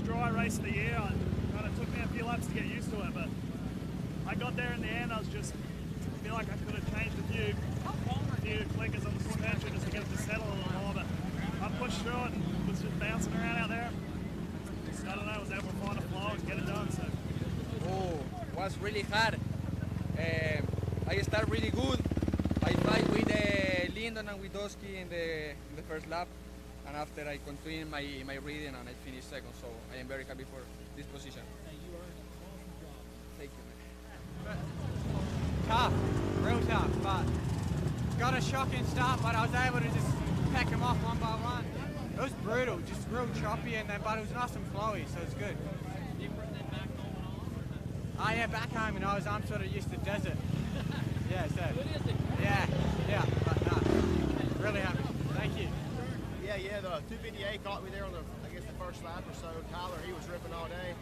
first dry race of the year. It kind of took me a few laps to get used to it, but I got there in the end. I feel like I could have changed a few clickers on the suspension just to get it to settle a little more, but I pushed through it and was just bouncing around out there. So, I don't know, I was able to find a flow and get it done. So. Oh, it was really hard. I started really good. I fight with Lyndon and with Dosky in the first lap, and after I continued my reading and I finished second, so I am very happy for this position. Thank you, man. Tough, real tough, but got a shocking start, but I was able to just pack them off one by one. It was brutal, just real choppy, but it was nice and flowy, so it's good. Oh yeah, back home, and I'm sort of used to desert. Yeah, so. Yeah, but no, really happy. Thank you. Yeah, the 258 caught me there on the first lap or so. Tyler, he was ripping all day.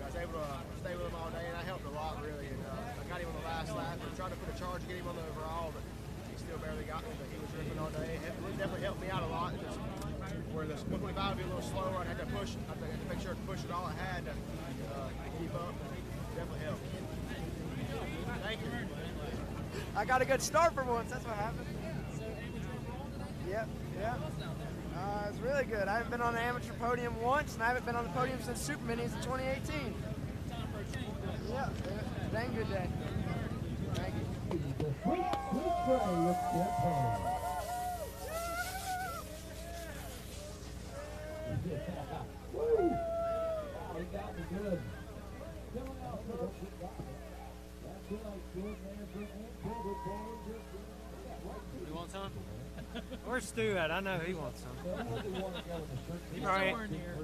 I was able to stay with him all day, and I helped a lot, really. And I got him on the last lap. I tried to put a charge to get him on the overall, but he still barely got me. But he was ripping all day. It definitely helped me out a lot. Just where the 125 would be a little slower, I'd have to push. I had to make sure to push it all I had to keep up. It definitely helped. Thank you. I got a good start for once. That's what happened. Yep. It's really good. I haven't been on the amateur podium once, and I haven't been on the podium since Super Minis in 2018. Yeah, dang good day. Thank you. You want some? Where's Stu at? I know he wants some.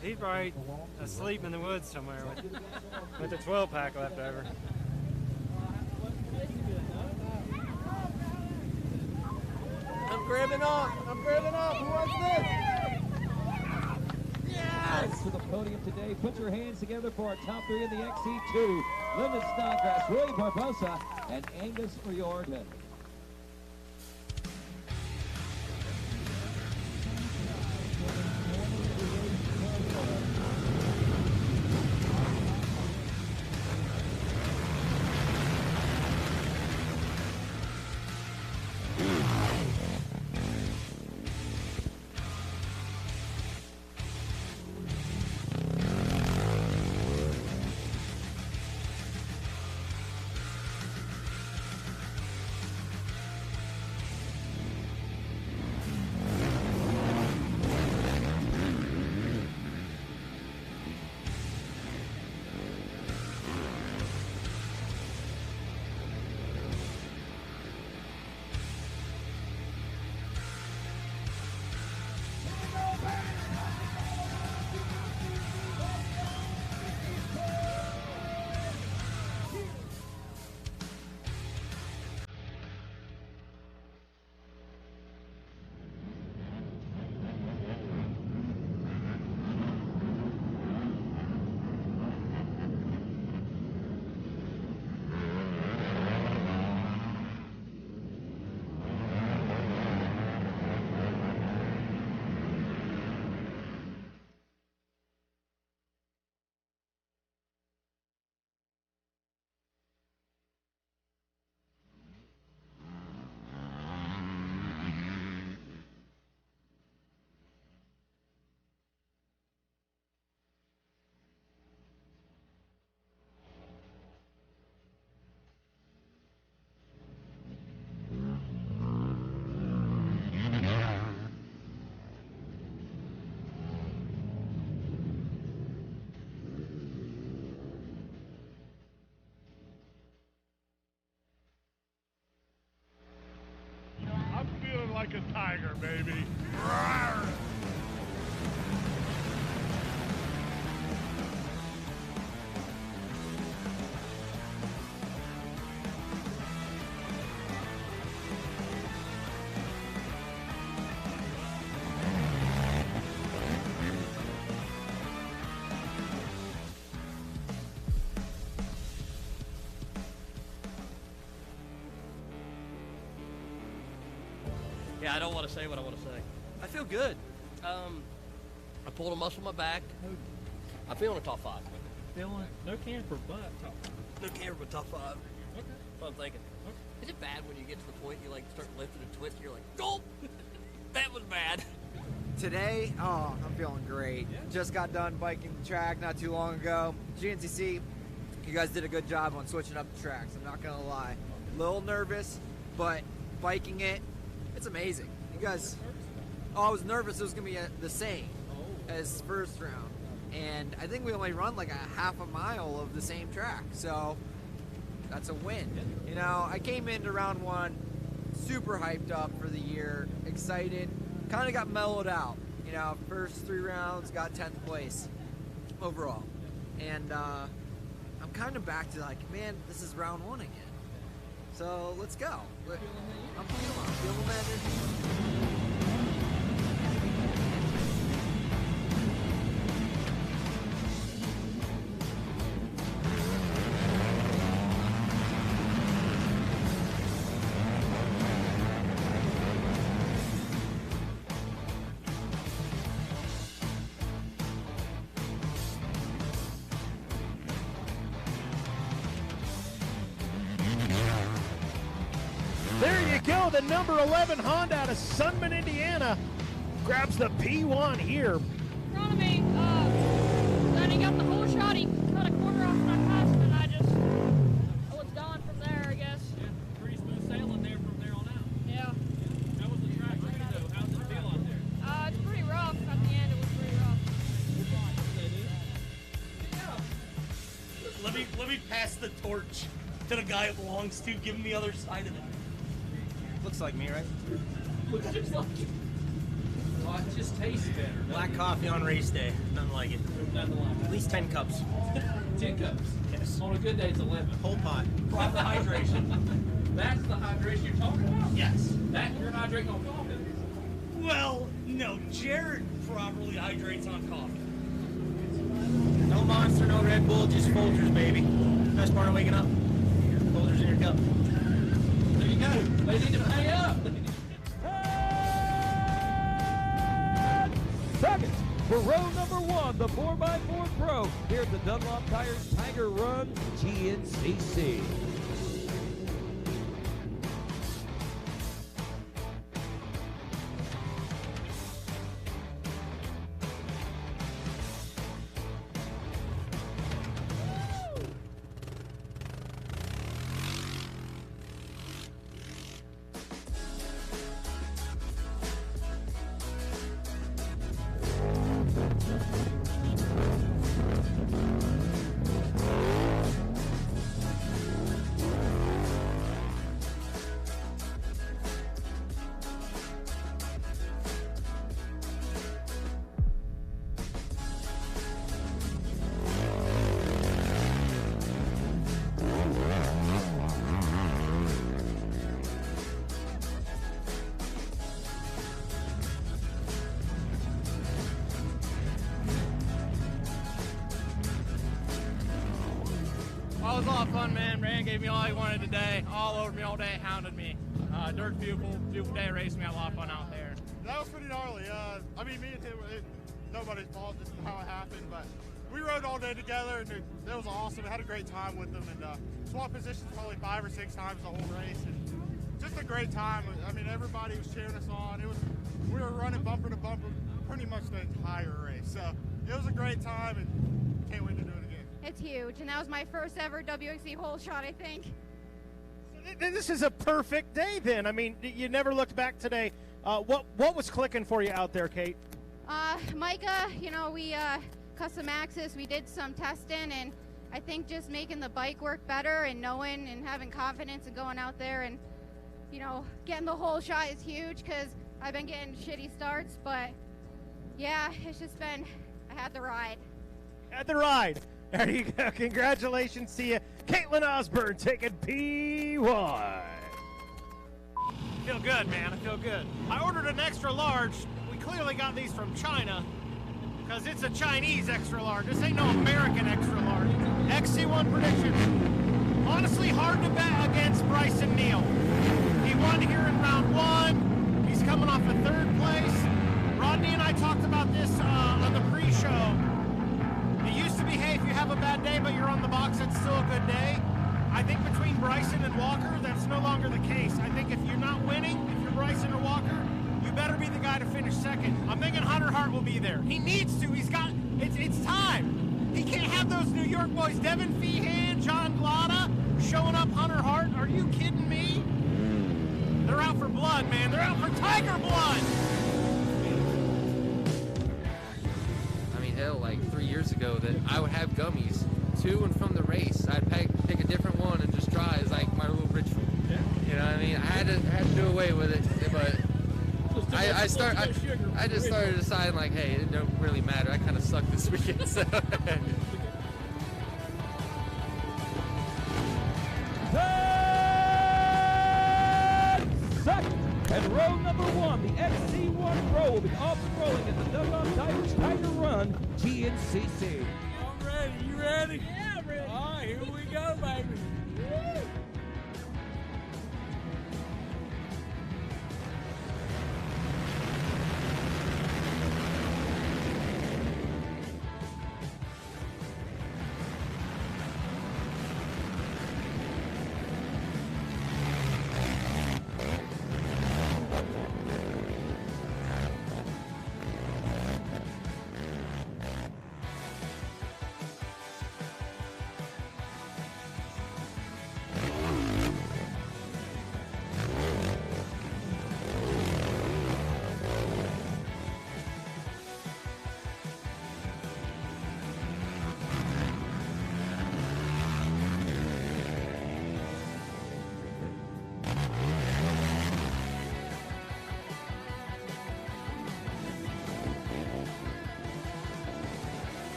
He's probably asleep in the woods somewhere with the 12-pack left over. I'm grabbing up. Who wants this? Yes! To the podium today. Put your hands together for our top three in the XC2. Lyndon Snodgrass, Roy Barbosa, and Angus Riordan. Like a tiger, baby. Yeah, I don't want to say what I want to say. I feel good. I pulled a muscle in my back. I'm feeling a top 5. Feeling no camper, but top 5. No camera, but top 5. Okay. That's what I'm thinking. Okay. Is it bad when you get to the point you like start lifting and twisting? You're like, gulp! That was bad. Today, oh, I'm feeling great. Yeah. Just got done biking the track not too long ago. GNCC, you guys did a good job on switching up the tracks. I'm not gonna lie. A little nervous, but biking it, it's amazing. You guys, I was nervous it was gonna be the same as first round. And I think we only run like a half a mile of the same track. So that's a win. You know, I came into round 1 super hyped up for the year, excited. Kind of got mellowed out, you know, first 3 rounds, got 10th place overall. And I'm kind of back to like, man, this is round 1 again. So let's go. I'm feeling that energy. There you go, the number 11 Honda out of Sunman, Indiana, grabs the P1 here. In front of me, then he got the whole shot, he cut a quarter off my pass, and I was gone from there, I guess. Yeah, pretty smooth sailing there from there on out. Yeah. How was the track for you though? How did it feel out there? It's pretty rough. At the end, it was pretty rough. Let me pass the torch to the guy it belongs to. Give him the other side of it. Looks like me, right? Looks just like you. Well, it just tastes better. Black coffee on race day. Nothing like it. Nothing like At least 10 cups. 10 cups. Yes. On a good day, it's 11. Whole pot. Proper hydration. That's the hydration you're talking about? Yes. That you're hydrating on coffee. Well, no, Jared properly hydrates on coffee. No Monster, no Red Bull, just Folgers, baby. Best part of waking up. Folgers in your cup. There you go. They need to pay up. Second for row number 1, the 4x4 Pro here at the Dunlop Tires Tiger Run GNCC. Well, it was a lot of fun, man. Rand gave me all he wanted today, all over me all day, hounded me. Dirt's beautiful, beautiful day racing. We had a lot of fun out there. That was pretty gnarly. I mean, me and him, nobody's fault, just how it happened, but we rode all day together, and it was awesome. We had a great time with them, and swapped positions probably 5 or 6 times the whole race, and just a great time. I mean, everybody was cheering us on. We were running bumper to bumper pretty much the entire race, so it was a great time, and can't wait to do it again. It's huge, and that was my first ever WXC hole shot, I think. This is a perfect day then. I mean, you never looked back today. What was clicking for you out there, Kate? Micah, you know, we custom axis, we did some testing, and I think just making the bike work better and knowing and having confidence and going out there and, you know, getting the whole shot is huge because I've been getting shitty starts, but yeah, it's just been, I had the ride. Had the ride. There you go. Congratulations to you. Caitlin Osborne taking P1. Feel good, man. I feel good. I ordered an extra large. We clearly got these from China because it's a Chinese extra large. This ain't no American extra large. XC1 predictions. Honestly, hard to bet against Bryson Neal. He won here in round 1. He's coming off a 3rd place. Rodney and I talked about this on the pre-show. He still a good day. I think between Bryson and Walker, that's no longer the case. I think if you're not winning, if you're Bryson or Walker, you better be the guy to finish second. I'm thinking Hunter Hart will be there. He needs to. He's got, it's time. He can't have those New York boys, Devin Feehan, John Glada, showing up Hunter Hart. Are you kidding me? They're out for blood, man. They're out for tiger blood. I mean, hell, like 3 years ago that I would have gummies to and from the race. I'd pick a different one and just try as like my little ritual. You know what I mean? I had to do away with it, but I just started deciding like, hey, it don't really matter. I kind of suck this weekend, so. And row number 1, the XC1 Pro will be off and rolling at the Dugout Tiger Run GNCC. I'm ready. You ready? Yeah, I'm ready. All right, here we go, baby. Woo!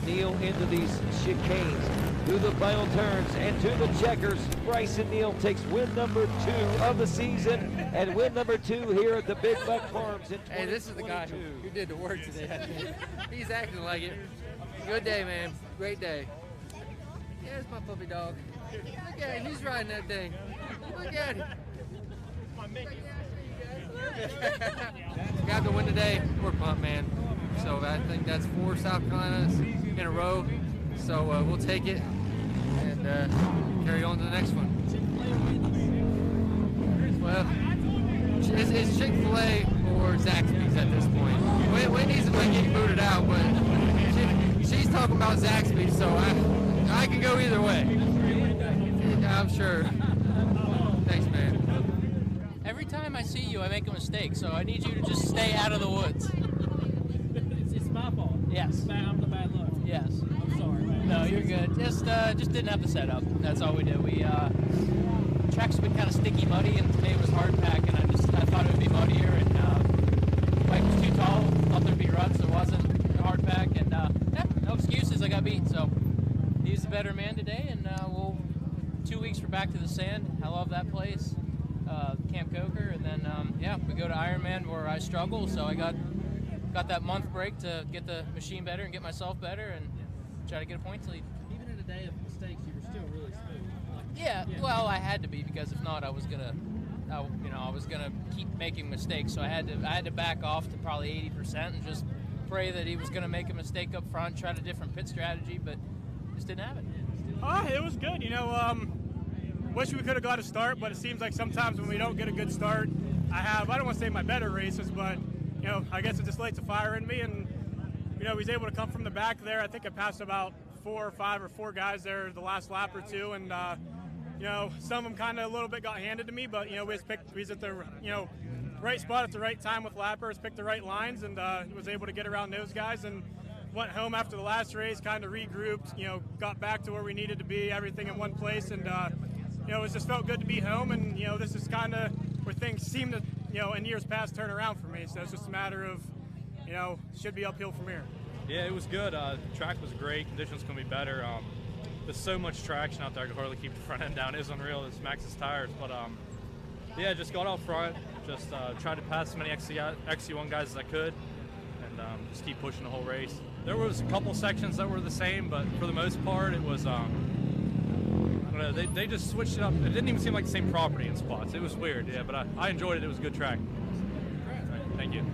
Neal into these chicanes, through the final turns, and to the checkers. Bryson Neal takes win number 2 of the season, and win number 2 here at the Big Buck Farms in 2022. Hey, this is the guy who did the work today, I think. He's acting like it. Good day, man. Great day. There's my puppy dog. Look at him. He's riding that thing. Look at him. Got the win today. We're pumped, man. So I think that's 4 South Carolinas in a row. So we'll take it and carry on to the next one. Well, it's Chick-fil-A or Zaxby's at this point. Wendy's might get booted out, but she's talking about Zaxby's, so I can go either way. I'm sure. Thanks, man. Every time I see you, I make a mistake, so I need you to just stay out of the woods. It's my fault. Yes. I'm the bad luck. Yes. I'm sorry, man. No, you're good. Just didn't have the setup. That's all we did. We track's been kind of sticky, muddy, and today was hard pack, and I thought it would be muddier, and the bike was too tall. Thought there'd be ruts. There wasn't. Hard pack, and yeah, no excuses. I got beat. So he's the better man today, and we'll 2 weeks for back to the sand. I love that place. Camp Coker, and then yeah, we go to Ironman where I struggle, so I got that month break to get the machine better and get myself better and try to get a points lead. Even in a day of mistakes, you were still really smooth. Yeah, well, I had to be, because if not, I was gonna keep making mistakes. So I had to back off to probably 80% and just pray that he was gonna make a mistake up front, try a different pit strategy, but just didn't have it. It was good, wish we could have got a start, but it seems like sometimes when we don't get a good start, I don't want to say my better races, but I guess it just lights a fire in me, and he's able to come from the back there. I think I passed about 4 or 5 or 4 guys there the last lap or two, and some of them kind of a little bit got handed to me, but he's at the right spot at the right time with lappers, picked the right lines, and was able to get around those guys and went home after the last race, kind of regrouped, got back to where we needed to be, everything in one place, and it just felt good to be home. And this is kind of where things seem to, in years past, turn around for me. So it's just a matter of, should be uphill from here. Yeah, it was good. The track was great. Conditions can be better. There's so much traction out there. I could hardly keep the front end down. It was unreal. It's Max's tires, but yeah, just got out front. Just tried to pass as many XC1 guys as I could, and just keep pushing the whole race. There was a couple sections that were the same, but for the most part, it was I don't know. They just switched it up. It didn't even seem like the same property in spots. It was weird. Yeah, but I enjoyed it. It was a good track. Right, thank you.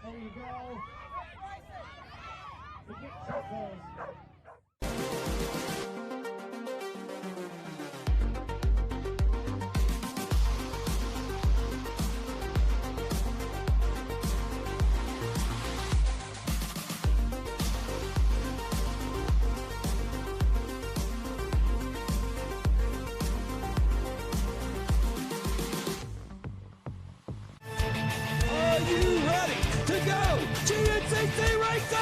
There you go. Are you ready to go? GNCC Racing!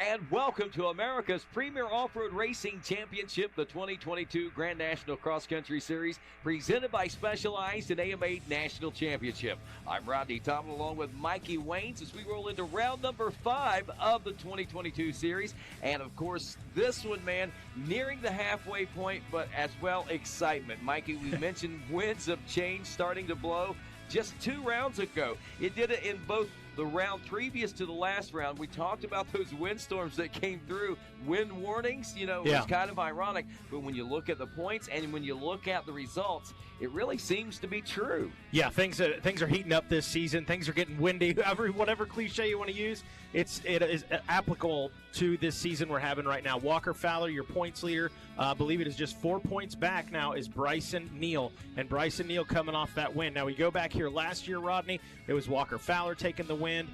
And welcome to America's premier off-road racing championship, the 2022 Grand National Cross Country Series, presented by Specialized and AMA National Championship. I'm Rodney Tomlin along with Mikey Waynes as we roll into round number 5 of the 2022 series. And of course, this one, man, nearing the halfway point, but as well excitement. Mikey, we mentioned winds of change starting to blow just 2 rounds ago. It did it in both the round previous to the last round. We talked about those windstorms that came through, wind warnings, it was kind of ironic, but when you look at the points and when you look at the results, it really seems to be true. Yeah, things are heating up this season. Things are getting windy. Whatever cliche you want to use, it is applicable to this season we're having right now. Walker Fowler, your points leader, I believe it is just 4 points back now, is Bryson Neal. And Bryson Neal coming off that win. Now, we go back here last year, Rodney, it was Walker Fowler taking the win.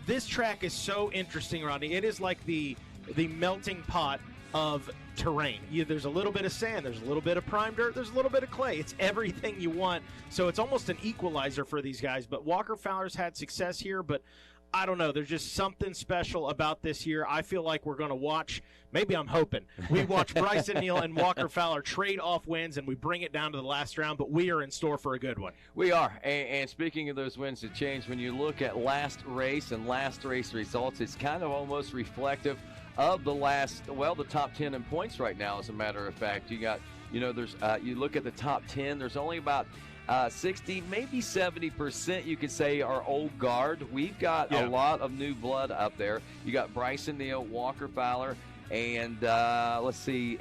This track is so interesting, Rodney. It is like the melting pot of terrain. There's a little bit of sand, there's a little bit of prime dirt, there's a little bit of clay. It's everything you want. So it's almost an equalizer for these guys. But Walker Fowler's had success here, but I don't know. There's just something special about this year. I feel like we're going to watch, maybe I'm hoping, we watch Bryson Neal and Walker Fowler trade off wins and we bring it down to the last round, but we are in store for a good one. We are. And speaking of those wins to change, when you look at last race and last race results, it's kind of almost reflective of the top 10 in points right now, as a matter of fact. You got, there's, you look at the top 10, there's only about 60, maybe 70%, you could say, are old guard. We've got a lot of new blood up there. You got Bryson Neal, Walker Fowler, and let's see,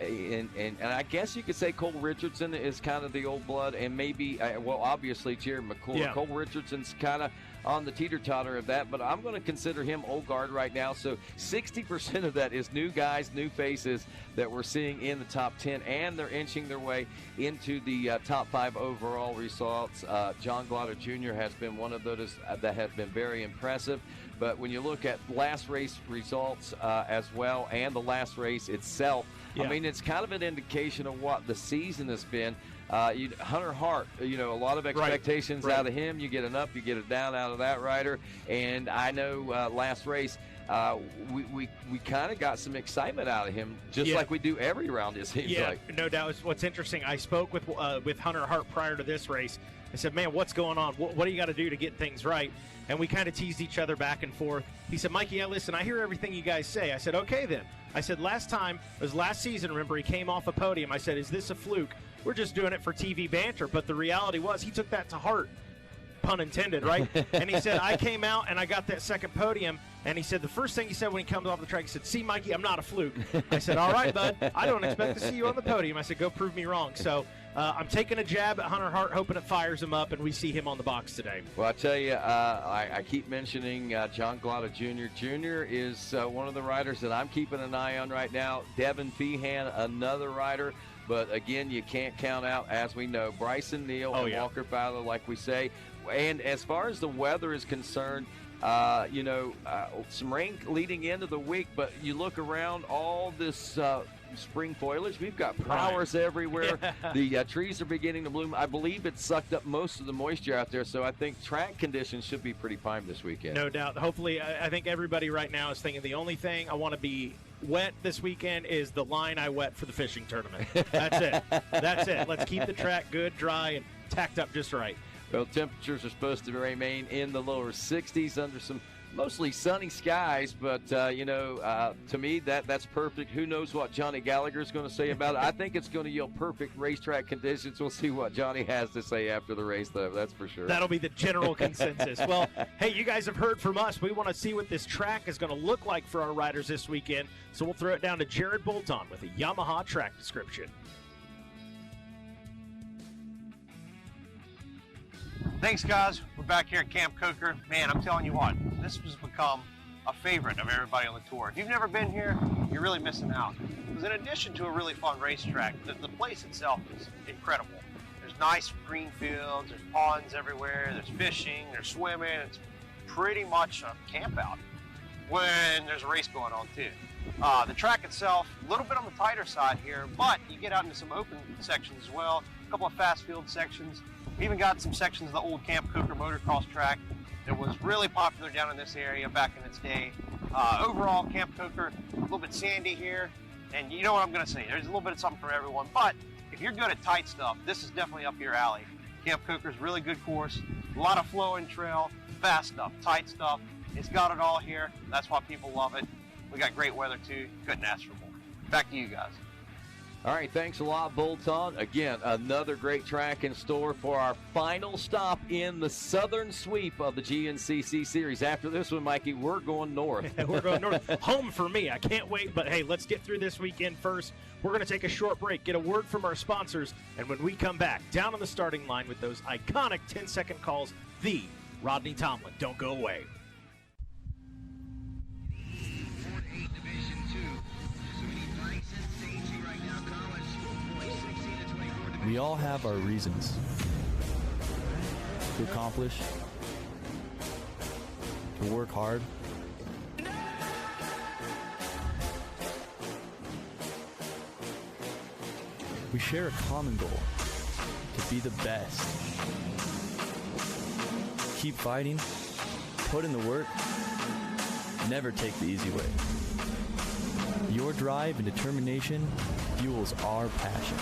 and I guess you could say Cole Richardson is kind of the old blood, and maybe, obviously Jared McClure. Yeah. Cole Richardson's kind of on the teeter-totter of that, but I'm going to consider him old guard right now. So 60% of that is new guys, new faces that we're seeing in the top 10, and they're inching their way into the top 5 overall results. John Glauder Jr. has been one of those that has been very impressive. But when you look at last race results as well, and the last race itself, I mean, it's kind of an indication of what the season has been. Hunter Hart, a lot of expectations out of him. You get an up, you get a down out of that rider. And I know last race, we kind of got some excitement out of him, just like we do every round, it seems like. No doubt. What's interesting, I spoke with Hunter Hart prior to this race. I said, man, what's going on? What do you got to do to get things right? And we kind of teased each other back and forth. He said, Mikey, listen, I hear everything you guys say. I said, okay then. I said, last season, remember, he came off a podium. I said, is this a fluke? We're just doing it for TV banter. But the reality was he took that to heart. pun intended, right? And he said, I came out and I got that second podium. And he said the first thing he said when he comes off the track, he said, see, Mikey, I'm not a fluke. I said, all right, bud, I don't expect to see you on the podium. I said, go prove me wrong. So I'm taking a jab at Hunter Hart, hoping it fires him up, and we see him on the box today. Well, I tell you, I keep mentioning John Glada Jr. Jr. is one of the riders that I'm keeping an eye on right now. Devin Feehan, another rider. But, again, you can't count out, as we know, Bryson Neal and Walker Fowler, like we say. And as far as the weather is concerned, some rain leading into the week, but you look around, all this spring foliage, we've got flowers everywhere. The trees are beginning to bloom. I believe it sucked up most of the moisture out there, so I think track conditions should be pretty prime this weekend. No doubt. Hopefully, I think everybody right now is thinking the only thing I want to be wet this weekend is the line I wet for the fishing tournament. That's it. That's it. Let's keep the track good, dry, and tacked up just right. Well, temperatures are supposed to remain in the lower 60s under some mostly sunny skies, but, to me, that's perfect. Who knows what Johnny Gallagher is going to say about it. I think it's going to yield perfect racetrack conditions. We'll see what Johnny has to say after the race, though. That's for sure. That'll be the general consensus. Well, hey, you guys have heard from us. We want to see what this track is going to look like for our riders this weekend, so we'll throw it down to Jared Bolton with a Yamaha track description. Thanks, guys. We're back here at Camp Coker. Man, I'm telling you what, this has become a favorite of everybody on the tour. If you've never been here, you're really missing out. Because in addition to a really fun racetrack, the place itself is incredible. There's nice green fields, there's ponds everywhere, there's fishing, there's swimming. It's pretty much a camp out when there's a race going on too. The track itself, a little bit on the tighter side here, but you get out into some open sections as well, a couple of fast field sections. We even got some sections of the old Camp Coker motocross track that was really popular down in this area back in its day. Overall, Camp Coker, a little bit sandy here, and you know what I'm going to say, there's a little bit of something for everyone, but if you're good at tight stuff, this is definitely up your alley. Camp Coker's really good course, a lot of flowing trail, fast stuff, tight stuff. It's got it all here. That's why people love it. We got great weather too. Couldn't ask for more. Back to you guys. All right, thanks a lot, Bolton. Again, another great track in store for our final stop in the southern sweep of the GNCC series. After this one, Mikey, we're going north. We're going north. Home for me. I can't wait. But, hey, let's get through this weekend first. We're going to take a short break, get a word from our sponsors, and when we come back, down on the starting line with those iconic 10-second calls, the Rodney Tomlin. Don't go away. We all have our reasons to accomplish, to work hard. We share a common goal, to be the best. Keep fighting, put in the work, never take the easy way. Your drive and determination fuels our passion.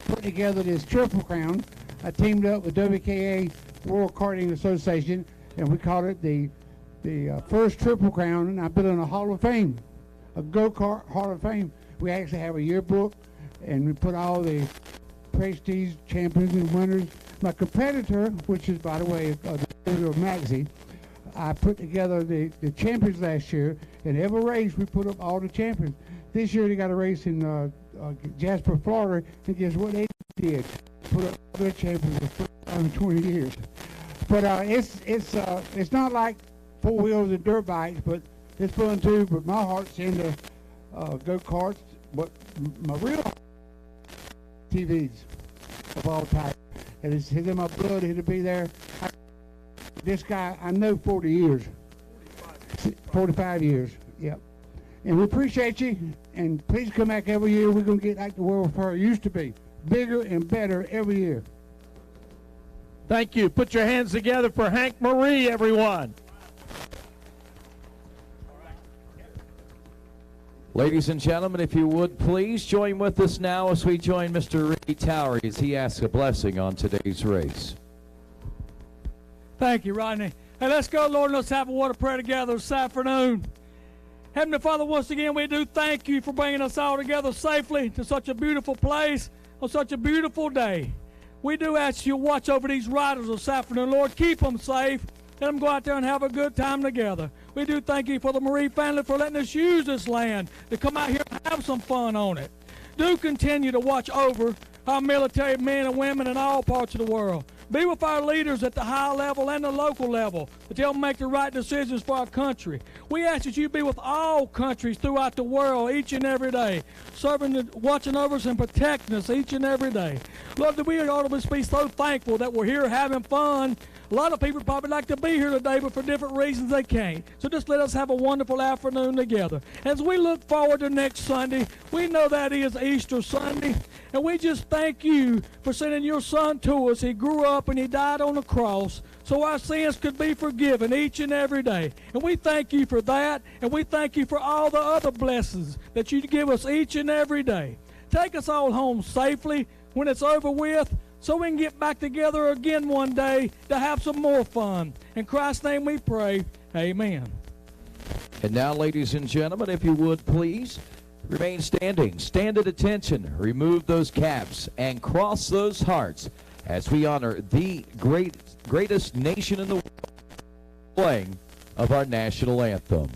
Put together this Triple Crown. I teamed up with WKA World Karting Association. and we called it the first Triple Crown, and I put it in a Hall of Fame, a go-kart Hall of Fame. We actually have a yearbook, and we put all the prestige champions and winners. My competitor, which is, by the way, the Maxie, I put together the champions last year. In every race, we put up all the champions. This year, they got a race in Jasper, Florida, and guess what they did? Put up their champions for the first time in 20 years. But it's not like four wheels and dirt bikes, but it's fun too. But my heart's into go-karts. But my real ATVs of all types. And it's in my blood. It'll be there. This guy, I know 40 years. 45 years, yep. And we appreciate you. And please come back every year. We're going to get like the World Fair used to be. Bigger and better every year. Thank you. Put your hands together for Hank Marie, everyone. Ladies and gentlemen, if you would please join with us now as we join Mr. Ricky Towery as he asks a blessing on today's race. Thank you, Rodney. Hey, let's go, Lord, and let's have a word of prayer together this afternoon. Heavenly Father, once again, we do thank you for bringing us all together safely to such a beautiful place on such a beautiful day. We do ask you to watch over these riders this afternoon, Lord. Keep them safe. Let them go out there and have a good time together. We do thank you for the Marie family for letting us use this land to come out here and have some fun on it. Do continue to watch over our military men and women in all parts of the world. Be with our leaders at the high level and the local level, that they'll make the right decisions for our country. We ask that you be with all countries throughout the world each and every day, watching over us and protecting us each and every day. Lord, that we ought to be so thankful that we're here having fun. A lot of people probably like to be here today, but for different reasons they can't. So just let us have a wonderful afternoon together. As we look forward to next Sunday, we know that is Easter Sunday, and we just thank you for sending your son to us. He grew up and he died on the cross so our sins could be forgiven each and every day. And we thank you for that, and we thank you for all the other blessings that you give us each and every day. Take us all home safely when it's over with, so we can get back together again one day to have some more fun. In Christ's name we pray, amen. And now, ladies and gentlemen, if you would please, remain standing, stand at attention, remove those caps, and cross those hearts as we honor the greatest nation in the world playing of our national anthem.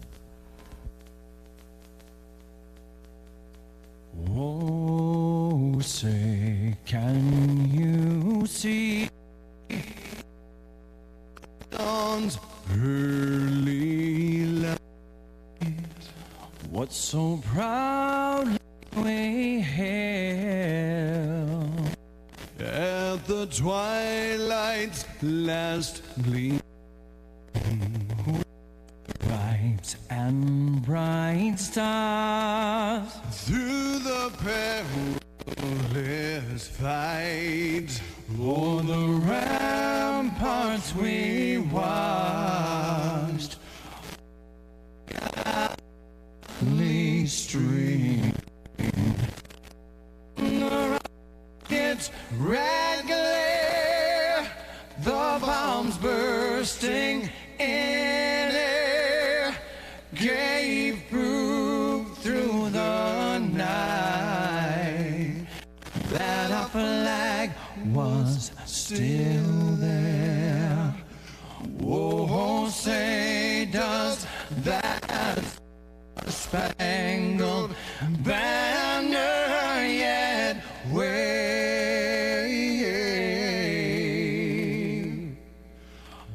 Oh, say, can you see dawn's early light? What so proudly we hailed at the twilight's last gleam, stripes and bright stars through the perilous fight, o'er the ramparts we watched, gallantly stream, the rockets' red glare, the bombs bursting in air, gave proof through the night that our flag was still there. Oh, say does that spangled banner yet wave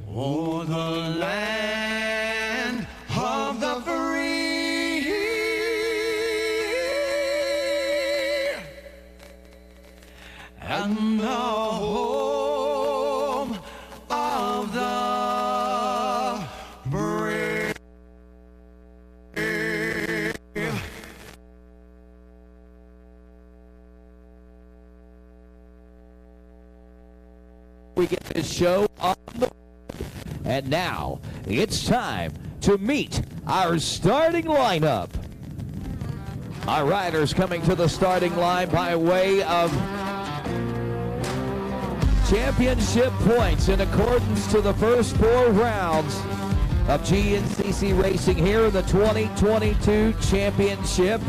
o'er the land of the free and the home of the brave. We get this show on the... And now, it's time to meet our starting lineup. Our riders coming to the starting line by way of championship points in accordance to the first 4 rounds of GNCC racing here in the 2022 championship.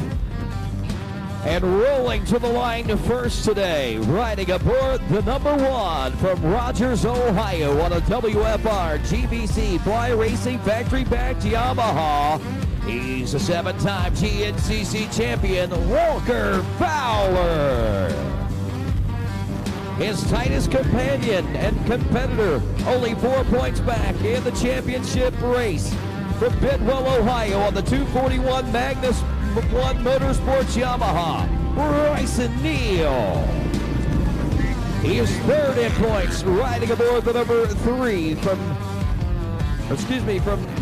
And rolling to the line first today, riding aboard the number 1 from Rogers, Ohio on a WFR GBC Fly Racing factory-backed Yamaha. He's a 7-time GNCC champion, Walker Fowler. His tightest companion and competitor, only 4 points back in the championship race. From Bidwell, Ohio on the 241 Magnus 1 Motorsports Yamaha, Bryson Neal. He is 3rd in points, riding aboard the number 3 from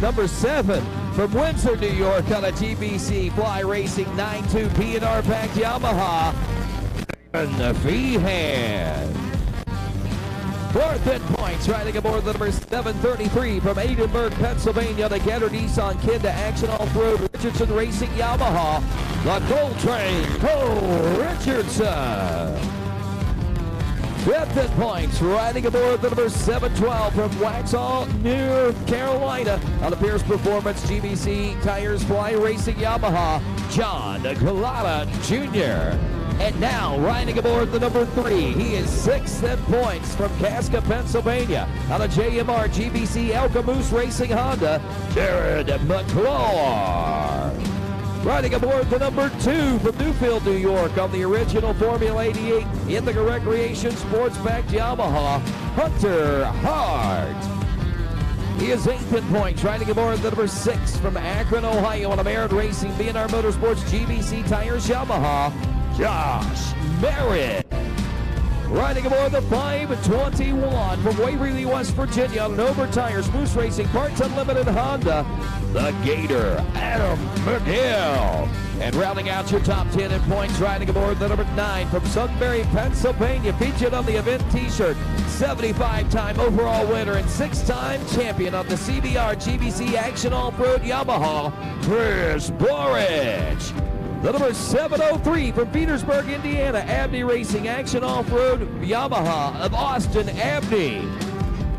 number 7 from Windsor, New York on a GBC Fly Racing 9.2 P&R packed Yamaha, and Feehan. 4th in points, riding aboard the number 733 from Edinburgh, Pennsylvania, the Getter Nissan Kinda Action Off-Road Richardson Racing Yamaha, the Gold Train, Cole Richardson. 5th in points, riding aboard the number 712 from Waxhaw, North Carolina, on the Pierce Performance GBC Tires Fly Racing Yamaha, John Collada Jr. And now, riding aboard the number 3, he is 6th in points from Casca, Pennsylvania, on a JMR GBC Elka Moose Racing Honda, Jared McClure. Riding aboard the number 2 from Newfield, New York, on the original Formula 88 Ithaca Recreation Sports-backed Yamaha, Hunter Hart. He is 8th in points, riding aboard the number 6 from Akron, Ohio, on a Merritt Racing B&R Motorsports GBC Tires Yamaha, Josh Merritt. Riding aboard the 521 from Waverly, West Virginia, on an Over Tires Moose Racing Parts Unlimited Honda, the Gator, Adam McGill. And rounding out your top 10 in points, riding aboard the number 9 from Sunbury, Pennsylvania, featured on the event t-shirt, 75-time overall winner and 6-time champion on the CBR GBC Action Off-Road Yamaha, Chris Borich. The number 703 from Petersburg, Indiana, Abney Racing Action Off-Road Yamaha of Austin Abney.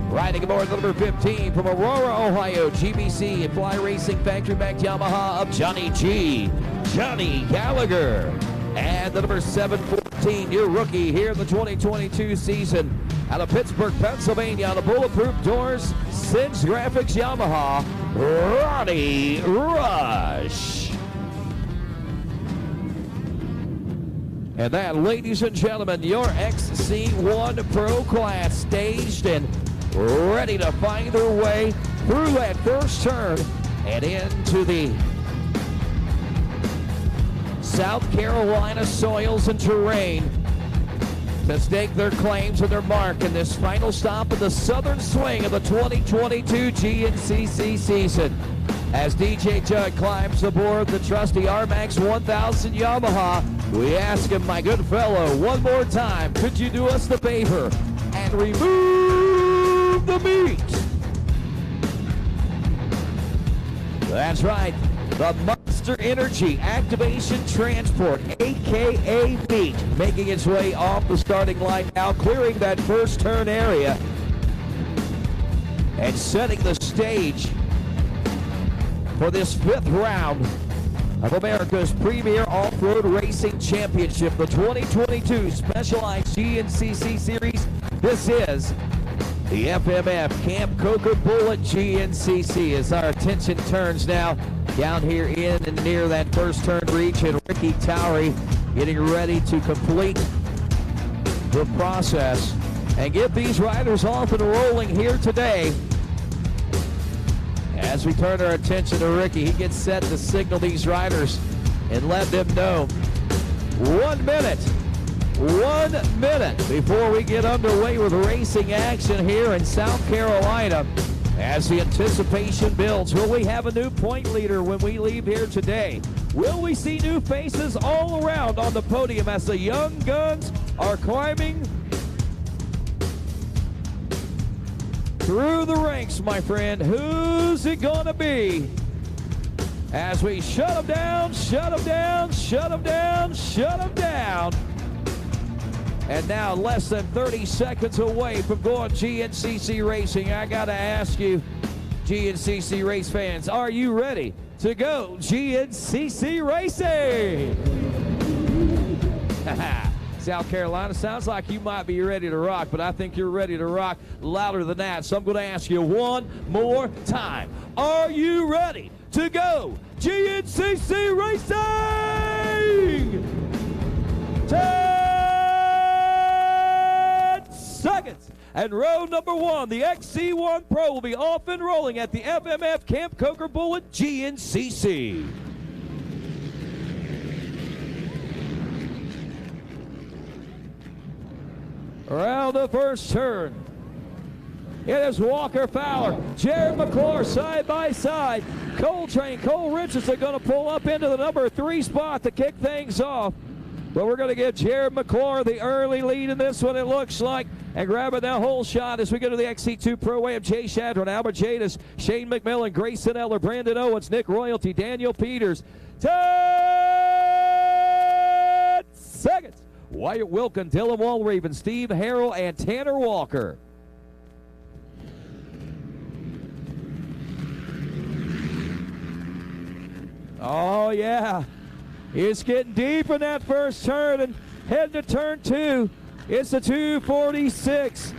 Riding aboard the number 15 from Aurora, Ohio, GBC and Fly Racing factory-backed Yamaha of Johnny G, Johnny Gallagher. And the number 714, new rookie here in the 2022 season, out of Pittsburgh, Pennsylvania, on the Bulletproof Doors Cinch Graphics Yamaha, Ronnie Rush. And that, ladies and gentlemen, your XC1 Pro class staged and ready to find their way through that first turn and into the South Carolina soils and terrain to stake their claims and their mark in this final stop of the southern swing of the 2022 GNCC season. As DJ Judd climbs aboard the trusty RMAX 1000 Yamaha, we ask him, my good fellow, one more time, could you do us the favor and remove the meat? That's right, the Monster Energy Activation Transport, a.k.a. meat, making its way off the starting line now, clearing that first turn area and setting the stage for this 5th round of America's premier off-road racing championship, the 2022 Specialized GNCC Series. This is the FMF Camp Coca-Cola GNCC as our attention turns now down here in and near that first turn reach, and Ricky Towery getting ready to complete the process and get these riders off and rolling here today. As we turn our attention to Ricky, he gets set to signal these riders and let them know 1 minute before we get underway with racing action here in South Carolina. As the anticipation builds, will we have a new point leader when we leave here today? Will we see new faces all around on the podium as the young guns are climbing through the ranks, my friend? Who's it gonna be? As we shut them down, shut them down, shut them down, shut them down. And now less than 30 seconds away from going GNCC racing. I got to ask you, GNCC race fans, are you ready to go GNCC racing? South Carolina, sounds like you might be ready to rock, but I think you're ready to rock louder than that. So I'm going to ask you one more time. Are you ready to go GNCC racing? 10 seconds. And row number 1, the XC1 Pro, will be off and rolling at the FMF Camp Coker Bullet GNCC. Around the first turn, it is Walker Fowler, Jared McClure side by side. Cole Richardson going to pull up into the number 3 spot to kick things off. But we're going to give Jared McClure the early lead in this one, it looks like. And grabbing that whole shot as we go to the XC2 Pro Am. Jay Shadron, Albert Jadis, Shane McMillan, Grayson Eller, Brandon Owens, Nick Royalty, Daniel Peters. 10 seconds. Wyatt Wilkin, Dylan Walraven, Steve Harrell, and Tanner Walker. Oh, yeah. It's getting deep in that first turn and heading to turn 2. It's the 246.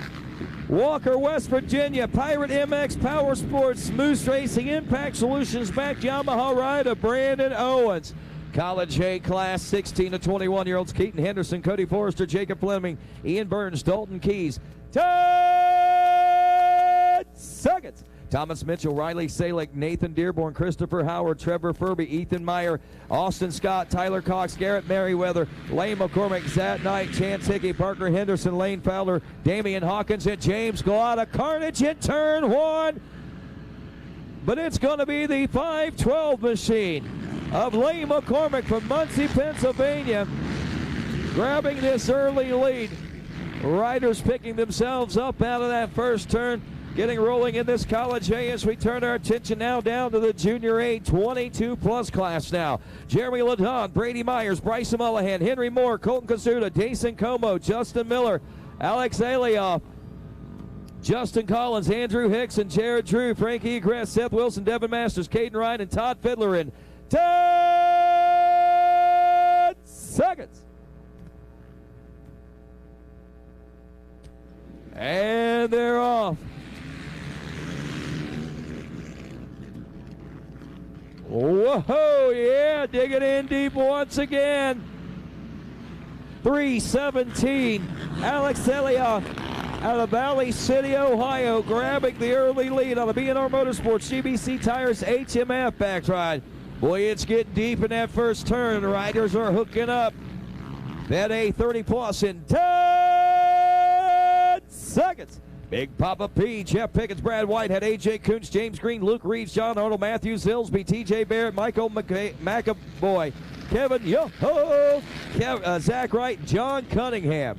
Walker, West Virginia, Pirate MX Power Sports, Moose Racing, Impact Solutions, back Yamaha ride of Brandon Owens. College A class, 16 to 21-year-olds, Keaton Henderson, Cody Forrester, Jacob Fleming, Ian Burns, Dalton Keys. 10 seconds. Thomas Mitchell, Riley Salick, Nathan Dearborn, Christopher Howard, Trevor Furby, Ethan Meyer, Austin Scott, Tyler Cox, Garrett Merriweather, Lane McCormick, Zat Knight, Chance Hickey, Parker Henderson, Lane Fowler, Damian Hawkins, and James Glada. Carnage in turn 1. But it's going to be the 512 machine of Lane McCormick from Muncie, Pennsylvania, grabbing this early lead. Riders picking themselves up out of that first turn, getting rolling in this College A as we turn our attention now down to the Junior A 22-plus class now. Jeremy Ladon, Brady Myers, Bryson Mullahan, Henry Moore, Colton Kazuda, Dason Como, Justin Miller, Alex Alioff, Justin Collins, Andrew Hicks, and Jared Drew, Frankie Egress, Seth Wilson, Devin Masters, Caden Ryan, and Todd Fiddler in 10 seconds. And they're off. Whoa, yeah, digging in deep once again. 3:17, Alex Elliott out of Valley City, Ohio, grabbing the early lead on the B&R Motorsports GBC Tires HMF back ride. Boy, it's getting deep in that first turn. Riders are hooking up. That A 30-plus in 10 seconds. Big Papa P, Jeff Pickens, Brad Whitehead, AJ Kuntz, James Green, Luke Reeves, John Arnold, Matthew Zilsby, TJ Barrett, Michael McAvoy, Kevin Yoho, Zach Wright, John Cunningham.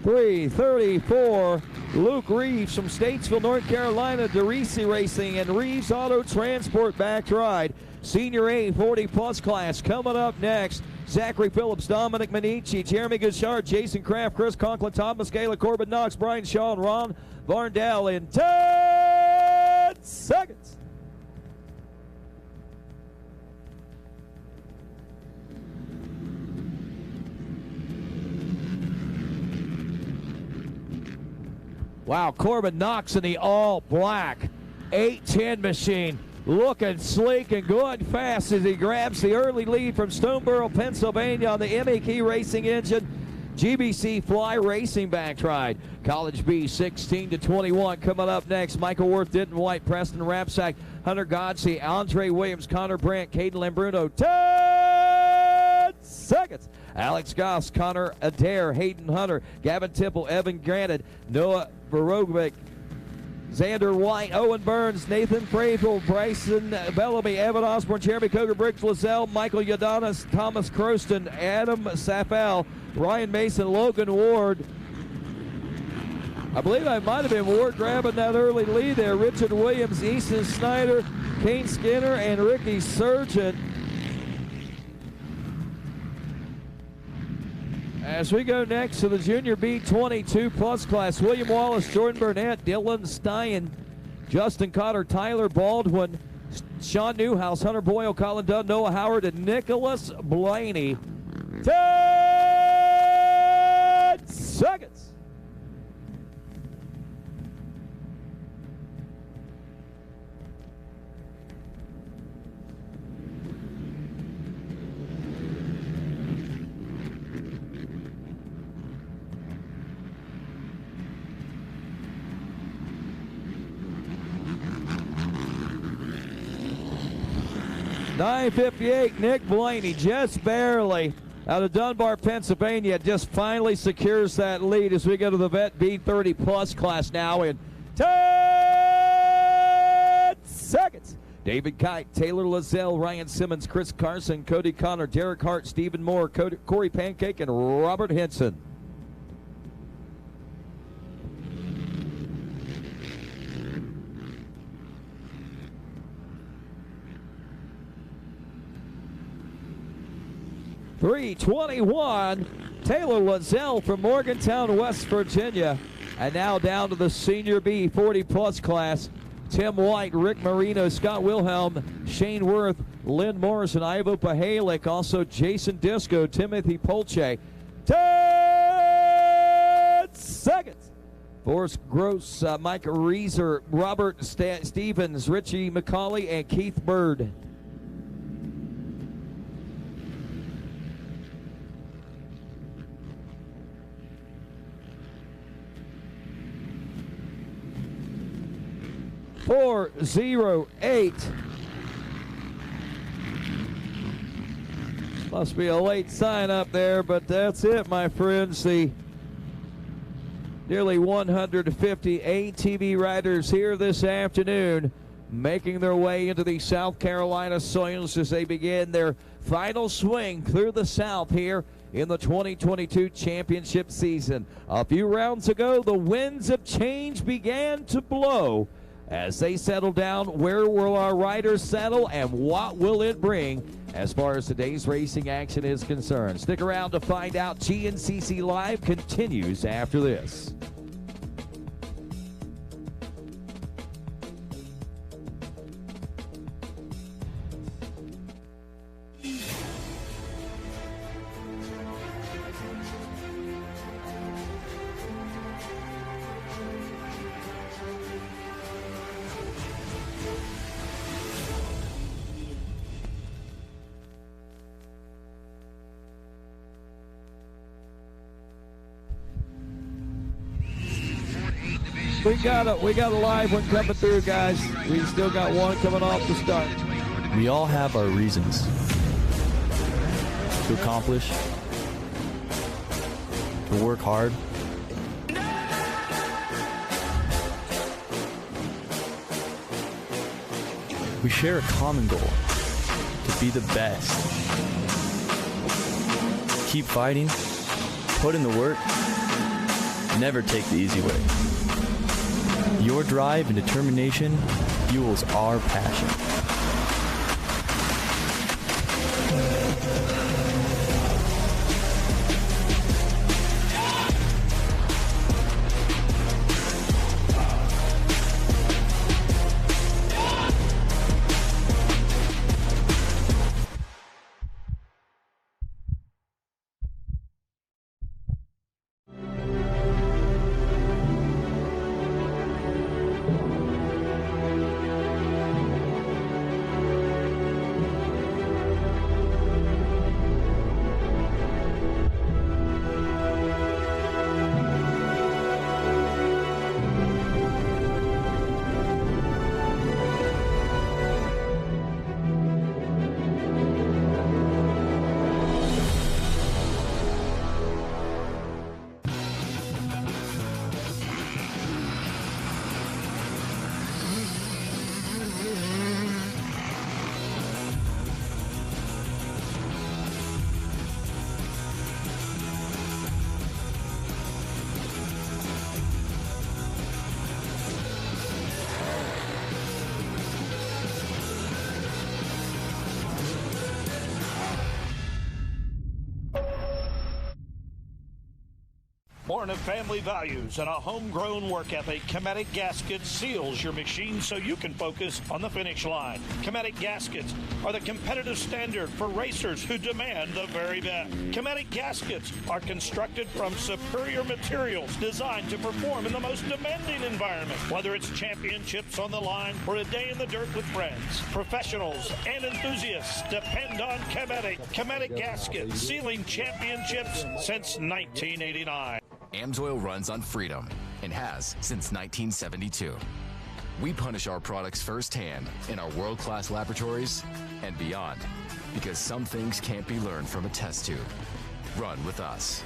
.334, Luke Reeves from Statesville, North Carolina, DeRisi Racing, and Reeves Auto Transport back ride. Senior A 40-plus class coming up next. Zachary Phillips, Dominic Manici, Jeremy Gouchard, Jason Kraft, Chris Conklin, Thomas Gala, Corbin Knox, Brian Shaw, and Ron Varndell in 10 seconds. Wow, Corbin Knox in the all-black 810 machine, looking sleek and going fast as he grabs the early lead from Stoneboro, Pennsylvania on the MEK Racing engine. GBC Fly Racing back ride. College B 16 to 21 coming up next. Michael Worth, Denton White, Preston Rapsack, Hunter Godsey, Andre Williams, Connor Brandt, Caden Lambruno. 10 seconds. Alex Goss, Connor Adair, Hayden Hunter, Gavin Temple, Evan Granted, Noah Barovic, Xander White, Owen Burns, Nathan Fravel, Bryson Bellamy, Evan Osborne, Jeremy Coger, Briggs Lazelle, Michael Yadanis, Thomas Croston, Adam Safal, Ryan Mason, Logan Ward. I believe I might have been Ward grabbing that early lead there. Richard Williams, Easton Snyder, Kane Skinner, and Ricky Surgeon. As we go next to the Junior B22 Plus class, William Wallace, Jordan Burnett, Dylan Stein, Justin Cotter, Tyler Baldwin, Sean Newhouse, Hunter Boyle, Colin Dunn, Noah Howard, and Nicholas Blaney. 10 seconds. .958, Nick Blaney, just barely out of Dunbar, Pennsylvania, just finally secures that lead as we go to the Vet B30 Plus class now in 10 seconds. David Kite, Taylor Lazelle, Ryan Simmons, Chris Carson, Cody Connor, Derek Hart, Stephen Moore, Corey Pancake, and Robert Henson. .321, Taylor Lazelle from Morgantown, West Virginia. And now down to the Senior B 40 Plus class. Tim White, Rick Marino, Scott Wilhelm, Shane Worth, Lynn Morrison, Ivo Pahalik, also Jason Disco, Timothy Polche. 10 seconds. Forrest Gross, Mike Reeser, Robert Stevens, Richie McCauley, and Keith Bird. .408. Must be a late sign up there, but that's it, my friends. The nearly 150 ATV riders here this afternoon making their way into the South Carolina soils as they begin their final swing through the South here in the 2022 championship season. A few rounds ago, the winds of change began to blow. As they settle down, where will our riders settle and what will it bring as far as today's racing action is concerned? Stick around to find out. GNCC Live continues after this. We got a live one coming through, guys. We still got one coming off the start. We all have our reasons to accomplish, to work hard. We share a common goal, to be the best. Keep fighting, put in the work, never take the easy way. Your drive and determination fuels our passion. Born of family values and a homegrown work ethic, Cometic Gaskets seals your machine so you can focus on the finish line. Cometic Gaskets are the competitive standard for racers who demand the very best. Cometic Gaskets are constructed from superior materials designed to perform in the most demanding environment. Whether it's championships on the line or a day in the dirt with friends, professionals and enthusiasts depend on Cometic. Cometic Gaskets, sealing championships since 1989. AMSOIL runs on freedom and has since 1972. We punish our products firsthand in our world-class laboratories and beyond, because some things can't be learned from a test tube. Run with us.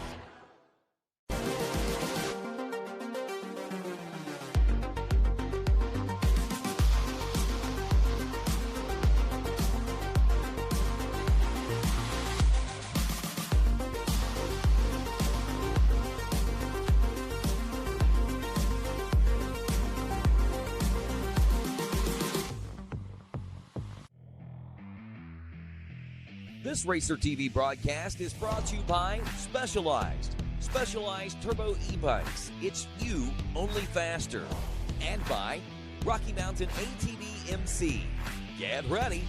This Racer TV broadcast is brought to you by Specialized. Specialized Turbo e-bikes. It's you, only faster. And by Rocky Mountain ATV MC. Get ready.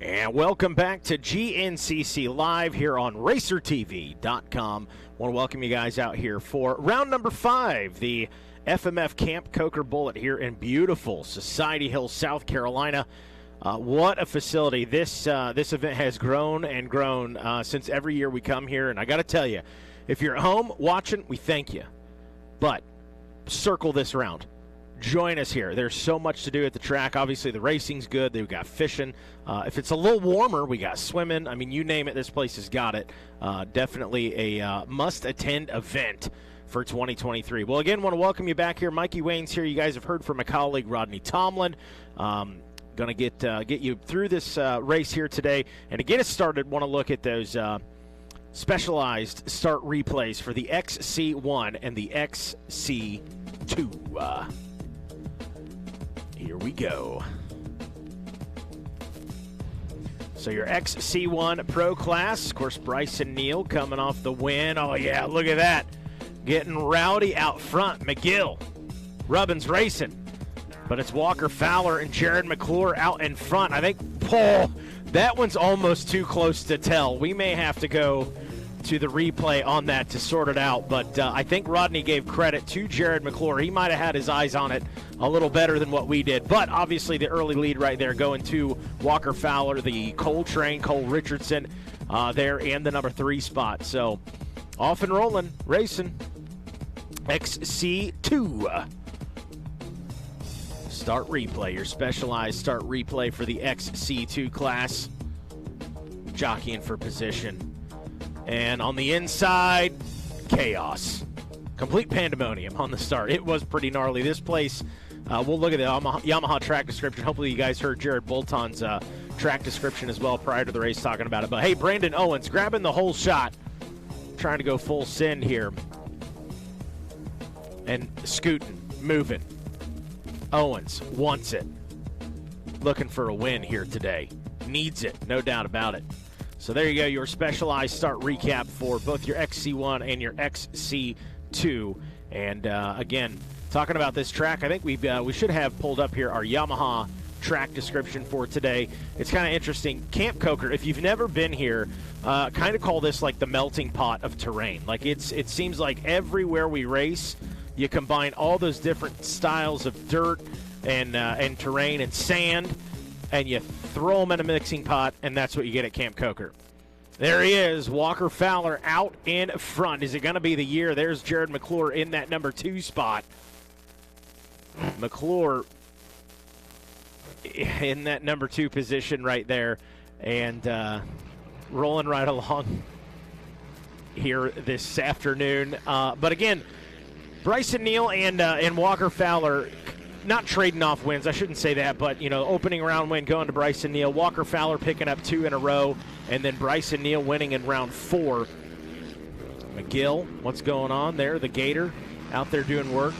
And welcome back to GNCC Live here on RacerTV.com. I want to welcome you guys out here for round number 5, the FMF Camp Coker Bullet here in beautiful Society Hill, South Carolina. What a facility. This event has grown and grown since every year we come here. And I got to tell you, if you're at home watching, we thank you. But circle this round. Join us here. There's so much to do at the track. Obviously, the racing's good. They've got fishing. If it's a little warmer, we got swimming. I mean, you name it, this place has got it. Definitely a must-attend event for 2023. Well, again, want to welcome you back here. Mikey Wayne's here. You guys have heard from my colleague, Rodney Tomlin. Going to get you through this race here today. And to get us started, want to look at those specialized start replays for the XC1 and the XC2. Here we go. So your XC1 Pro class, of course, Bryson Neal coming off the win. Oh, yeah, look at that. Getting rowdy out front. McGill, Rubbins racing. But it's Walker Fowler and Jared McClure out in front. I think, Paul, that one's almost too close to tell. We may have to go to the replay on that to sort it out. But I think Rodney gave credit to Jared McClure. He might have had his eyes on it a little better than what we did. But obviously the early lead right there going to Walker Fowler, the Cole Richardson there, and the number 3 spot. So off and rolling, racing. XC2. Start replay, your specialized start replay for the XC2 class. Jockeying for position. And on the inside, chaos. Complete pandemonium on the start. It was pretty gnarly. This place, we'll look at the Yamaha track description. Hopefully you guys heard Jared Bolton's track description as well prior to the race talking about it. But, hey, Brandon Owens grabbing the whole shot. Trying to go full send here. And scooting, moving. Owens wants it. Looking for a win here today. Needs it, no doubt about it. So there you go, your specialized start recap for both your XC1 and your XC2. And again, talking about this track, I think we should have pulled up here our Yamaha track description for today. It's kind of interesting. Camp Coker, if you've never been here, kind of call this like the melting pot of terrain. Like it seems like everywhere we race, you combine all those different styles of dirt and terrain and sand, and you throw them in a mixing pot, and that's what you get at Camp Coker. There he is, Walker Fowler out in front. Is it going to be the year? There's Jared McClure in that number 2 spot. McClure in that number 2 position right there, and rolling right along here this afternoon. But again, Bryson Neal and Walker Fowler not trading off wins. I shouldn't say that, but, opening round win going to Bryson Neal. Walker Fowler picking up 2 in a row, and then Bryson Neal winning in round 4. McGill, what's going on there? The Gator out there doing work.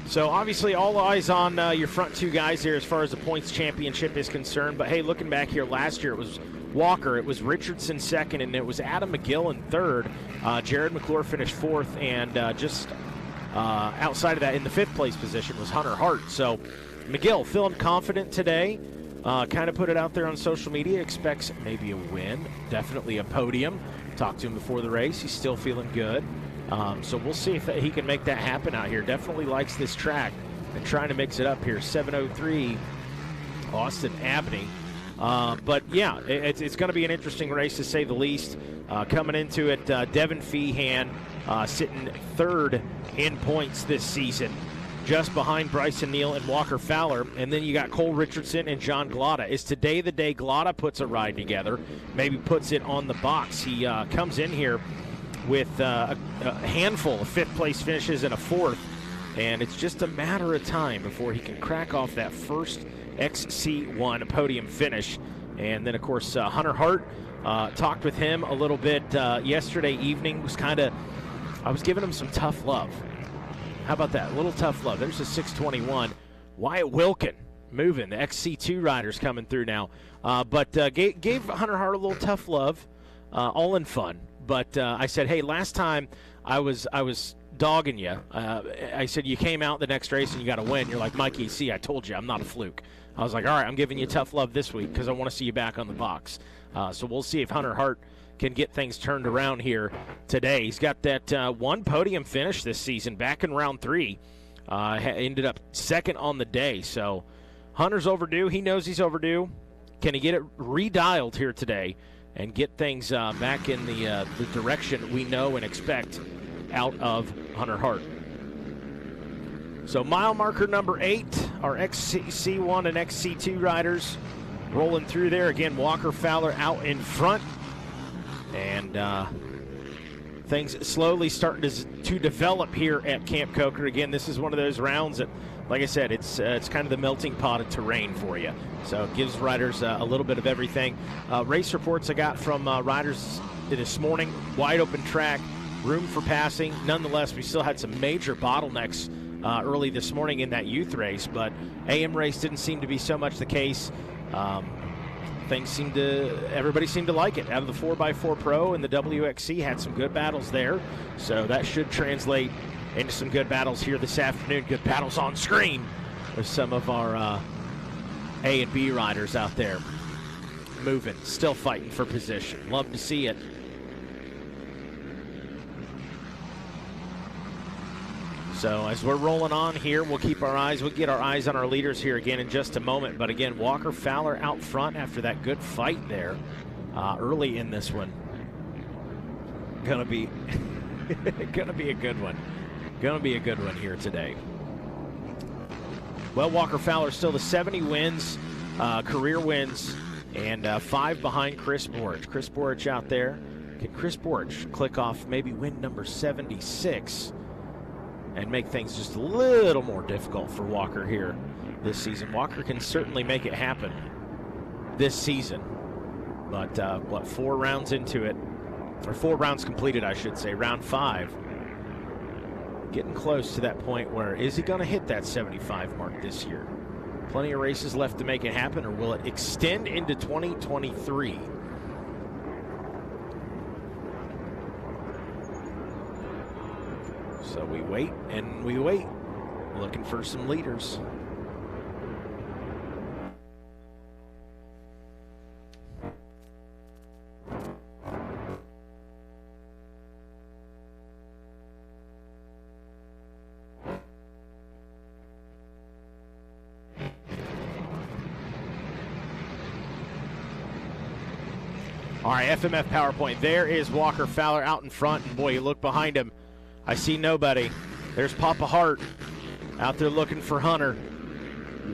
So obviously all eyes on your front two guys here as far as the points championship is concerned. But, hey, looking back here, last year it was Walker, it was Richardson second, and it was Adam McGill in third. Jared McClure finished fourth, and just outside of that in the fifth place position was Hunter Hart. So McGill feeling confident today. Kind of put it out there on social media, expects maybe a win, definitely a podium. Talked to him before the race. He's still feeling good. So we'll see if he can make that happen out here. Definitely likes this track and trying to mix it up here. 703 Austin Avenue. But, yeah, it's going to be an interesting race to say the least. Coming into it, Devin Feehan sitting third in points this season, just behind Bryson Neal and Walker Fowler. And then you got Cole Richardson and John Glotta. Is today the day Glotta puts a ride together, maybe puts it on the box? He comes in here with a handful of fifth-place finishes and a fourth, and it's just a matter of time before he can crack off that first XC1 podium finish. And then, of course, Hunter Hart, talked with him a little bit yesterday evening. I was giving him some tough love. How about that? A little tough love. There's a 621. Wyatt Wilkin moving. The XC2 riders coming through now. But gave Hunter Hart a little tough love, all in fun. But I said, hey, last time I was dogging you. I said, you came out the next race and you got to win. You're like, Mikey, see, I told you, I'm not a fluke. I was like, all right, I'm giving you tough love this week because I want to see you back on the box. So we'll see if Hunter Hart can get things turned around here today. He's got that one podium finish this season back in round 3. Ended up second on the day. So Hunter's overdue. He knows he's overdue. Can he get it redialed here today and get things back in the direction we know and expect out of Hunter Hart? So mile marker number 8, our XC1 and XC2 riders rolling through there. Again, Walker Fowler out in front. And things slowly starting to develop here at Camp Coker. Again, this is one of those rounds that, like I said, it's kind of the melting pot of terrain for you. So it gives riders a little bit of everything. Race reports I got from riders this morning, wide open track, room for passing. Nonetheless, we still had some major bottlenecks early this morning in that youth race, but AM race didn't seem to be so much the case. Everybody seemed to like it. Out of the 4x4 Pro and the WXC had some good battles there, so that should translate into some good battles here this afternoon. Good battles on screen with some of our A and B riders out there moving, still fighting for position. Love to see it. So as we're rolling on here, we'll get our eyes on our leaders here again in just a moment. But again, Walker Fowler out front after that good fight there early in this one. Gonna be a good one. Gonna be a good one here today. Well, Walker Fowler still the 70 wins, career wins, and 5 behind Chris Borich. Chris Borich out there. Can Chris Borich click off maybe win number 76? And make things just a little more difficult for Walker here this season. Walker can certainly make it happen this season. But 4 rounds into it, or 4 rounds completed, I should say, round 5. Getting close to that point where, is he going to hit that 75 mark this year? Plenty of races left to make it happen, or will it extend into 2023? So we wait and we wait, looking for some leaders. All right, FMF PowerPoint. There is Walker Fowler out in front, and boy, you look behind him. I see nobody. There's Papa Hart out there looking for Hunter.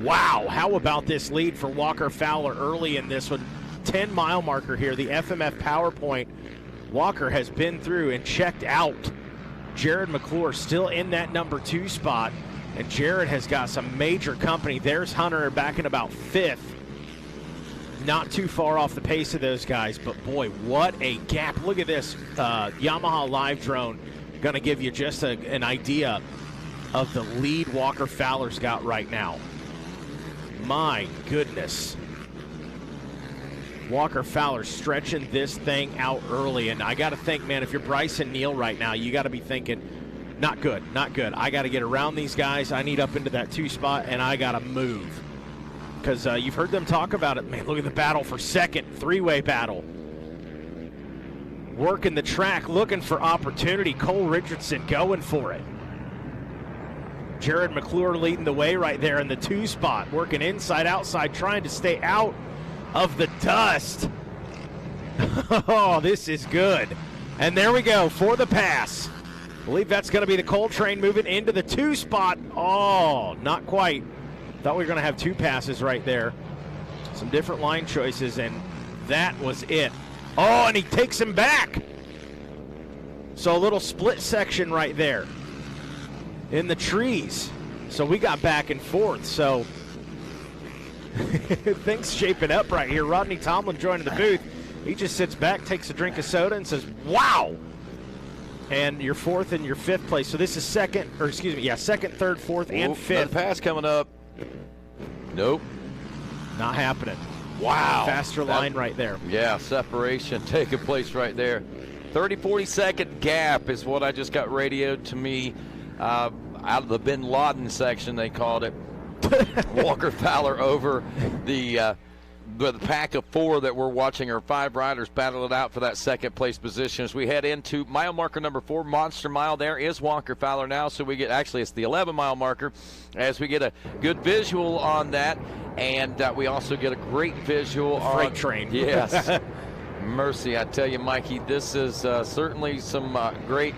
Wow, how about this lead for Walker Fowler early in this one? 10-mile marker here, the FMF PowerPoint. Walker has been through and checked out. Jared McClure still in that number 2 spot, and Jared has got some major company. There's Hunter back in about 5th. Not too far off the pace of those guys, but boy, what a gap. Look at this Yamaha live drone. Going to give you just an idea of the lead Walker Fowler's got right now. My goodness. Walker Fowler stretching this thing out early, and I got to think, man, if you're Bryson Neal right now, you got to be thinking, not good, not good. I got to get around these guys. I need up into that 2 spot, and I got to move. Because you've heard them talk about it. Man, look at the battle for second, 3-way battle. Working the track, looking for opportunity. Cole Richardson going for it. Jared McClure leading the way right there in the 2 spot, working inside, outside, trying to stay out of the dust. Oh, this is good. And there we go for the pass. I believe that's going to be the Cole train moving into the 2 spot. Oh, not quite. Thought we were going to have 2 passes right there. Some different line choices, and that was it. Oh, and he takes him back. So a little split section right there in the trees. So we got back and forth. So things shaping up right here. Rodney Tomlin joining the booth. He just sits back, takes a drink of soda, and says, wow. And your 4th and your 5th place. So this is second, 2nd, 3rd, 4th, and 5th. Another pass coming up. Nope. Not happening. Wow. Faster line right there. Yeah, separation taking place right there. 30-40 second gap is what I just got radioed to me out of the Bin Laden section, they called it. Walker Fowler over the pack of 4 that we're watching, or 5 riders battle it out for that 2nd place position. As we head into mile marker number 4, Monster Mile, there is Walker Fowler now. So we get, actually it's the 11-mile marker, as we get a good visual on that. And we also get a great visual on freight train. Yes. Mercy, I tell you, Mikey, this is certainly some great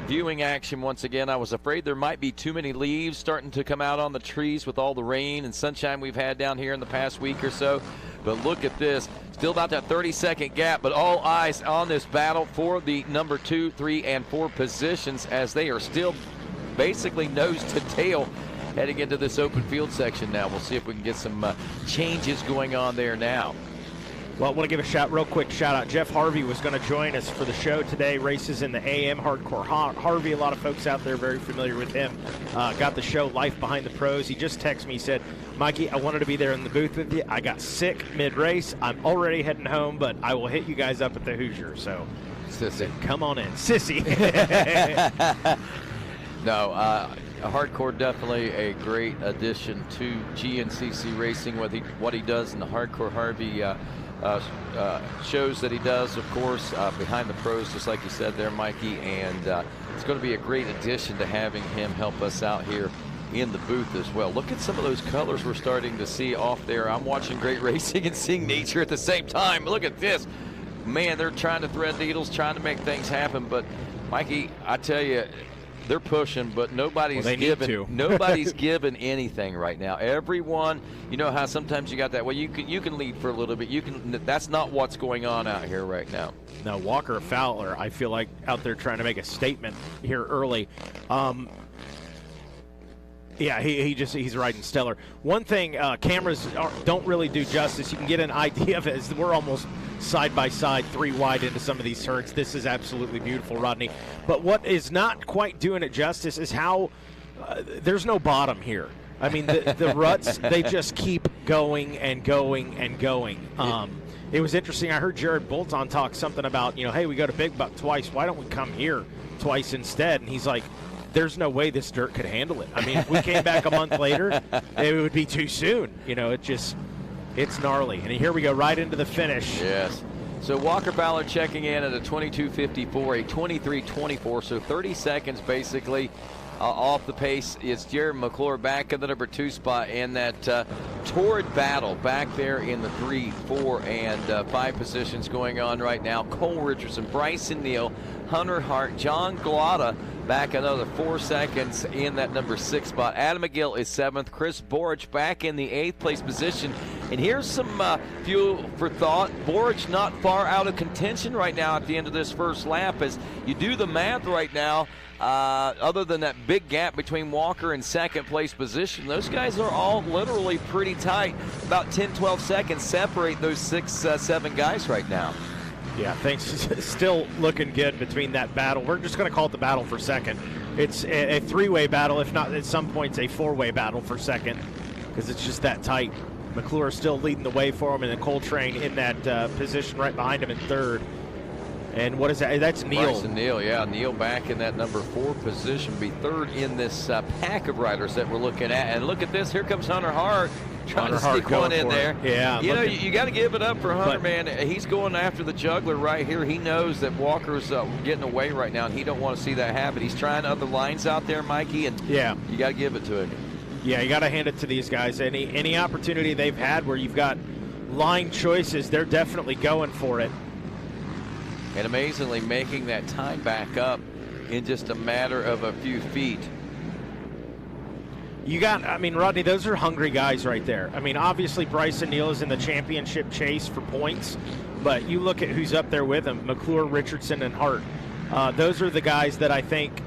viewing action once again. I was afraid there might be too many leaves starting to come out on the trees with all the rain and sunshine we've had down here in the past week or so. But look at this. Still about that 30-second gap, but all eyes on this battle for the number 2, 3, and 4 positions, as they are still basically nose to tail heading into this open field section now. We'll see if we can get some changes going on there now. Well, I want to give a real quick shout out. Jeff Harvey was going to join us for the show today. Races in the AM Hardcore. Harvey, a lot of folks out there very familiar with him. Got the show Life Behind the Pros. He just texted me, he said, Mikey, I wanted to be there in the booth with you. I got sick mid-race. I'm already heading home, but I will hit you guys up at the Hoosier. So, Sissy, come on in. Sissy. No, Hardcore definitely a great addition to GNCC Racing. What he does in the Hardcore Harvey shows that he does, of course, behind the pros, just like you said there, Mikey, and it's going to be a great addition to having him help us out here in the booth as well. Look at some of those colors we're starting to see off there. I'm watching great racing and seeing nature at the same time. Look at this. Man, they're trying to thread needles, trying to make things happen, but Mikey, I tell you, they're pushing, but nobody's giving anything right now. Everyone, you know how sometimes you got that, well, you can lead for a little bit. That's not what's going on out here right now. Now, Walker Fowler, I feel like out there trying to make a statement here early. Yeah, he's riding stellar. One thing, cameras don't really do justice. You can get an idea of it as we're almost side by side, 3 wide into some of these turns. This is absolutely beautiful, Rodney. But what is not quite doing it justice is how there's no bottom here. I mean, the ruts, they just keep going and going and going. It was interesting. I heard Jared Bolton talk something about, hey, we go to Big Buck twice. Why don't we come here twice instead? And he's like, there's no way this dirt could handle it. I mean, if we came back a month later, it would be too soon. It's gnarly. And here we go, right into the finish. Yes. So Walker Fowler checking in at a 22:54, a 23:24, so 30 seconds basically off the pace. It's Jared McClure back in the number 2 spot in that torrid battle back there in the 3, 4, and 5 positions going on right now. Cole Richardson, Bryson Neal, Hunter Hart, John Glotta back another 4 seconds in that number 6 spot. Adam McGill is 7th. Chris Borich back in the 8th place position. And here's some fuel for thought. Borich not far out of contention right now at the end of this first lap. As you do the math right now, other than that big gap between Walker and 2nd place position, those guys are all literally pretty tight. About 10-12 seconds separate those 6-7 guys right now. Yeah, things still looking good between that battle. We're just going to call it the battle for second. It's a three-way battle, if not at some points a four-way battle for second, because it's just that tight. McClure still leading the way for him, and then Coltrane in that position right behind him in third. And what is that? That's Neal. Bryson Neal, yeah. Neal back in that number 4 position, be third in this pack of riders that we're looking at. And look at this. Here comes Hunter Hart trying to sneak one in there. Yeah. You know, you got to give it up for Hunter, man. He's going after the juggler right here. He knows that Walker's getting away right now, and he don't want to see that happen. He's trying other lines out there, Mikey, and yeah, you got to give it to him. Yeah, you got to hand it to these guys. Any opportunity they've had where you've got line choices, they're definitely going for it. And amazingly making that time back up in just a matter of a few feet. You got, I mean, Rodney, those are hungry guys right there. I mean, obviously Bryson Neal is in the championship chase for points, but you look at who's up there with him, McClure, Richardson, and Hart. Those are the guys that I think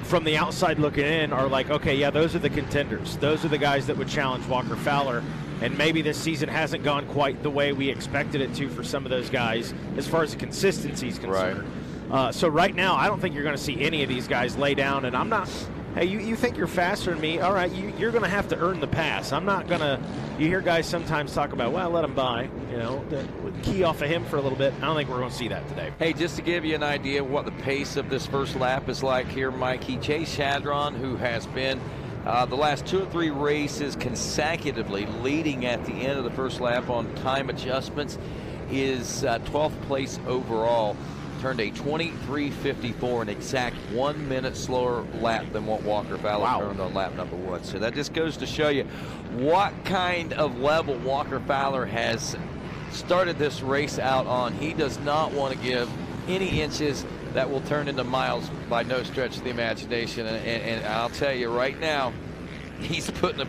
from the outside looking in are like, okay, yeah, those are the contenders. Those are the guys that would challenge Walker Fowler. And maybe this season hasn't gone quite the way we expected it to for some of those guys as far as the consistency is concerned. Right. So right now, I don't think you're going to see any of these guys lay down. And I'm not, hey, you think you're faster than me? All right, you're going to have to earn the pass. I'm not going to, you hear guys sometimes talk about, well, let him by, you know, key off of him for a little bit. I don't think we're going to see that today. Hey, just to give you an idea of what the pace of this first lap is like here, Mikey, Chase Shadron, who has been the last 2 or 3 races consecutively leading at the end of the first lap on time adjustments, is 12th place overall. Turned a 23:54, an exact 1 minute slower lap than what Walker Fowler turned on lap number 1. So that just goes to show you what kind of level Walker Fowler has started this race out on. He does not want to give any inches that will turn into miles by no stretch of the imagination. And I'll tell you right now, he's putting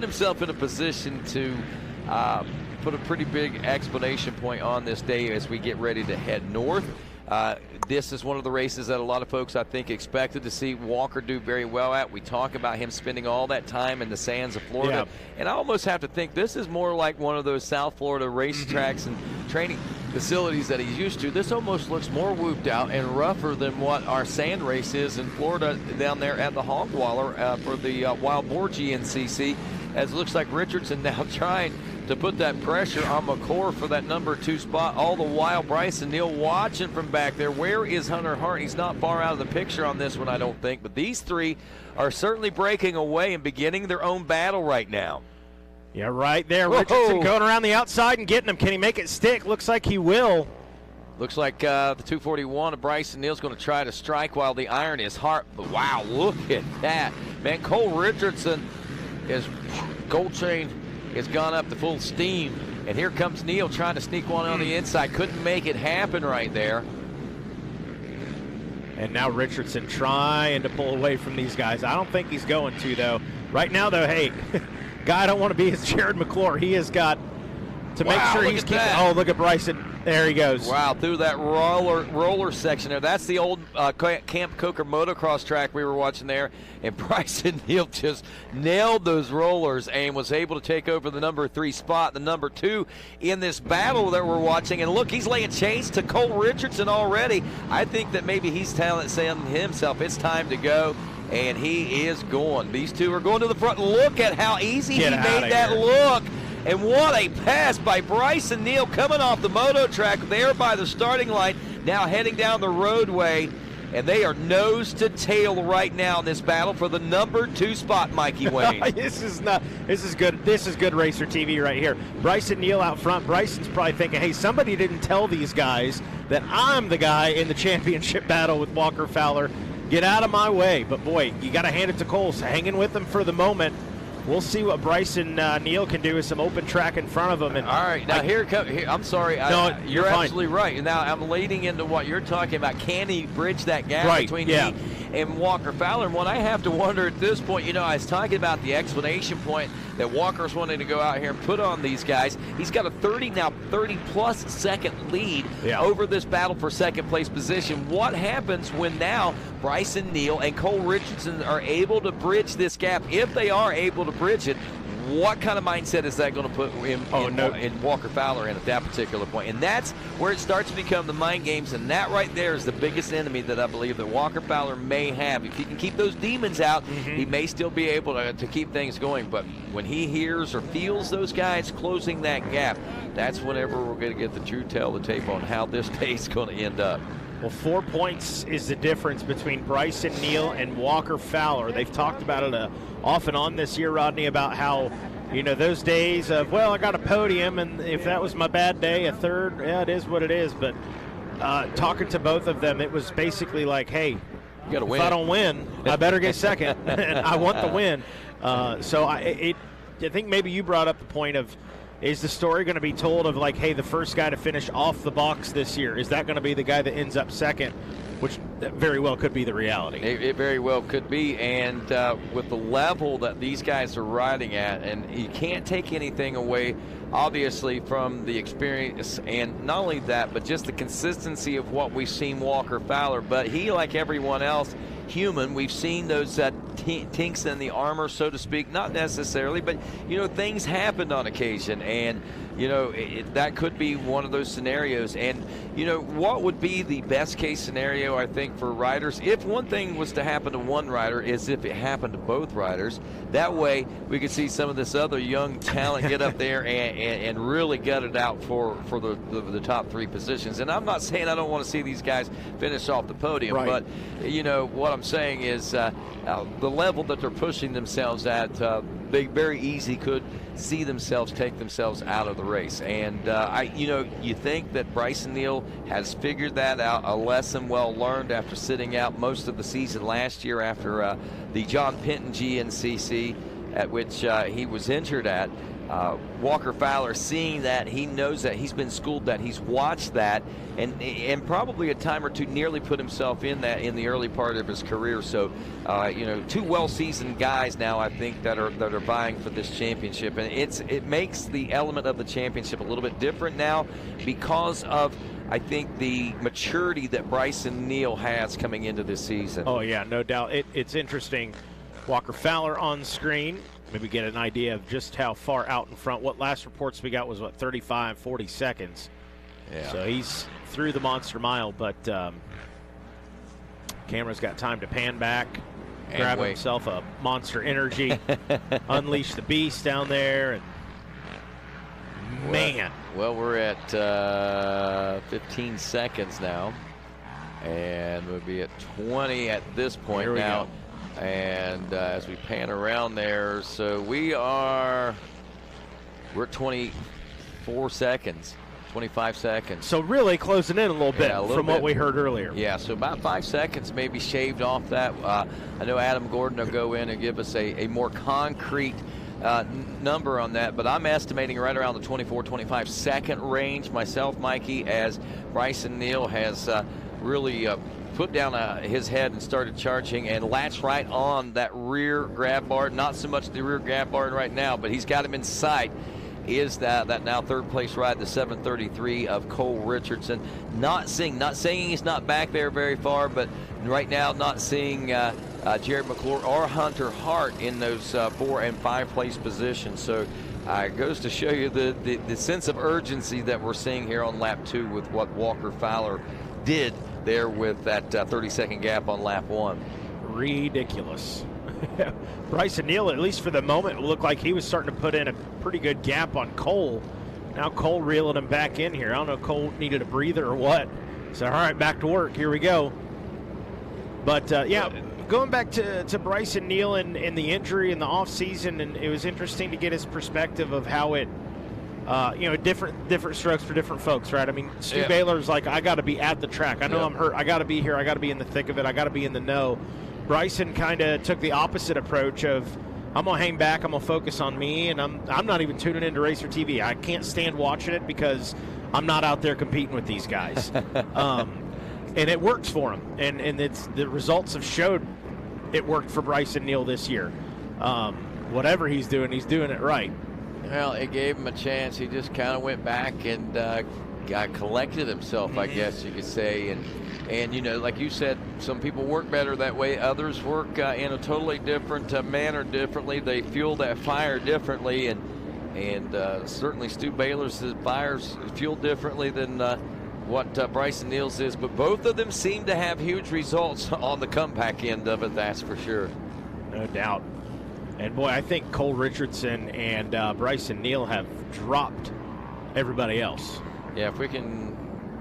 himself in a position to put a pretty big exclamation point on this day as we get ready to head north. This is one of the races that a lot of folks, I think, expected to see Walker do very well at. We talk about him spending all that time in the sands of Florida. Yeah. And I almost have to think this is more like one of those South Florida racetracks and training facilities that he's used to. This almost looks more whooped out and rougher than what our sand race is in Florida down there at the Hog Waller for the Wild Boar GNCC. As it looks like Richardson now trying to put that pressure on McClure for that number 2 spot. All the while, Bryson Neal watching from back there. Where is Hunter Hart? He's not far out of the picture on this one, I don't think. But these 3 are certainly breaking away and beginning their own battle right now. Yeah, right there. Whoa. Richardson going around the outside and getting him. Can he make it stick? Looks like he will. Looks like the 241 of Bryson Neal's going to try to strike while the iron is Hart. But wow, look at that. Man, Cole Richardson is gold chain has gone up to full steam, and here comes Neal trying to sneak one on the inside. Couldn't make it happen right there. And now Richardson trying to pull away from these guys. I don't think he's going to, though. Right now, though, hey, guy I don't want to be is Jared McClure. He has got to make sure he's keeping. Oh, look at Bryson. There he goes. Wow, through that roller section there. That's the old Camp Coker motocross track we were watching there. And Bryson Neal just nailed those rollers and was able to take over the number 3 spot, the number 2 in this battle that we're watching. And look, he's laying chase to Cole Richardson already. I think that maybe he's saying to himself, it's time to go. And he is going. These 2 are going to the front. Look at how easy he made that look. And what a pass by Bryson Neal coming off the moto track there by the starting line, now heading down the roadway. And they are nose to tail right now in this battle for the number 2 spot, Mikey Wayne. This is good. This is good racer TV right here. Bryson Neal out front. Bryson's probably thinking, hey, somebody didn't tell these guys that I'm the guy in the championship battle with Walker Fowler. Get out of my way. But boy, you got to hand it to Cole. Hanging with him for the moment. We'll see what Bryson Neal can do with some open track in front of him. And all right, now here I'm sorry. No, you're absolutely right. Now I'm leading into what you're talking about. Can he bridge that gap between me and Walker Fowler? And what I have to wonder at this point, you know, I was talking about the explanation point that Walker's wanting to go out here and put on these guys. He's got a 30+ second lead over this battle for second place position. What happens when now Bryson Neal and Cole Richardson are able to bridge this gap? If they are able to bridge it, what kind of mindset is that going to put in Walker Fowler in at that particular point? And that's where it starts to become the mind games, and that right there is the biggest enemy that I believe that Walker Fowler may have. If he can keep those demons out, he may still be able to keep things going. But when he hears or feels those guys closing that gap, that's whenever we're going to get the true tell of the tape on how this day is going to end up. Well, 4 points is the difference between Bryson Neal and Walker Fowler. They've talked about it off and on this year, Rodney, about how, those days of, well, I got a podium, and if that was my bad day, a third, yeah, it is what it is. But talking to both of them, it was basically like, hey, you gotta win. If I don't win, I better get second, and I want the win. So I think maybe you brought up the point of, is the story going to be told of like, hey, the first guy to finish off the box this year, is that going to be the guy that ends up second, which very well could be the reality. It very well could be, and with the level that these guys are riding at, and you can't take anything away, obviously, from the experience, and not only that, but just the consistency of what we've seen Walker Fowler. But he, like everyone else, human. We've seen those tinks in the armor, so to speak. Not necessarily, but, things happened on occasion, and, that could be one of those scenarios. And, what would be the best case scenario, I think, for riders? If one thing was to happen to one rider, is if it happened to both riders. That way, we could see some of this other young talent get up there and really gut it out for the top 3 positions. And I'm not saying I don't want to see these guys finish off the podium, right. But, what I'm saying is the level that they're pushing themselves at, they very easy could see themselves take themselves out of the race. And you think that Bryson Neal has figured that out, a lesson well learned after sitting out most of the season last year after the John Penton GNCC, at which he was injured at. Walker Fowler, seeing that, he knows that, he's been schooled that, he's watched that, and probably a time or two nearly put himself in that in the early part of his career. So, 2 well-seasoned guys now, I think, that are vying for this championship, and it makes the element of the championship a little bit different now because of, I think, the maturity that Bryson Neal has coming into this season. Oh yeah, no doubt. It's interesting. Walker Fowler on screen. Maybe get an idea of just how far out in front. What last reports we got was, 35, 40 seconds. Yeah. So he's through the monster mile, but camera's got time to pan back, grab himself a Monster Energy, unleash the beast down there. And man. Well, we're at 15 seconds now, and we'll be at 20 at this point now. Go. And as we pan around there, so we're 24 seconds, 25 seconds. So really closing in a little bit from what we heard earlier. Yeah, so about 5 seconds maybe shaved off that. I know Adam Gordon will go in and give us a more concrete number on that, but I'm estimating right around the 24, 25 second range myself, Mikey, as Bryson Neal has really put down his head and started charging and latched right on that rear grab bar. Not so much the rear grab bar right now, but he's got him in sight. Is that now third place ride, the 733 of Cole Richardson. Not saying he's not back there very far, but right now not seeing Jared McClure or Hunter Hart in those 4 and 5 place positions. So it goes to show you the sense of urgency that we're seeing here on lap 2 with what Walker Fowler did there with that 30-second gap on lap 1. Ridiculous. Bryson Neal, at least for the moment, looked like he was starting to put in a pretty good gap on Cole. Now Cole reeling him back in here. I don't know if Cole needed a breather or what. So, all right, back to work. Here we go. But, yeah, going back to Bryson Neal and the injury in the offseason, and it was interesting to get his perspective of how it, different strokes for different folks, right? I mean, Stu Baylor's like, I got to be at the track. I know I'm hurt. I got to be here. I got to be in the thick of it. I got to be in the know. Bryson kind of took the opposite approach of, I'm going to hang back, I'm going to focus on me, and I'm not even tuning into Racer TV. I can't stand watching it because I'm not out there competing with these guys. And it works for him. And the results have showed it worked for Bryson Neal this year. Whatever he's doing it right. Well, it gave him a chance. He just kind of went back and collected himself, I guess you could say. And you know, like you said, some people work better that way. Others work in a totally different manner, differently. They fuel that fire differently, and certainly Stu Baylor's fires fuel differently than what Bryson Neal's is. But both of them seem to have huge results on the comeback end of it. That's for sure. No doubt. And boy, I think Cole Richardson and Bryson Neal have dropped everybody else. Yeah, if we can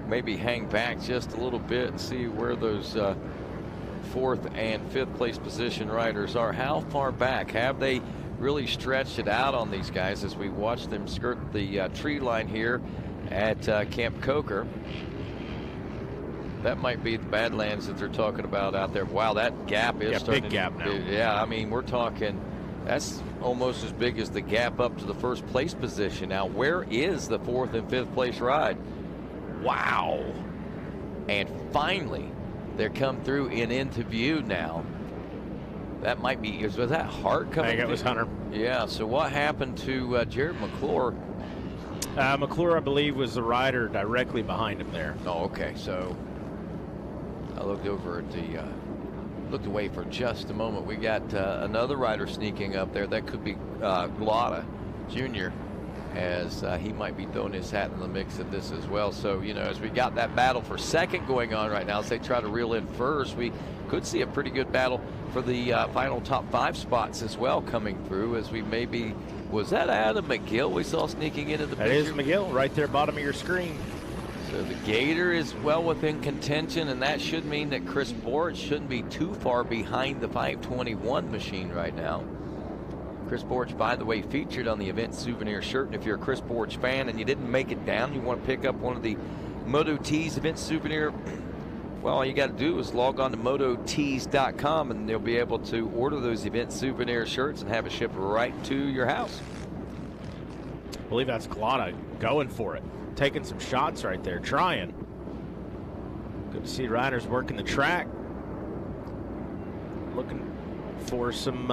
maybe hang back just a little bit and see where those 4th and 5th place position riders are. How far back have they really stretched it out on these guys as we watch them skirt the tree line here at Camp Coker? That might be the Badlands that they're talking about out there. Wow, that gap is starting. Big gap now. Yeah, I mean, we're talking, that's almost as big as the gap up to the 1st place position. Now, where is the 4th and 5th place ride? Wow. And finally, they're come through and into view now. That might be, was that Hart coming? I think it was Hunter. Yeah, so what happened to Jared McClure? McClure, I believe, was the rider directly behind him there. Oh, okay. So I looked over at the, looked away for just a moment. We got another rider sneaking up there. That could be Glotta Jr., as he might be throwing his hat in the mix of this as well. So, you know, as we got that battle for 2nd going on right now, as they try to reel in 1st, we could see a pretty good battle for the final top 5 spots as well coming through, as we maybe, was that Adam McGill we saw sneaking into the picture? That is McGill right there, bottom of your screen. So the Gator is well within contention, and that should mean that Chris Borch shouldn't be too far behind the 521 machine right now. Chris Borch, by the way, featured on the event souvenir shirt. And if you're a Chris Borch fan and you didn't make it down, you want to pick up one of the Moto Tees event souvenir, well, all you got to do is log on to mototees.com and you'll be able to order those event souvenir shirts and have it shipped right to your house. I believe that's Glotta going for it. Taking some shots right there, trying. Good to see riders working the track. Looking for some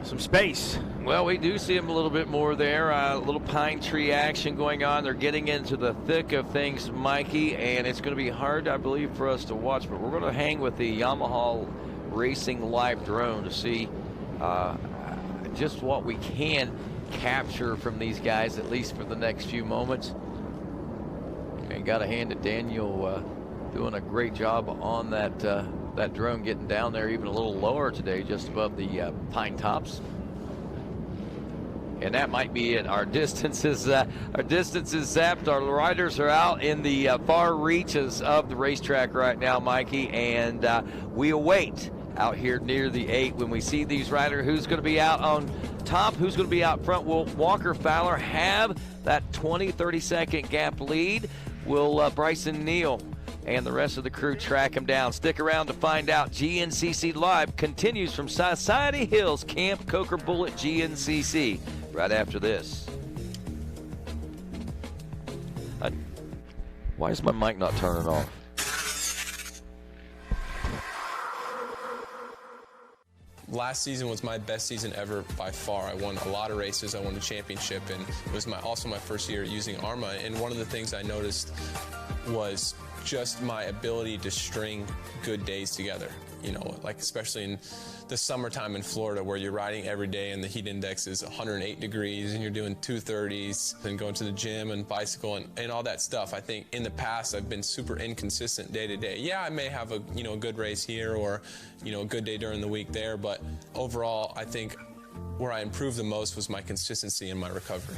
some space. Well, we do see them a little bit more there. A little pine tree action going on. They're getting into the thick of things, Mikey, and it's going to be hard, I believe, for us to watch, but we're going to hang with the Yamaha Racing Live drone to see just what we can capture from these guys, at least for the next few moments. And got to hand it Daniel doing a great job on that that drone, getting down there even a little lower today, just above the pine tops. And that might be it. Our distance is zapped. Our riders are out in the far reaches of the racetrack right now, Mikey, and we await out here near the 8 when we see these riders. Who's going to be out on top? Who's going to be out front? Will Walker Fowler have that 20-30 second gap lead? Will Bryson Neal and the rest of the crew track him down? Stick around to find out. GNCC Live continues from Society Hills, Camp Coker Bullet GNCC, right after this. Why is my mic not turning off? Last season was my best season ever by far. I won a lot of races. I won a championship, and it was also my first year using ARMA. And one of the things I noticed was just my ability to string good days together. You know, like especially in the summertime in Florida where you're riding every day and the heat index is 108 degrees and you're doing 230s and going to the gym and bicycle and all that stuff. I think in the past I've been super inconsistent day to day. Yeah, I may have a good race here or a good day during the week there, but overall I think where I improved the most was my consistency and my recovery.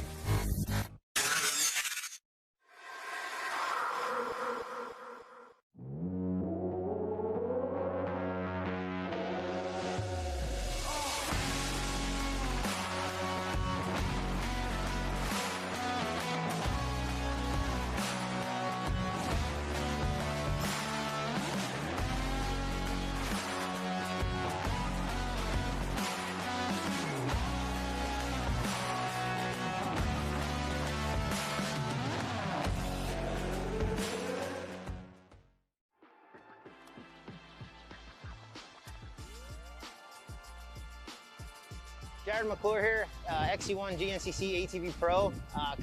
Jared McClure here, XC1 GNCC ATV Pro,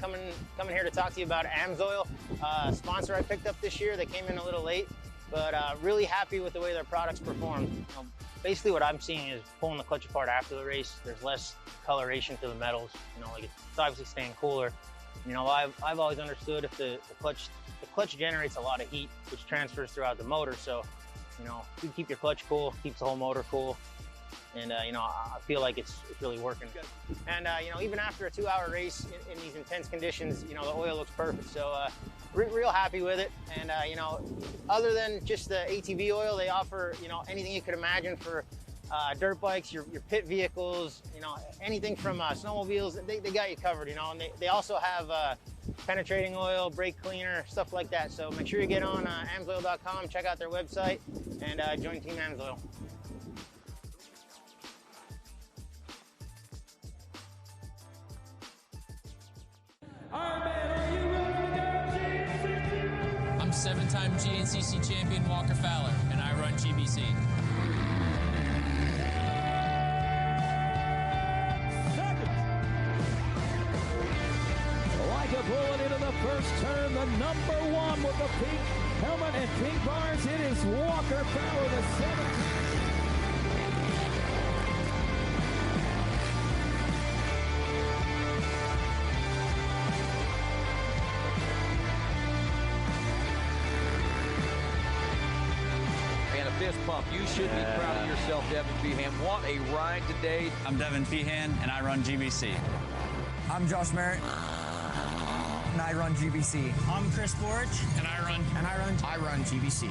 coming here to talk to you about AMSOIL, sponsor I picked up this year. They came in a little late, but really happy with the way their products perform. Basically what I'm seeing is pulling the clutch apart after the race. There's less coloration to the metals, like it's obviously staying cooler. I've always understood if the clutch generates a lot of heat, which transfers throughout the motor. So, you keep your clutch cool, keeps the whole motor cool. And, I feel like it's really working. And, even after a 2-hour race in these intense conditions, the oil looks perfect. So, real happy with it. And, other than just the ATV oil, they offer, anything you could imagine for dirt bikes, your pit vehicles, anything from snowmobiles, they got you covered, and they also have penetrating oil, brake cleaner, stuff like that. So make sure you get on amsoil.com, check out their website, and join Team AMSOIL. I'm 7-time GNCC champion Walker Fowler, and I run GBC. Like a bullet into the first turn, the number 1 with the pink helmet and pink bars. It is Walker Fowler, the 7th. Fist pump. You should be proud of yourself, Devin Feehan. What a ride today. I'm Devin Feehan, and I run GBC. I'm Josh Merritt, and I run GBC. I'm Chris Borch, and I run GBC.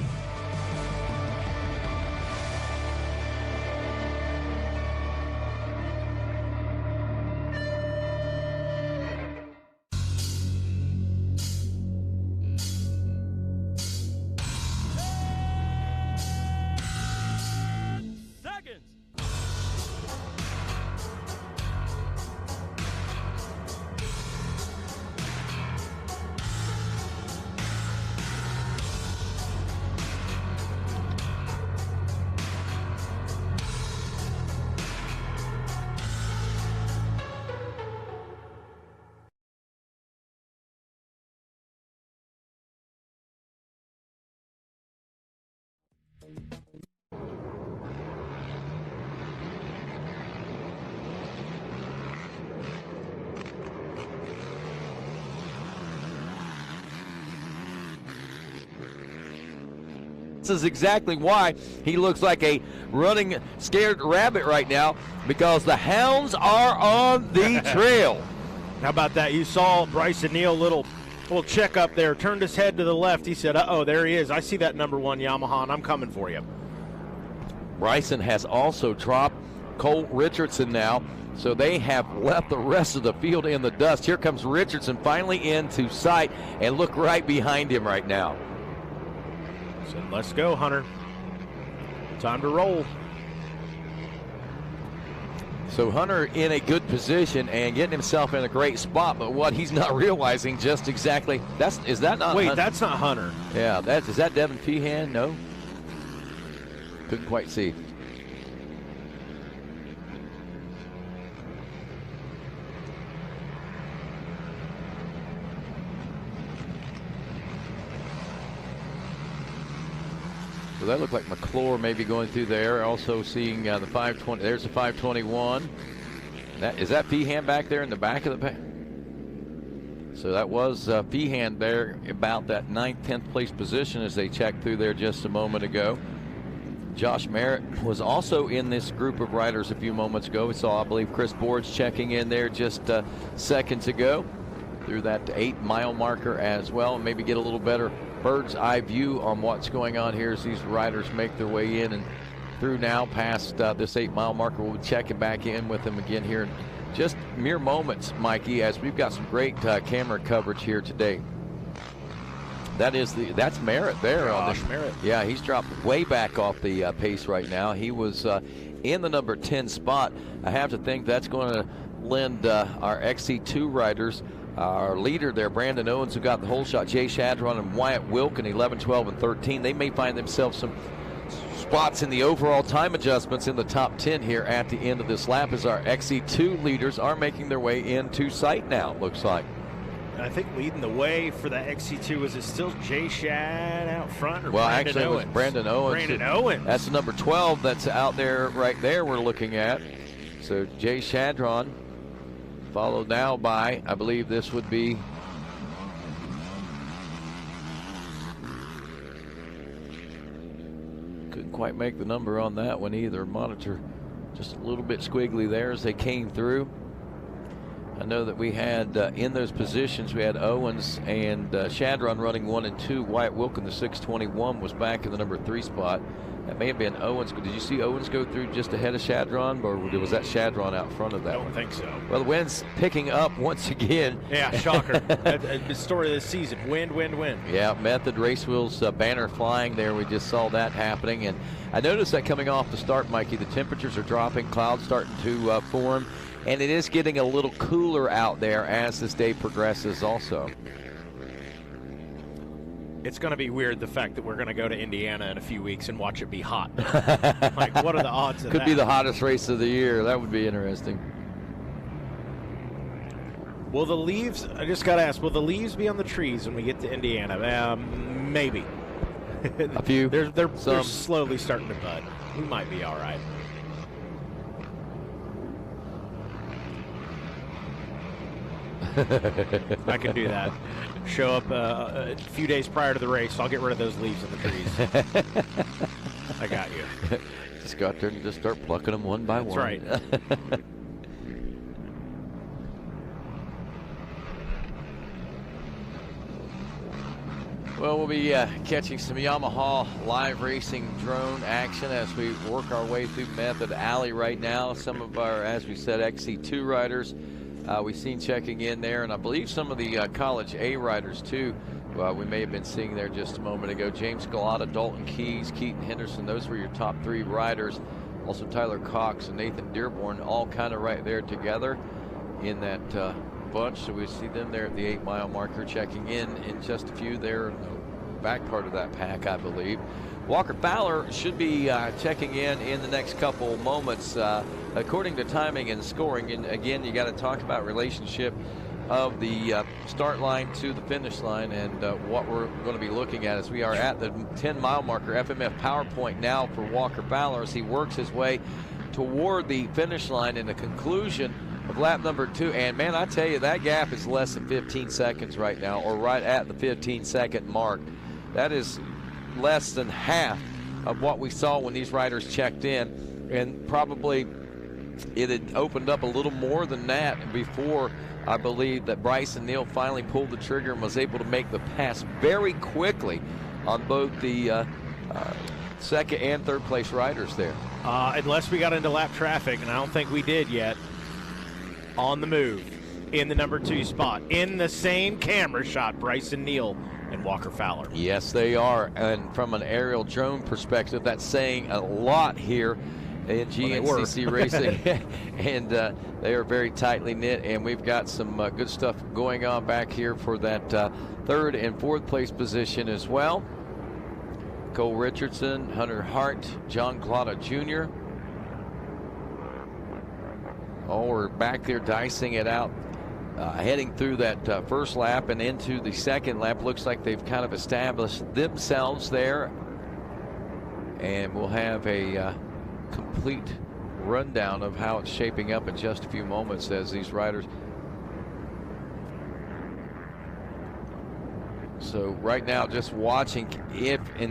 This is exactly why he looks like a running scared rabbit right now, because the hounds are on the trail. How about that? You saw Bryson Neal, little check up there, turned his head to the left. He said, uh-oh, there he is. I see that number 1 Yamaha, and I'm coming for you. Bryson has also dropped Cole Richardson now, so they have left the rest of the field in the dust. Here comes Richardson finally into sight, and look right behind him right now. So let's go, Hunter. Time to roll. So Hunter in a good position and getting himself in a great spot, but what he's not realizing just exactly, is that not Wait, Hunter? That's not Hunter. Yeah, is that Devin Feehan? No. Couldn't quite see. So that looked like McClure maybe going through there. Also seeing the 520. There's the 521. Is that Feehan back there in the back of the pack? So that was Feehan there, about that 9th, 10th place position as they checked through there just a moment ago. Josh Merritt was also in this group of riders a few moments ago. We saw, I believe, Chris Borge checking in there just seconds ago through that 8-mile marker as well, and maybe get a little better bird's eye view on what's going on here as these riders make their way in and through now past this 8-mile marker. We'll be checking back in with them again here in just mere moments, Mikey, as we've got some great camera coverage here today. That's Merritt there on this. Merritt. Yeah, he's dropped way back off the pace right now. He was in the number 10 spot. I have to think that's going to lend our XC2 riders, our leader there, Brandon Owens, who got the whole shot, Jay Shadron and Wyatt Wilkin, 11, 12, and 13. They may find themselves some spots in the overall time adjustments in the top 10 here at the end of this lap as our XC2 leaders are making their way into sight now, it looks like. I think leading the way for that XC2, is it still Jay Shad out front or Well, Brandon actually, Owens? it was Brandon Owens. Brandon Owens. That's the number 12 that's out there right there we're looking at. So Jay Shadron, followed now by, I believe this would be couldn't quite make the number on that one either. Monitor just a little bit squiggly there as they came through. I know that we had in those positions, we had Owens and Shadron running 1 and 2. Wyatt Wilkin, the 621, was back in the number 3 spot. That may have been Owens. Did you see Owens go through just ahead of Shadron, or was that Shadron out front of that? I don't think so. Well, the wind's picking up once again. Yeah, shocker. The story of the season, wind, wind, wind. Yeah, Method Race Wheels banner flying there. We just saw that happening. And I noticed that coming off the start, Mikey, the temperatures are dropping, clouds starting to form, and it is getting a little cooler out there as this day progresses also. It's going to be weird, the fact that we're going to go to Indiana in a few weeks and watch it be hot. Like, what are the odds of that? Could be the hottest race of the year. That would be interesting. Will the leaves, I just got to ask, will the leaves be on the trees when we get to Indiana? Maybe. A few. They're slowly starting to bud. We might be all right. I can do that. Show up a few days prior to the race. I'll get rid of those leaves in the trees. I got you. Just go out there and just start plucking them one by one. That's right. Well, we'll be catching some Yamaha live racing drone action as we work our way through Method Alley right now. Some of our, as we said, XC2 riders we've seen checking in there, and I believe some of the College A riders too. We may have been seeing there just a moment ago. James Galata, Dalton Keys, Keaton Henderson, those were your top 3 riders. Also Tyler Cox and Nathan Dearborn, all kind of right there together in that bunch. So we see them there at the 8-mile marker checking in just a few there in the back part of that pack, I believe. Walker Fowler should be checking in the next couple moments according to timing and scoring. And again, you got to talk about relationship of the start line to the finish line, and what we're going to be looking at as we are at the 10-mile marker. FMF PowerPoint now for Walker Fowler as he works his way toward the finish line in the conclusion of lap number 2. And man, I tell you, that gap is less than 15 seconds right now, or right at the 15-second mark. That is less than half of what we saw when these riders checked in, and probably it had opened up a little more than that before I believe that Bryson Neal finally pulled the trigger and was able to make the pass very quickly on both the second and third place riders there. Unless we got into lap traffic, and I don't think we did yet. On the move in the number 2 spot, in the same camera shot, Bryson Neal and Walker Fowler. Yes, they are. And from an aerial drone perspective, that's saying a lot here in GNCC racing. And they are very tightly knit, and we've got some good stuff going on back here for that 3rd and 4th place position as well. Cole Richardson, Hunter Hart, John Claude Jr. Oh, we're back there dicing it out, heading through that first lap and into the second lap. Looks like they've kind of established themselves there. And we'll have a complete rundown of how it's shaping up in just a few moments as these riders. So right now, just watching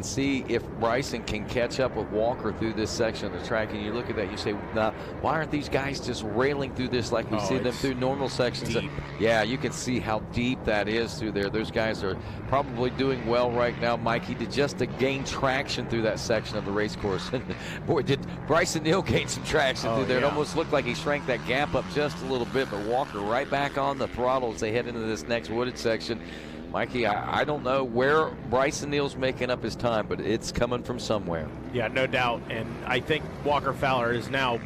see if Bryson can catch up with Walker through this section of the track. And you look at that, you say, now, why aren't these guys just railing through this like we see them through normal sections? Yeah, you can see how deep that is through there. Those guys are probably doing well right now, Mikey, to gain traction through that section of the race course. And boy, did Bryson Neal gain some traction through there. It almost looked like he shrank that gap up just a little bit, but Walker right back on the throttle as they head into this next wooded section. Mikey, I don't know where Bryson Neal's making up his time, but it's coming from somewhere. Yeah, no doubt. And I think Walker Fowler is now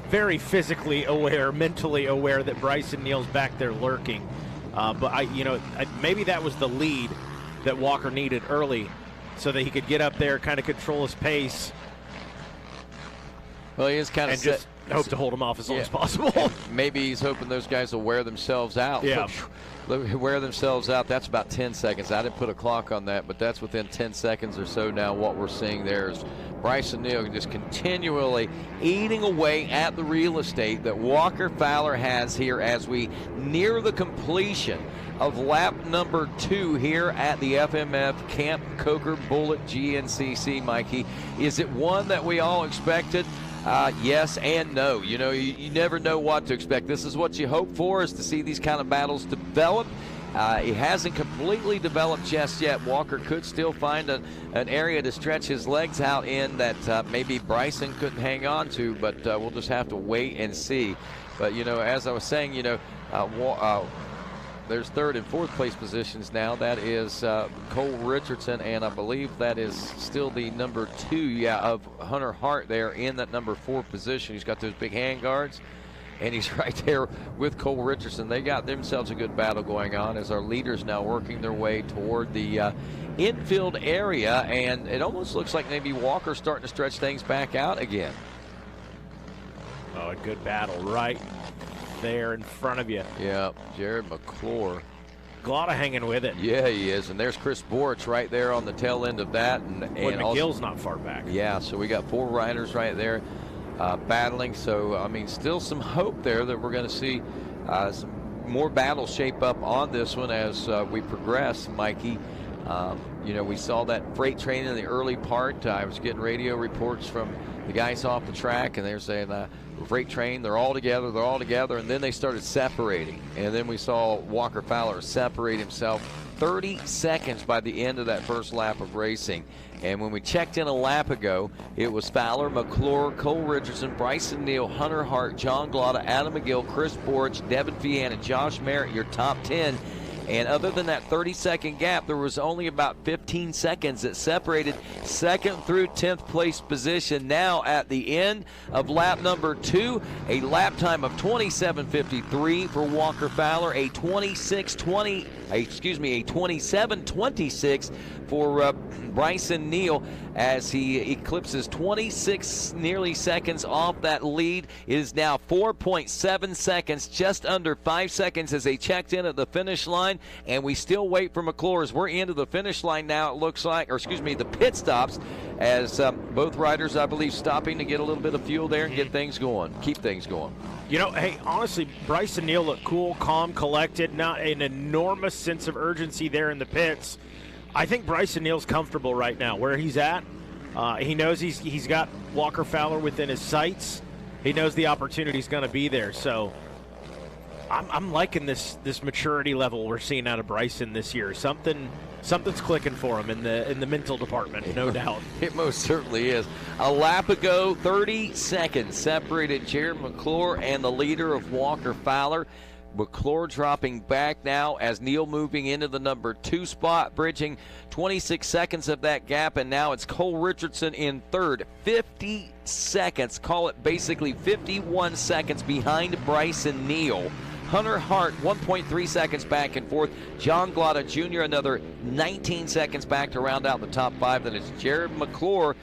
very physically aware, mentally aware that Bryson Neal's back there lurking. But maybe that was the lead that Walker needed early, so that he could get up there, kind of control his pace, Well, he is kind of just hope to hold them off as long as possible. Maybe he's hoping those guys will wear themselves out. Yeah. Wear themselves out. That's about 10 seconds. I didn't put a clock on that, but that's within 10 seconds or so now. What we're seeing there is Bryson Neal just continually eating away at the real estate that Walker Fowler has here as we near the completion of lap number 2 here at the FMF Camp Coker Bullet GNCC, Mikey. Is it one that we all expected? Yes and no. You know, you never know what to expect. This is what you hope for, is to see these kind of battles develop. It hasn't completely developed just yet. Walker could still find an area to stretch his legs out in that maybe Bryson couldn't hang on to, but we'll just have to wait and see. But, you know, as I was saying, you know, there's third and fourth place positions now. That is Cole Richardson, and I believe that is still the number 2, of Hunter Hart there in that number 4 position. He's got those big hand guards, and he's right there with Cole Richardson. They got themselves a good battle going on as our leaders now working their way toward the infield area, and it almost looks like maybe Walker's starting to stretch things back out again. Oh, a good battle right there in front of you. Yeah, Jared McClure. Glotta hanging with it. Yeah, he is. And there's Chris Borich right there on the tail end of that. And McGill's not far back. Yeah, so we got 4 riders right there battling. So, I mean, still some hope there that we're going to see some more battles shape up on this one as we progress, Mikey. You know, we saw that freight train in the early part. I was getting radio reports from the guys off the track, and they were saying freight train, they're all together, and then they started separating. And then we saw Walker Fowler separate himself 30 seconds by the end of that first lap of racing. And when we checked in a lap ago, it was Fowler, McClure, Cole Richardson, Bryson Neal, Hunter Hart, John Glotta, Adam McGill, Chris Borich, Devin Feehan, and Josh Merritt, your top 10. And other than that 30-second gap, there was only about 15 seconds that separated 2nd through 10th place position. Now at the end of lap number 2, a lap time of 27:53 for Walker Fowler, a 27:26 for Bryson Neal as he eclipses 26 nearly seconds off that lead. It is now 4.7 seconds, just under 5 seconds as they checked in at the finish line, and we still wait for McClure as we're into the finish line now, it looks like, or excuse me, the pit stops as both riders, I believe, stopping to get a little bit of fuel there and get things going, keep things going. You know, hey, honestly, Bryson Neal looked cool, calm, collected, not an enormous sense of urgency there in the pits. I think Bryson Neal's comfortable right now where he's at. He knows he's got Walker Fowler within his sights. He knows the opportunity's going to be there. So I'm liking this maturity level we're seeing out of Bryson this year. Something's clicking for him in the mental department, no doubt. It most certainly is. A lap ago, 30 seconds separated Jared McClure and the leader of Walker Fowler. McClure dropping back now as Neal moving into the number 2 spot, bridging 26 seconds of that gap, and now it's Cole Richardson in third. 50 seconds, call it basically 51 seconds behind Bryson Neal. Hunter Hart, 1.3 seconds back and forth. John Glotta Jr., another 19 seconds back to round out the top 5. Then it's Jared McClure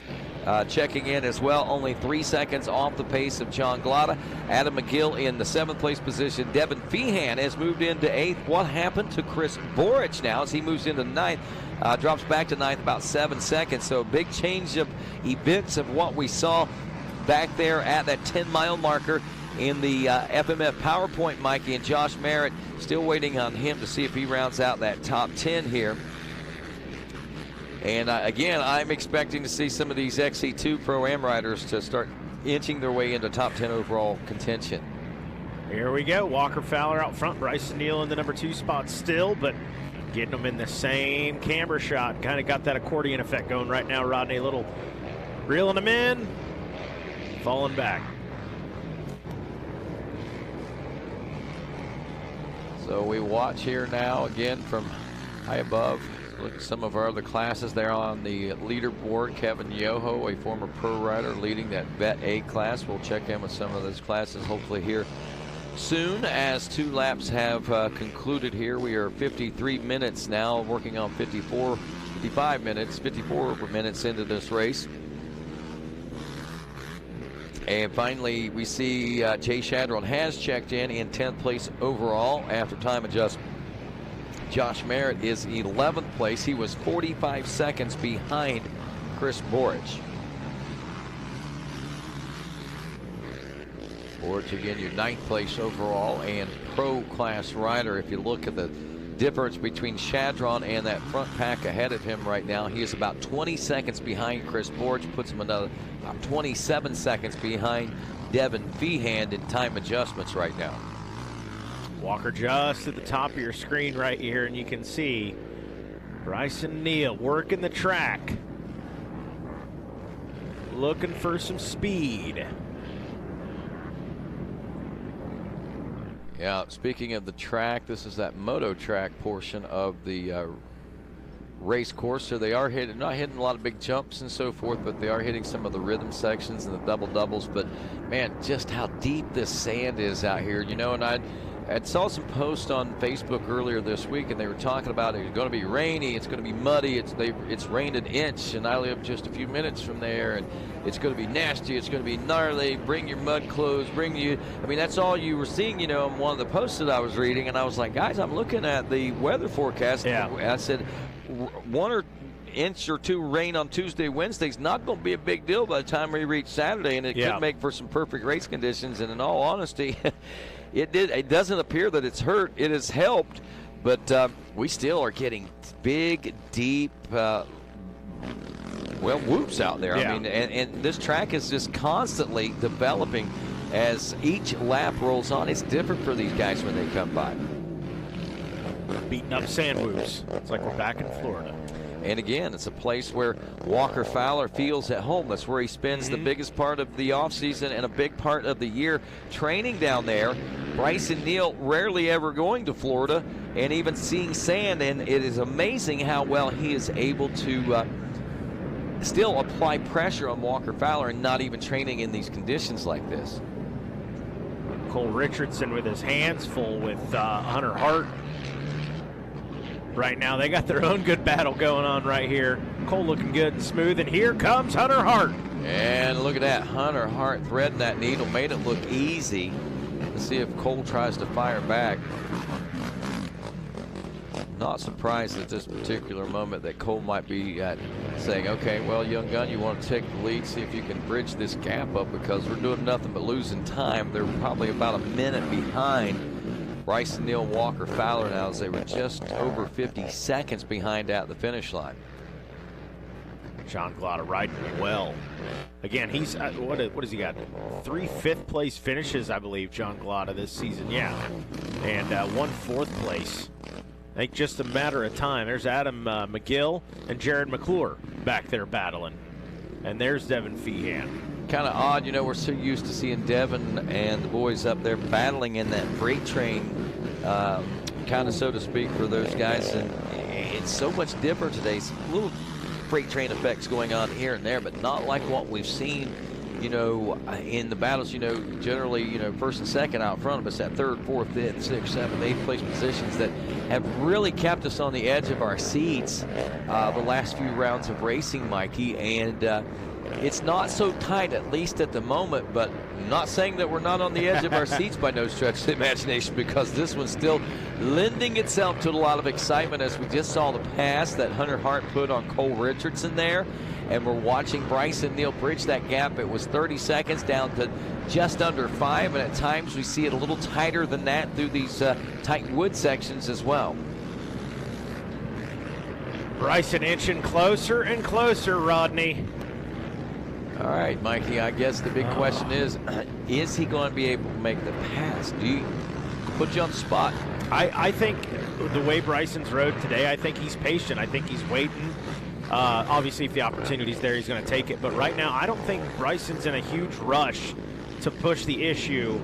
checking in as well, only 3 seconds off the pace of John Glotta. Adam McGill in the 7th place position. Devin Feehan has moved into 8th. What happened to Chris Borich now as he moves into 9th? Drops back to 9th, about 7 seconds. So a big change of events of what we saw back there at that 10-mile marker in the FMF PowerPoint, Mikey, and Josh Merritt still waiting on him to see if he rounds out that top 10 here. And again, I'm expecting to see some of these XC2 Pro-Am riders to start inching their way into top 10 overall contention. Here we go. Walker Fowler out front. Bryson Neal in the number 2 spot still, but getting them in the same camber shot. Kind of got that accordion effect going right now, Rodney. A little reeling them in, falling back. So we watch here now again from high above. Look at some of our other classes there on the leaderboard. Kevin Yoho, a former pro rider, leading that Vet A class. We'll check in with some of those classes hopefully here soon as 2 laps have concluded here. We are 53 minutes now, working on 54 minutes into this race. And finally, we see Jay Shadron has checked in 10th place overall after time adjustment. Josh Merritt is 11th place. He was 45 seconds behind Chris Borich. Borich, again, your 9th place overall and pro class rider. If you look at the difference between Shadron and that front pack ahead of him right now, he is about 20 seconds behind Chris Borich, puts him another 27 seconds behind Devin Feehan in time adjustments right now. Walker just at the top of your screen right here, and you can see Bryson Neal working the track, looking for some speed. Yeah, speaking of the track, this is that moto track portion of the race course. So they are not hitting a lot of big jumps and so forth, but they are hitting some of the rhythm sections and the double doubles. But man, just how deep this sand is out here, you know. And I saw some posts on Facebook earlier this week, and they were talking about it's going to be rainy, it's going to be muddy, it's rained an inch, and I live just a few minutes from there, and it's going to be nasty, it's going to be gnarly, bring your mud clothes, I mean, that's all you were seeing, you know, on one of the posts that I was reading, and I was like, guys, I'm looking at the weather forecast. Yeah. I said, 1 inch or 2 rain on Tuesday, Wednesday's not going to be a big deal by the time we reach Saturday, and it could make for some perfect race conditions, and in all honesty, it doesn't appear that it's hurt. It has helped, but we still are getting big, deep, whoops out there. Yeah. I mean, and this track is just constantly developing as each lap rolls on. It's different for these guys when they come by. Beating up sand whoops. It's like we're back in Florida. And again, it's a place where Walker Fowler feels at home. That's where he spends the biggest part of the offseason and a big part of the year training down there. Bryson Neal rarely ever going to Florida and even seeing sand, and it is amazing how well he is able to still apply pressure on Walker Fowler and not even training in these conditions like this. Cole Richardson with his hands full with Hunter Hart. Right now, they got their own good battle going on right here. Cole looking good and smooth, and here comes Hunter Hart. And look at that, Hunter Hart threading that needle, made it look easy. Let's see if Cole tries to fire back. Not surprised at this particular moment that Cole might be saying, okay, well, young gun, you want to take the lead, see if you can bridge this gap up, because we're doing nothing but losing time. They're probably about a minute behind Bryson Neal, Walker Fowler now, as they were just over 50 seconds behind at the finish line. John Glotta riding well. Again, he's what has he got? 3 fifth-place finishes, I believe, John Glotta this season. Yeah, and 1 fourth place. I think just a matter of time. There's Adam McGill and Jared McClure back there battling, and there's Devin Feehan. Kind of odd, you know, we're so used to seeing Devin and the boys up there battling in that freight train, kind of so to speak, for those guys, and it's so much different today. Some little freight train effects going on here and there, but not like what we've seen, you know, in the battles. You know, generally, you know, first and second out front of us, that 3rd, 4th, 5th, 6th, 7th, 8th place positions that have really kept us on the edge of our seats the last few rounds of racing, Mikey, and it's not so tight, at least at the moment, but not saying that we're not on the edge of our seats by no stretch of the imagination, because this one's still lending itself to a lot of excitement, as we just saw the pass that Hunter Hart put on Cole Richardson there, and we're watching Bryson Neal bridge that gap. It was 30 seconds down to just under 5, and at times we see it a little tighter than that through these tight wood sections as well. Bryson inching closer and closer, Rodney. All right, Mikey, I guess the big question is he going to be able to make the pass? Do you put you on the spot? I think the way Bryson's rode today, I think he's patient. I think he's waiting. Obviously, if the opportunity's there, he's going to take it. But right now, I don't think Bryson's in a huge rush to push the issue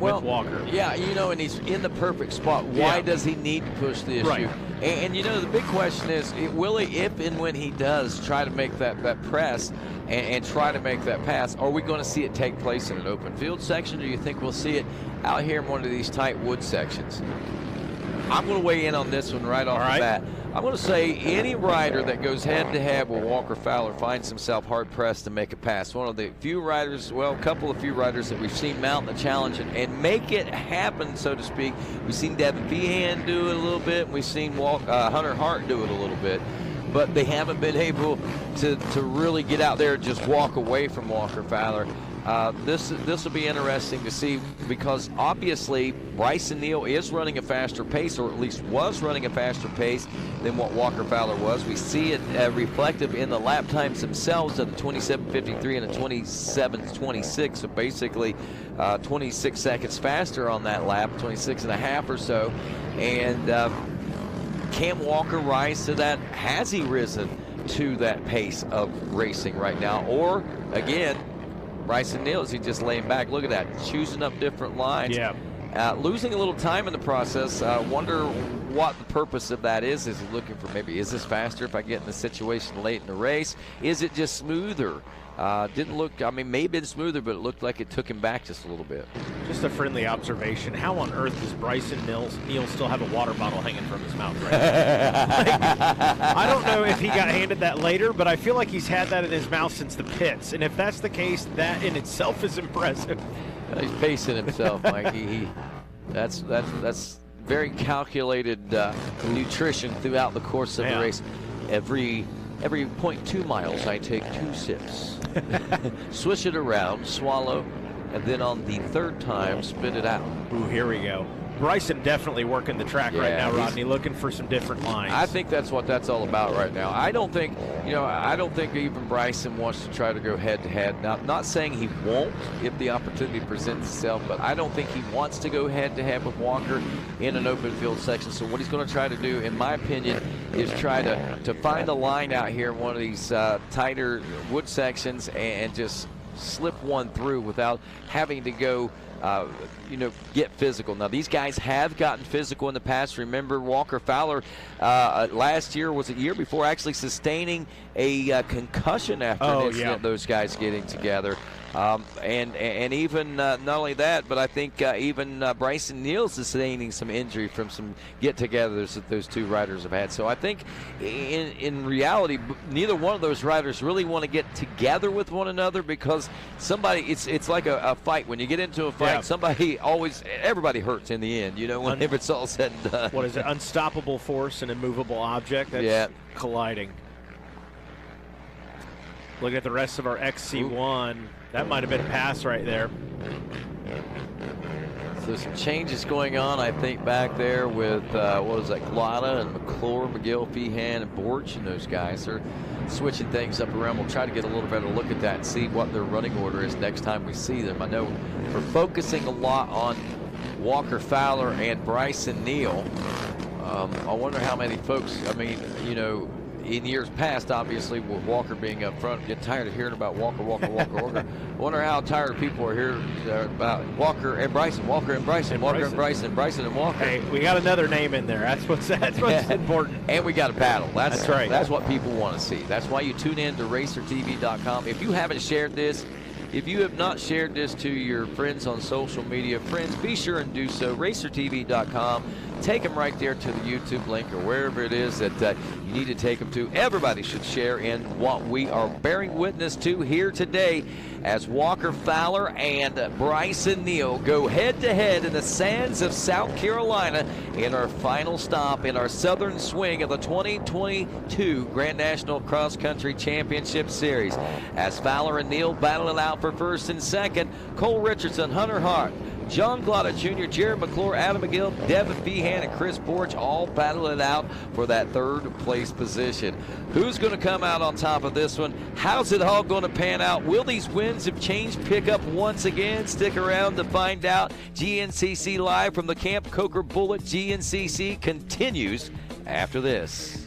with Walker. Yeah, you know, and he's in the perfect spot. Why does he need to push the issue? Right. And you know, the big question is, will he, if and when he does try to make that press and try to make that pass, are we going to see it take place in an open field section, or do you think we'll see it out here in one of these tight wood sections? I'm going to weigh in on this one right off the bat. I'm going to say any rider that goes head-to-head with Walker Fowler finds himself hard-pressed to make a pass. One of the few riders, well, a couple of few riders that we've seen mount the challenge and make it happen, so to speak. We've seen Devin Feehan do it a little bit. We've seen Hunter Hart do it a little bit. But they haven't been able to really get out there and just walk away from Walker Fowler. This will be interesting to see, because obviously Bryson Neal is running a faster pace, or at least was running a faster pace than what Walker Fowler was. We see it reflective in the lap times themselves of the 27:53 and the 27:26. So basically 26 seconds faster on that lap, 26 and a half or so. And can Walker rise to that? Has he risen to that pace of racing right now? Or, again, Bryson Neal, is he just laying back? Look at that, choosing up different lines. Yeah. Losing a little time in the process. Wonder what the purpose of that is. Is he looking for maybe, is this faster if I get in the situation late in the race? Is it just smoother? Didn't look, I mean, maybe been smoother, but it looked like it took him back just a little bit. Just a friendly observation. How on earth does Bryson Neal still have a water bottle hanging from his mouth right now? I don't know if he got handed that later, but I feel like he's had that in his mouth since the pits. And if that's the case, that in itself is impressive. He's pacing himself, Mike. That's very calculated nutrition throughout the course of the race. Every 0.2 miles, I take 2 sips. Swish it around, swallow, and then on the third time, spit it out. Ooh, here we go. Bryson definitely working the track right now, Rodney, looking for some different lines. I think that's what that's all about right now. I don't think even Bryson wants to try to go head-to-head. Now, not saying he won't if the opportunity presents itself, but I don't think he wants to go head-to-head with Walker in an open field section. So what he's going to try to do, in my opinion, is try to find a line out here in one of these tighter wood sections and just slip one through without having to go get physical. Now, these guys have gotten physical in the past. Remember, Walker Fowler last year, was it year before, actually sustaining a concussion after an incident, those guys getting together. And even not only that, but I think even Bryson Neal sustaining some injury from some get-togethers that those two riders have had. So I think in reality, neither one of those riders really want to get together with one another, because it's like a fight. When you get into a fight, everybody hurts in the end, whenever it's all said and done. What is it? Unstoppable force and immovable object that's colliding. Look at the rest of our XC1. That might have been a pass right there. So some changes going on, I think, back there with, Glada and McClure, McGill, Feehan, and Borch, and those guys are switching things up around. We'll try to get a little better look at that and see what their running order is next time we see them. I know we're focusing a lot on Walker Fowler and Bryson Neal. I wonder how many folks, in years past, obviously, with Walker being up front, get tired of hearing about Walker. I wonder how tired people are here about Walker and Bryson, Walker and Bryson, Walker and Bryson, Bryson and Walker. Hey, we got another name in there. That's what's important. And we got a battle. That's right. That's what people want to see. That's why you tune in to RacerTV.com. If you haven't shared this, if you have not shared this to your friends on social media, friends, be sure and do so. RacerTV.com. Take them right there to the YouTube link or wherever it is that you need to take them to. Everybody should share in what we are bearing witness to here today as Walker Fowler and Bryson Neal go head-to-head in the sands of South Carolina in our final stop in our southern swing of the 2022 Grand National Cross Country Championship Series. As Fowler and Neal battle it out for first and second, Cole Richardson, Hunter Hart, John Glada Jr., Jared McClure, Adam McGill, Devin Feehan, and Chris Borch all battle it out for that third place position. Who's going to come out on top of this one? How's it all going to pan out? Will these winds of change pick up once again? Stick around to find out. GNCC Live from the Camp Coker Bullet GNCC continues after this.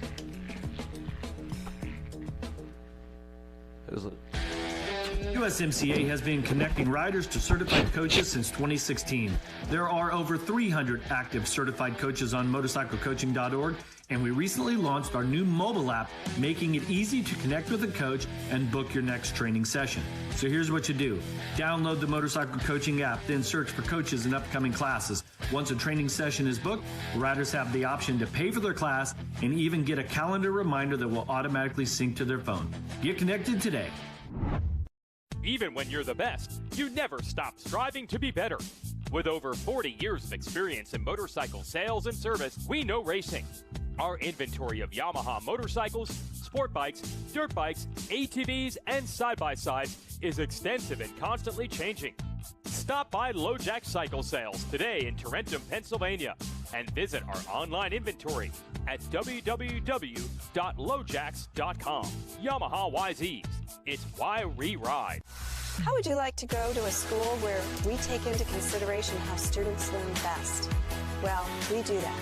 USMCA has been connecting riders to certified coaches since 2016. There are over 300 active certified coaches on motorcyclecoaching.org, and we recently launched our new mobile app, making it easy to connect with a coach and book your next training session. So here's what you do. Download the Motorcycle Coaching app, then search for coaches and upcoming classes. Once a training session is booked, riders have the option to pay for their class and even get a calendar reminder that will automatically sync to their phone. Get connected today. Even when you're the best, you never stop striving to be better. With over 40 years of experience in motorcycle sales and service, we know racing. Our inventory of Yamaha motorcycles, sport bikes, dirt bikes, ATVs, and side-by-sides is extensive and constantly changing. Stop by LoJack Cycle Sales today in Tarentum, Pennsylvania, and visit our online inventory at www.lojacks.com. Yamaha YZs. It's why we ride. How would you like to go to a school where we take into consideration how students learn best? Well, we do that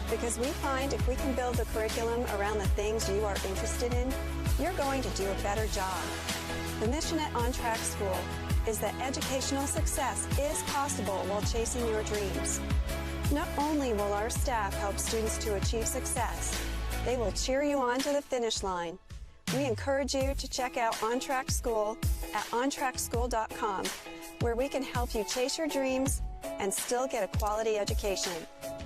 because we find if we can build the curriculum around the things you are interested in, you're going to do a better job. The mission at On Track School is that educational success is possible while chasing your dreams. Not only will our staff help students to achieve success, they will cheer you on to the finish line. We encourage you to check out On Track School at ontrackschool.com, where we can help you chase your dreams and still get a quality education.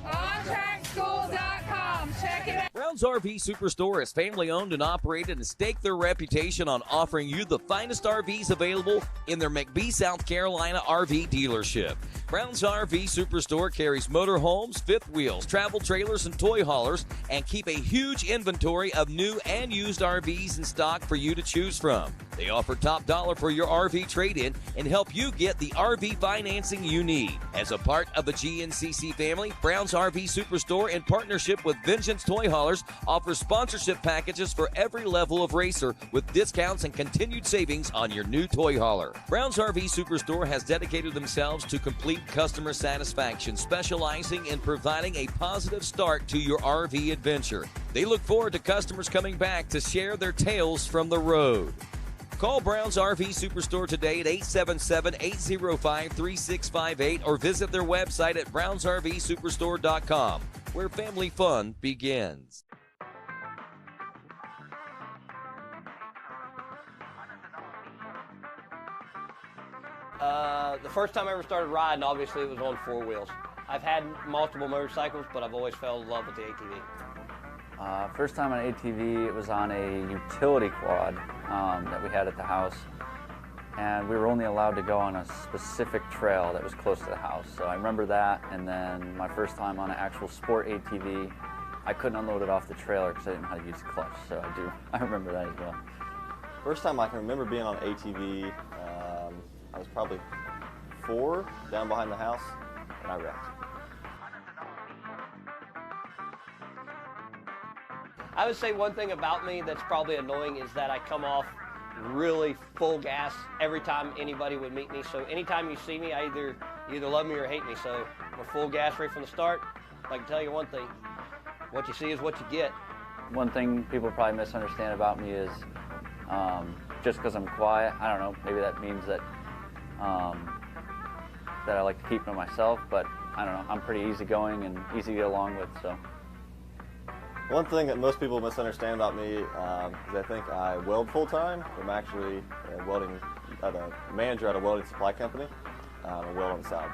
OnTrackSchool.com. Check it out. Brown's RV Superstore is family owned and operated and stake their reputation on offering you the finest RVs available in their McBee, South Carolina RV dealership. Brown's RV Superstore carries motorhomes, fifth wheels, travel trailers, and toy haulers, and keep a huge inventory of new and used RVs in stock for you to choose from. They offer top dollar for your RV trade-in and help you get the RV financing you need. As a part of the GNCC family, Brown's RV Superstore, in partnership with Vengeance Toy Haulers, offers sponsorship packages for every level of racer with discounts and continued savings on your new toy hauler. Brown's RV Superstore has dedicated themselves to complete customer satisfaction, specializing in providing a positive start to your RV adventure. They look forward to customers coming back to share their tales from the road. Call Brown's RV Superstore today at 877-805-3658 or visit their website at brownsrvsuperstore.com, where family fun begins. The first time I ever started riding, obviously, it was on four wheels. I've had multiple motorcycles, but I've always fell in love with the ATV. First time on an ATV, it was on a utility quad that we had at the house. And we were only allowed to go on a specific trail that was close to the house. So I remember that, and then my first time on an actual sport ATV, I couldn't unload it off the trailer because I didn't know how to use the clutch. So I remember that as well. First time I can remember being on an ATV, I was probably 4, down behind the house, and I wrecked. I would say one thing about me that's probably annoying is that I come off really full gas every time anybody would meet me. So anytime you see me, you either love me or hate me. So I'm a full gas right from the start. I can tell you one thing, what you see is what you get. One thing people probably misunderstand about me is just because I'm quiet, I don't know, maybe that means that that I like to keep to myself, but I don't know, I'm pretty easygoing and easy to get along with, so. One thing that most people misunderstand about me is I think I weld full-time. I'm actually a manager at a welding supply company. I weld on the side.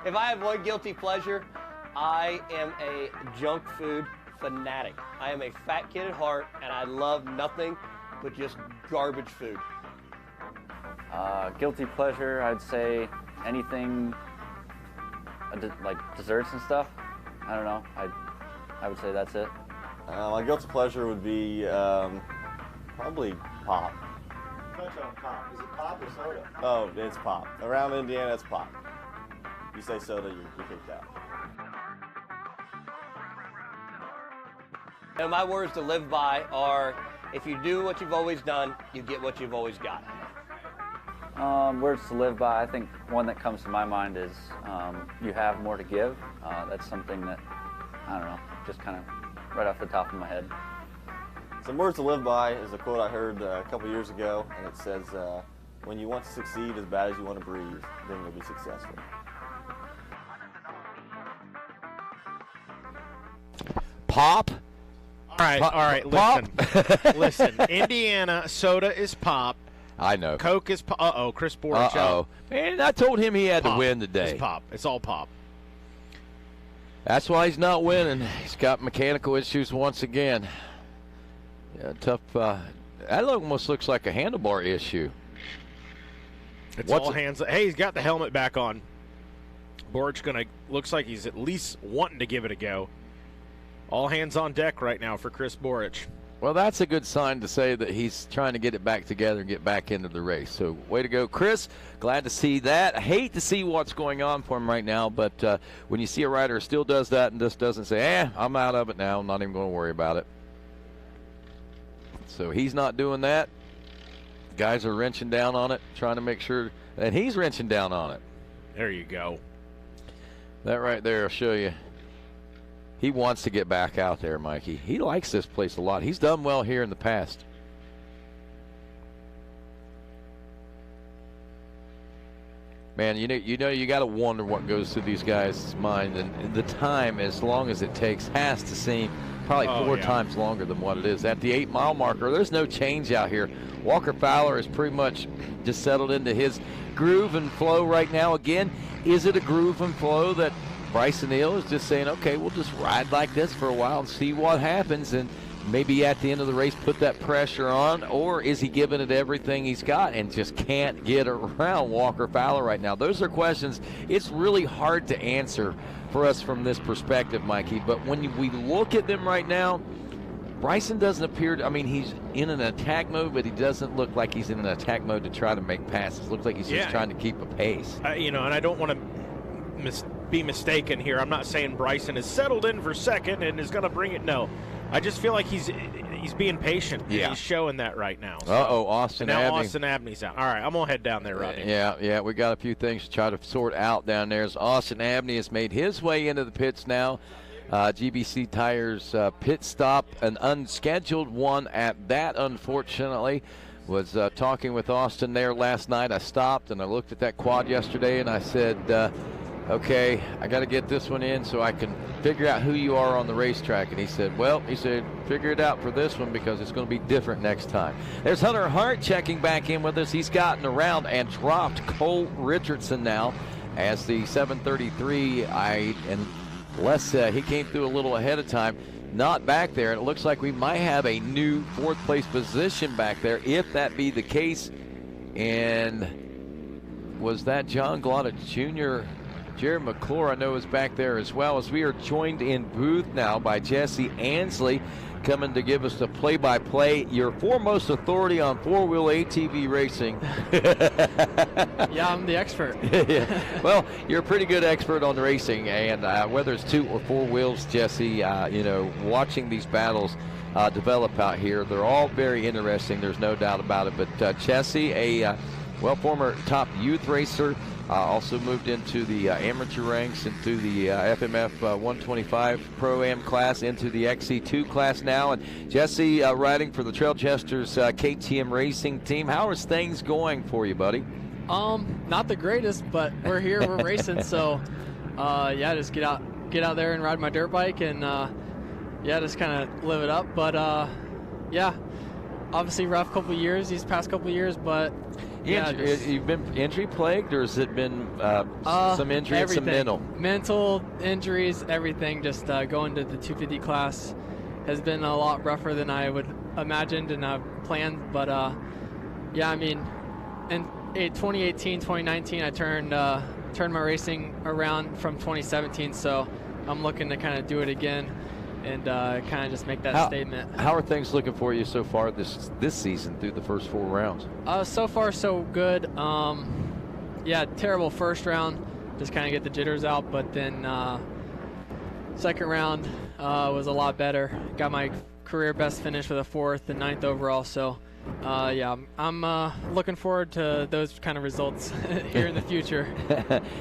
If I have one guilty pleasure, I am a junk food fanatic. I am a fat kid at heart, and I love nothing but just garbage food. Guilty pleasure, I'd say anything like desserts and stuff. I don't know. I would say that's it. My guilty pleasure would be probably pop. Touch on pop. Is it pop or soda? Oh, it's pop. Around Indiana, it's pop. You say soda, you're kicked out. And my words to live by are, if you do what you've always done, you get what you've always got. Words to live by, I think one that comes to my mind is you have more to give. That's something that, I don't know, just kind of right off the top of my head. Some words to live by is a quote I heard a couple years ago, and it says, when you want to succeed as bad as you want to breathe, then you'll be successful. Pop? All right, listen. Listen, Indiana soda is pop. I know. Coke is Chris Borich. Uh-oh. Man, I told him he had pop. to win today. It's pop. It's all pop. That's why he's not winning. He's got mechanical issues once again. Yeah, tough. That almost looks like a handlebar issue. It's all hands. Hey, he's got the helmet back on. Borich looks like he's at least wanting to give it a go. All hands on deck right now for Chris Borich. Well, that's a good sign to say that he's trying to get it back together and get back into the race. So, way to go, Chris. Glad to see that. I hate to see what's going on for him right now, but when you see a rider who still does that and just doesn't say, I'm out of it now, I'm not even going to worry about it. So, he's not doing that. Guys are wrenching down on it, trying to make sure, and he's wrenching down on it. There you go. That right there will show you. He wants to get back out there, Mikey. He likes this place a lot. He's done well here in the past. Man, you got to wonder what goes through these guys' mind, and the time, as long as it takes, has to seem probably four times longer than what it is. At the 8-mile marker, there's no change out here. Walker Fowler is pretty much just settled into his groove and flow right now. Again, is it a groove and flow that Bryson Neal is just saying, okay, we'll just ride like this for a while and see what happens, and maybe at the end of the race put that pressure on, or is he giving it everything he's got and just can't get around Walker Fowler right now? Those are questions it's really hard to answer for us from this perspective, Mikey, but when we look at them right now, Bryson doesn't appear to, he's in an attack mode, but he doesn't look like he's in an attack mode to try to make passes. Looks like he's just trying to keep a pace. And I don't want to be mistaken here. I'm not saying Bryson is settled in for second and is going to bring it. No. I just feel like he's being patient. Yeah. He's showing that right now. So. Austin Abney. Now Austin Abney's out. All right, I'm going to head down there, Rodney. Yeah, we got a few things to try to sort out down there. As Austin Abney has made his way into the pits now. GBC Tires pit stop, an unscheduled one at that, unfortunately. Was talking with Austin there last night. I stopped and I looked at that quad yesterday and I said, okay, I got to get this one in so I can figure out who you are on the racetrack. And he said, figure it out for this one because it's going to be different next time. There's Hunter Hart checking back in with us. He's gotten around and dropped Cole Richardson now as the 733. He came through a little ahead of time. Not back there, and it looks like we might have a new fourth place position back there, if that be the case. And was that John Glotta Jr.? Jared McClure, I know, is back there as well, as we are joined in booth now by Jesse Ansley, coming to give us the play-by-play, your foremost authority on four-wheel ATV racing. Yeah, I'm the expert. Yeah. Well, you're a pretty good expert on racing, and whether it's two or four wheels, Jesse, watching these battles develop out here, they're all very interesting, there's no doubt about it. But Jesse, a former top youth racer, also moved into the amateur ranks, into the FMF 125 Pro-Am class, into the XC2 class now. And Jesse, riding for the Trail Jesters KTM racing team. How is things going for you, buddy? Not the greatest, but we're here, we're racing. So, just get out there and ride my dirt bike and, just kind of live it up. But, obviously rough couple years, these past couple years, but you've been injury plagued, or has it been some injury and some mental injuries, everything? Just going to the 250 class has been a lot rougher than I would imagined and planned. But in 2018, 2019, I turned my racing around from 2017, so I'm looking to kind of do it again and kind of just make that statement. How are things looking for you so far this season through the first 4 rounds? So far so good. Terrible first round, just kind of get the jitters out, but then second round was a lot better. Got my career best finish with a 4th and 9th overall, so I'm looking forward to those kind of results here in the future.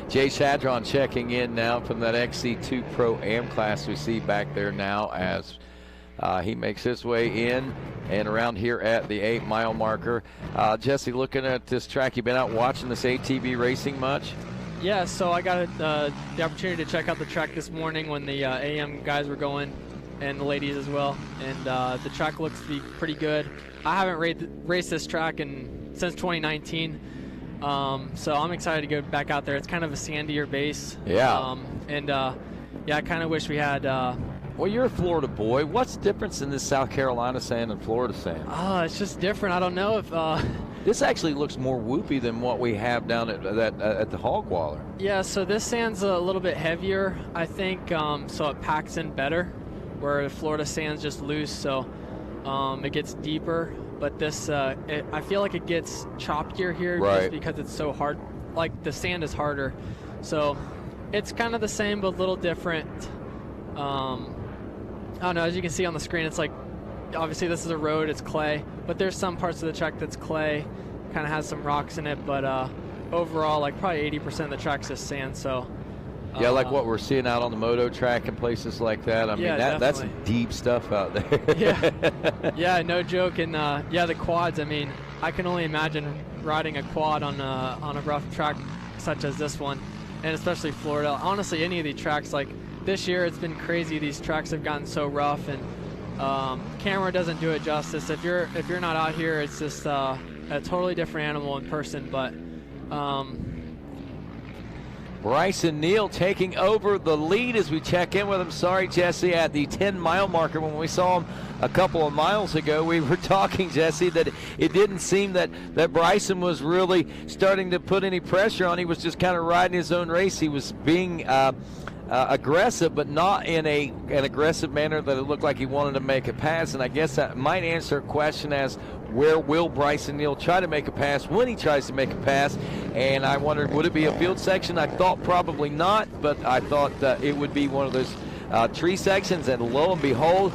Jay Shadron checking in now from that XC2 Pro-Am class we see back there now as he makes his way in and around here at the 8-mile marker. Jesse, looking at this track, you've been out watching this ATV racing much? Yeah, so I got the opportunity to check out the track this morning when the AM guys were going, and the ladies as well, and the track looks to be pretty good. I haven't raced this track in since 2019. So I'm excited to go back out there. It's kind of a sandier base. Yeah. I kind of wish we had. Well, you're a Florida boy. What's the difference in this South Carolina sand and Florida sand? It's just different. I don't know if. This actually looks more whoopy than what we have down at the Hog Waller. Yeah, so this sand's a little bit heavier, I think, so it packs in better, where the Florida sand's just loose, so it gets deeper. But this, I feel like it gets choppier here just because it's so hard. Like, the sand is harder. So it's kind of the same, but a little different. I don't know, as you can see on the screen, it's like, obviously this is a road, it's clay, but there's some parts of the track that's clay, kind of has some rocks in it, but overall, like probably 80% of the track's just sand, so. Yeah, like what we're seeing out on the moto track and places like that. I mean, that's deep stuff out there. Yeah, no joke. And the quads, I mean, I can only imagine riding a quad on a rough track such as this one, and especially Florida. Honestly, any of these tracks, like this year, it's been crazy. These tracks have gotten so rough, and camera doesn't do it justice. If you're not out here, it's just a totally different animal in person. But Bryson Neal taking over the lead as we check in with him. Sorry, Jesse, at the 10-mile marker. When we saw him a couple of miles ago, we were talking, Jesse, that it didn't seem that Bryson was really starting to put any pressure on. He was just kind of riding his own race. He was being aggressive, but not in an aggressive manner that it looked like he wanted to make a pass. And I guess that might answer a question as where will Bryson Neal try to make a pass when he tries to make a pass. And I wondered, would it be a field section? I thought probably not, but I thought it would be one of those tree sections, and lo and behold,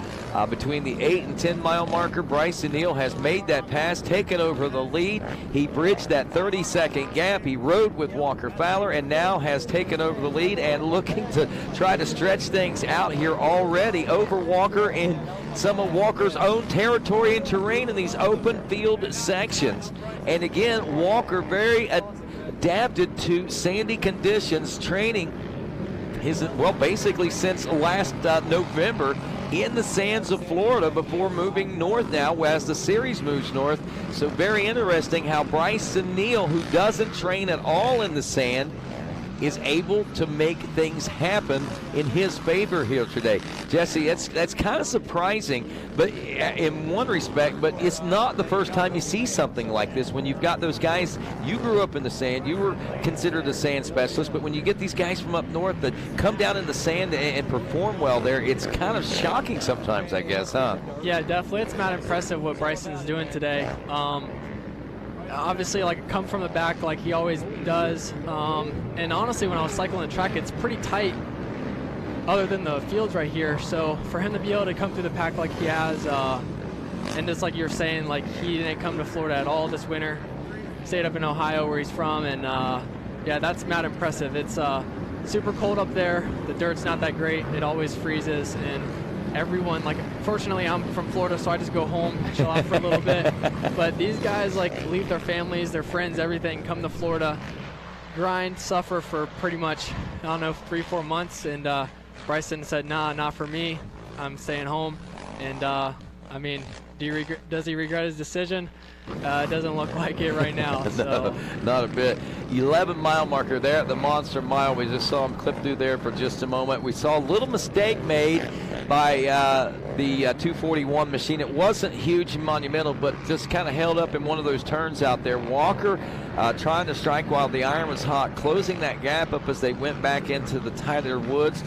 between the 8 and 10 mile marker, Bryson Neal has made that pass, taken over the lead. He bridged that 30-second gap. He rode with Walker Fowler and now has taken over the lead and looking to try to stretch things out here already over Walker in some of Walker's own territory and terrain in these open field sections. And again, Walker very adapted to sandy conditions, training basically since last November in the sands of Florida before moving north now as the series moves north. So very interesting how Bryson Neal, who doesn't train at all in the sand, is able to make things happen in his favor here today. Jesse, that's kind of surprising, but in one respect, but it's not the first time you see something like this when you've got those guys. You grew up in the sand, you were considered a sand specialist, but when you get these guys from up north that come down in the sand and perform well there, it's kind of shocking sometimes, I guess, huh? Yeah, definitely. It's not impressive what Bryson's doing today. Obviously, like, come from the back like he always does. And honestly, when I was cycling the track, it's pretty tight other than the fields right here. So for him to be able to come through the pack like he has, and just like you're saying, like, he didn't come to Florida at all this winter. Stayed up in Ohio where he's from, and yeah, that's not impressive. It's super cold up there. The dirt's not that great. It always freezes, and everyone, like, fortunately I'm from Florida, so I just go home and chill out for a little bit. But these guys, like, leave their families, their friends, everything, come to Florida, grind, suffer for pretty much, I don't know, 3-4 months. And Bryson said, nah, not for me. I'm staying home. And I mean, does he regret his decision? It doesn't look like it right now. So. No, not a bit. 11-mile marker there at the Monster Mile. We just saw him clip through there for just a moment. We saw a little mistake made by the 241 machine. It wasn't huge and monumental, but just kind of held up in one of those turns out there. Walker trying to strike while the iron was hot, closing that gap up as they went back into the tighter woods.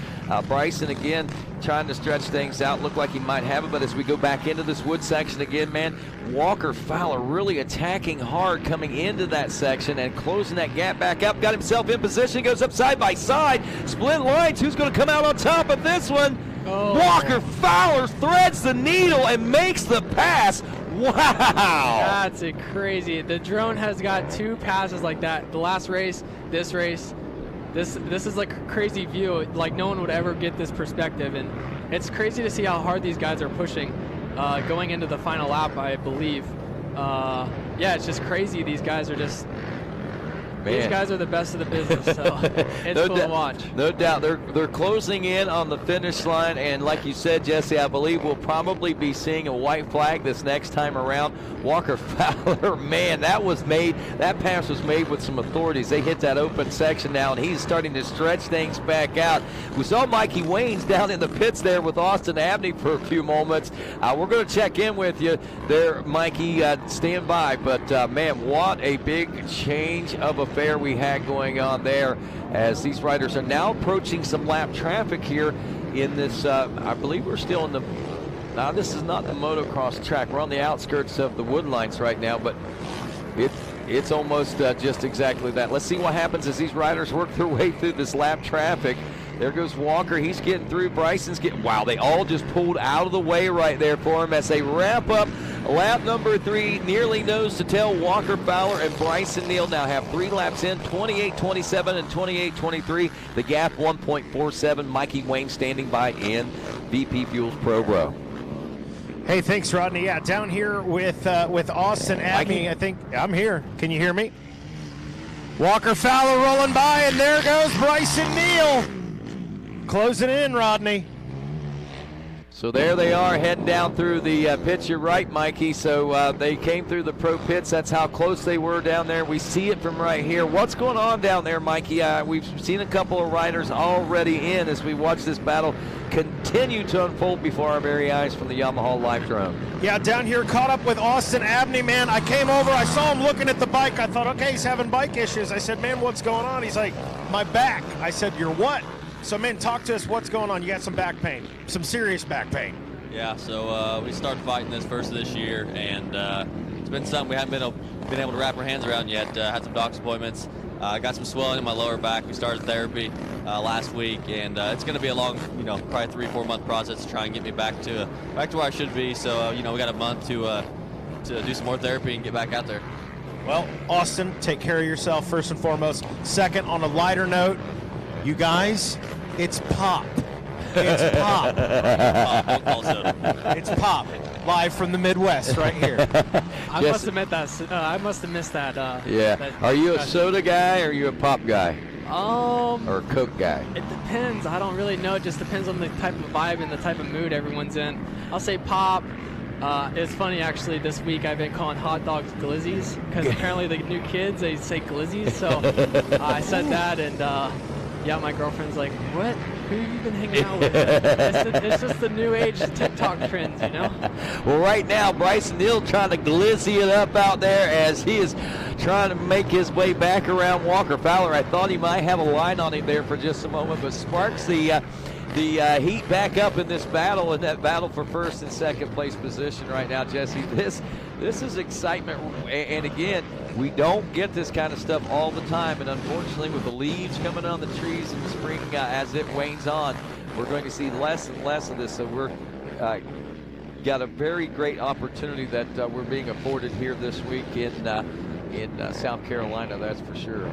Bryson again trying to stretch things out. Looked like he might have it, but as we go back into this wood section again, man, Walker Fowler really attacking hard coming into that section and closing that gap back up. Got himself in position, goes up side by side, split lines. Who's going to come out on top of this one? Oh. Walker Fowler threads the needle and makes the pass. Wow. That's crazy. The drone has got 2 passes like that. The last race, this race. This is like a crazy view. Like, no one would ever get this perspective, and it's crazy to see how hard these guys are pushing going into the final lap, I believe. Yeah, it's just crazy. These guys are just These guys are the best of the business, so it's cool to watch. No doubt. They're closing in on the finish line, and like you said, Jesse, I believe we'll probably be seeing a white flag this next time around. Walker Fowler, man, that pass was made with some authorities. They hit that open section now, and he's starting to stretch things back out. We saw Mikey Waynes down in the pits there with Austin Abney for a few moments. We're going to check in with you there, Mikey. Stand by. But, man, what a big change of affair we had going on there as these riders are now approaching some lap traffic here in this, I believe we're still in the, now this is not the motocross track. We're on the outskirts of the Woodlines right now, but it's almost just exactly that. Let's see what happens as these riders work their way through this lap traffic. There goes Walker. He's getting through. Bryson's getting, wow, they all just pulled out of the way right there for him as they wrap up lap number 3, nearly nose to tail. Walker Fowler and Bryson Neal now have 3 laps in, 28-27 and 28-23. The gap 1.47. Mikey Wayne standing by in VP Fuels Pro Row. Hey, thanks, Rodney. Yeah, down here with Austin Abney. I think I'm here. Can you hear me? Walker Fowler rolling by, and there goes Bryson Neal. Closing in, Rodney. So there they are heading down through the pits. You're right, Mikey. So they came through the pro pits. That's how close they were down there. We see it from right here. What's going on down there, Mikey? We've seen a couple of riders already in as we watch this battle continue to unfold before our very eyes from the Yamaha Live Drone. Yeah, down here caught up with Austin Abney, man. I came over, I saw him looking at the bike. I thought, okay, he's having bike issues. I said, man, what's going on? He's like, my back. I said, your what? So, man, talk to us. What's going on? You got some back pain, some serious back pain. Yeah, so we started fighting this first of this year, and it's been something we haven't been able to wrap our hands around yet. Had some doctor's appointments. I got some swelling in my lower back. We started therapy last week, and it's going to be a long, probably 3-4 month process to try and get me back to where I should be. So, we got a month to do some more therapy and get back out there. Well, Austin, take care of yourself first and foremost. Second, on a lighter note, you guys, it's pop. It's pop. It's pop. Live from the Midwest right here. I must have missed that. Yeah. Are you a soda guy or are you a pop guy? Or a Coke guy? It depends. I don't really know. It just depends on the type of vibe and the type of mood everyone's in. I'll say pop. It's funny, actually, this week I've been calling hot dogs glizzies because apparently the new kids, they say glizzies. So I said that, and yeah, my girlfriend's like, what? Who have you been hanging out with? It's just the new age TikTok trends, Well, right now, Bryson Neal trying to glizzy it up out there as he is trying to make his way back around Walker Fowler. I thought he might have a line on him there for just a moment, but sparks the heat back up in this battle, and that battle for first and second place position right now, Jesse. This is excitement, and again, we don't get this kind of stuff all the time, and unfortunately with the leaves coming on the trees in the spring as it wanes on, we're going to see less and less of this. So we're got a very great opportunity that we're being afforded here this week in South Carolina, that's for sure.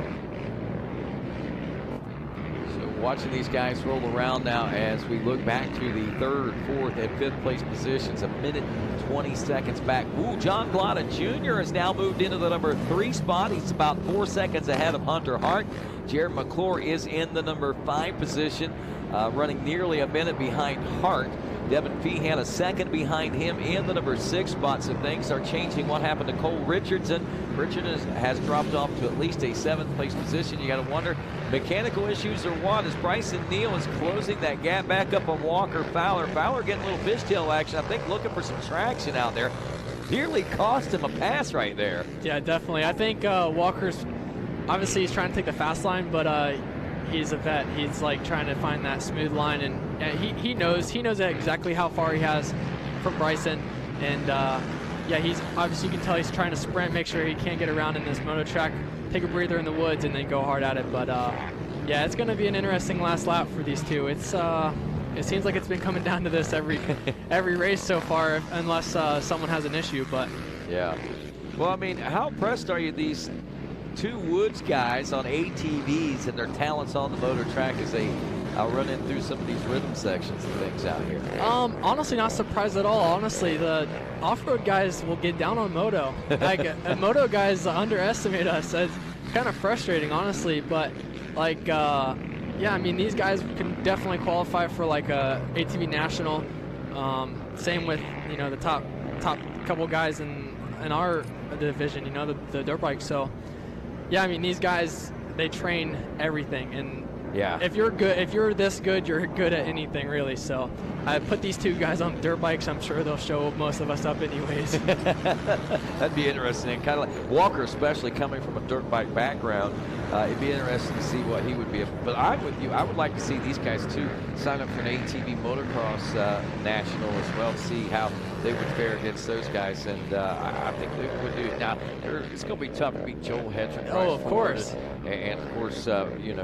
Watching these guys roll around now as we look back to the 3rd, 4th, and 5th place positions, a minute 20 seconds back. Ooh, John Glotta Jr. has now moved into the number 3 spot. He's about 4 seconds ahead of Hunter Hart. Jared McClure is in the number 5 position, running nearly a minute behind Hart. Devin Feehan a second behind him in the number 6 spot. So things are changing. What happened to Cole Richardson? Richardson has dropped off to at least a 7th place position. You got to wonder, mechanical issues or what, as Bryson Neal is closing that gap back up on Walker Fowler. Fowler getting a little fishtail action, I think, looking for some traction out there. Nearly cost him a pass right there. Yeah, definitely. I think Walker's, obviously he's trying to take the fast line, but he's a vet. He's like trying to find that smooth line, and he knows exactly how far he has from Bryson, and yeah, he's obviously, you can tell he's trying to sprint, make sure he can't get around in this moto track, take a breather in the woods, and then go hard at it. But yeah, it's going to be an interesting last lap for these two. It seems like it's been coming down to this every race so far, unless someone has an issue. But yeah, well, I mean, how impressed are you these two Woods guys on ATVs and their talents on the motor track as they run in through some of these rhythm sections and things out here? Honestly, not surprised at all. Honestly, the off-road guys will get down on moto. Like moto guys underestimate us. kind of frustrating, honestly. But like, yeah, I mean, these guys can definitely qualify for like a ATV national. Same with the top couple guys in our division, the dirt bike. So yeah, I mean, these guys, they train everything, and yeah, if you're this good, you're good at anything really. So I put these two guys on dirt bikes. I'm sure they'll show most of us up anyways. That'd be interesting. Kind of like Walker, especially coming from a dirt bike background. It'd be interesting to see what he would be. But I'm with you. I would like to see these guys too sign up for an ATV motocross national as well to see how they would fare against those guys. And I think they would do it. Now it's going to be tough to beat Joel Hedrick. Oh, of course. And of course, you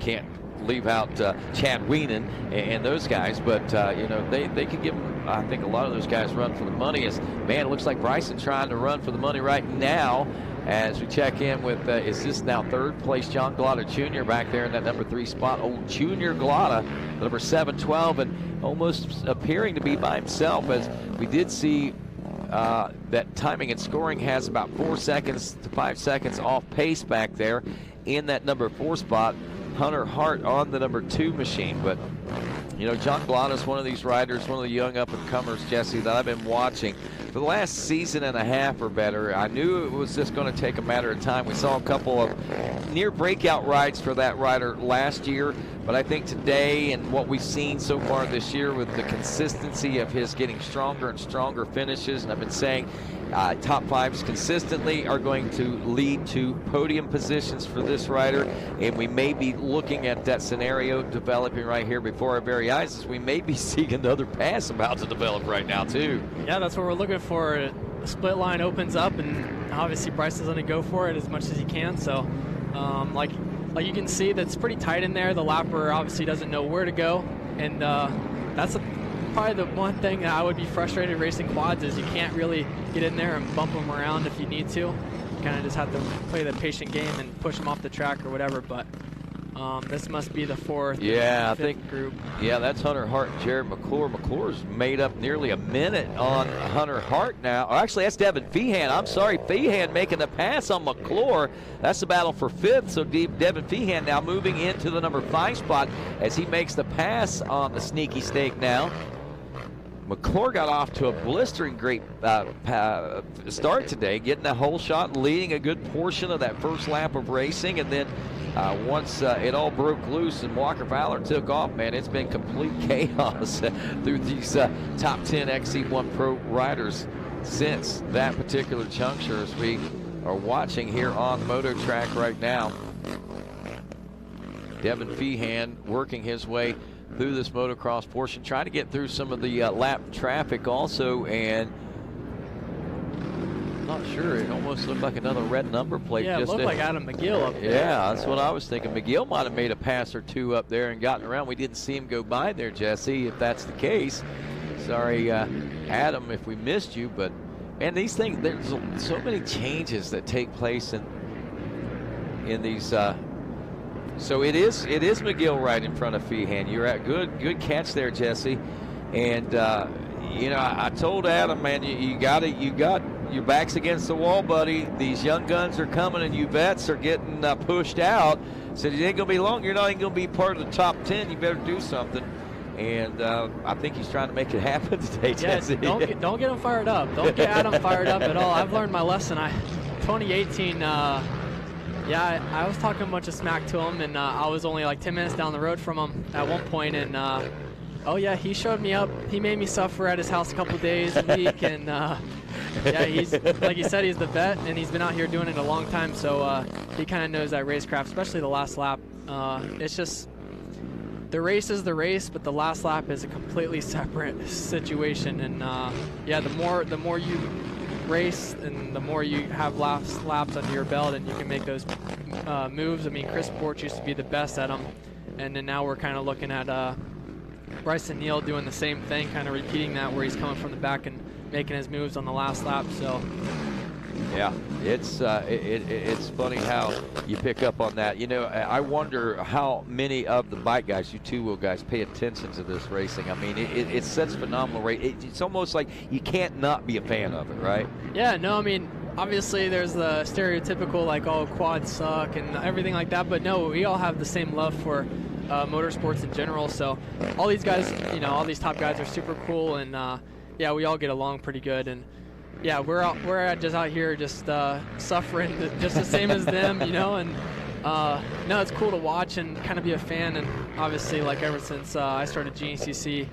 can't leave out Chad Weenan and those guys, but they could give them, I think, a lot of those guys run for the money. It looks like Bryson trying to run for the money right now as we check in with is this now third place John Glotta Jr. back there in that number 3 spot. Old Junior Glotta, number 712, and almost appearing to be by himself, as we did see that timing and scoring has about 4 seconds to 5 seconds off pace back there in that number 4 spot. Hunter Hart on the number 2 machine. But John Glotta is one of these riders, one of the young up-and-comers, Jesse, that I've been watching for the last season and a half or better. I knew it was just going to take a matter of time. We saw a couple of near breakout rides for that rider last year, but I think today and what we've seen so far this year with the consistency of his getting stronger and stronger finishes, and I've been saying top 5s consistently are going to lead to podium positions for this rider, and we may be looking at that scenario developing right here before our very eyes, as we may be seeing another pass about to develop right now too. Yeah, that's what we're looking for. The split line opens up, and obviously Bryson's going to go for it as much as he can. So like you can see, that's pretty tight in there. The lapper obviously doesn't know where to go, and that's probably the one thing that I would be frustrated racing quads is you can't really get in there and bump them around if you need to. You kind of just have to play the patient game and push them off the track or whatever. But this must be the 4th. Yeah, I think group. Yeah, that's Hunter Hart and Jared McClure. McClure's made up nearly a minute on Hunter Hart now. Oh, actually, that's Devin Feehan. I'm sorry, Feehan making the pass on McClure. That's the battle for 5th. So Devin Feehan now moving into the number 5 spot as he makes the pass on the sneaky stake now. McClure got off to a blistering great start today, getting a whole shot, leading a good portion of that first lap of racing, and then once it all broke loose and Walker Fowler took off, man, it's been complete chaos through these top 10 XC1 Pro riders since that particular juncture, as we are watching here on the moto track right now. Devin Feehan working his way through this motocross portion, trying to get through some of the lap traffic also, and not sure, it almost looked like another red number plate. Yeah, it looked like Adam McGill up there. Yeah, that's what I was thinking. McGill might have made a pass or two up there and gotten around. We didn't see him go by there, Jesse, if that's the case. Sorry, Adam, if we missed you, but man, these things, there's so many changes that take place in these so it is McGill right in front of Feehan. You're at good catch there, Jesse. And I told Adam, man, you got your back's against the wall, buddy. These young guns are coming, and you vets are getting pushed out. Said it ain't gonna be long. You're not even gonna be part of the top 10. You better do something. And I think he's trying to make it happen today, Jesse. Yeah, don't get him fired up. Don't get Adam fired up at all. I've learned my lesson. 2018. Yeah, I was talking a bunch of smack to him, and I was only like 10 minutes down the road from him at one point, and oh yeah, he showed me up. He made me suffer at his house a couple days a week, and yeah, he's, like you said, he's the vet, and he's been out here doing it a long time, so he kind of knows that racecraft, especially the last lap. It's just, the race is the race, but the last lap is a completely separate situation, and yeah, the more you race and the more you have laps under your belt and you can make those moves. I mean, Chris Porch used to be the best at them, and then now we're kind of looking at Bryson Neal doing the same thing, kind of repeating that, where he's coming from the back and making his moves on the last lap. So yeah, it's funny how you pick up on that. I wonder how many of the bike guys, you two-wheel guys, pay attention to this racing. I mean, it's such phenomenal race. It's almost like you can't not be a fan of it, right? Yeah, no, I mean, obviously there's the stereotypical like, oh, quads suck and everything like that, but no, we all have the same love for motorsports in general. So all these guys, you know, all these top guys are super cool, and yeah, we all get along pretty good. And yeah, we're just out here just suffering just the same as them, you know. And no, it's cool to watch and kind of be a fan. And obviously, like ever since I started GNCC,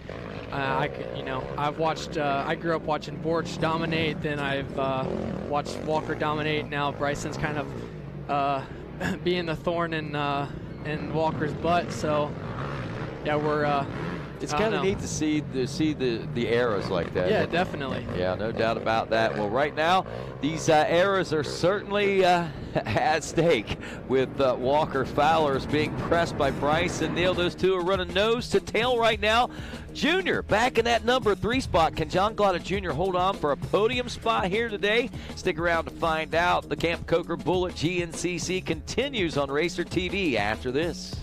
I've watched. I grew up watching Borch dominate. Then I've watched Walker dominate. Now Bryson's kind of being the thorn in Walker's butt. So yeah, we're. It's kind of neat to see the eras like that. Yeah, definitely. Yeah, no doubt about that. Well, right now, these eras are certainly at stake with Walker Fowler's being pressed by Bryson Neal. Those two are running nose to tail right now. Junior back in that number 3 spot. Can John Glotta Jr. hold on for a podium spot here today? Stick around to find out. The Camp Coker Bullet GNCC continues on Racer TV after this.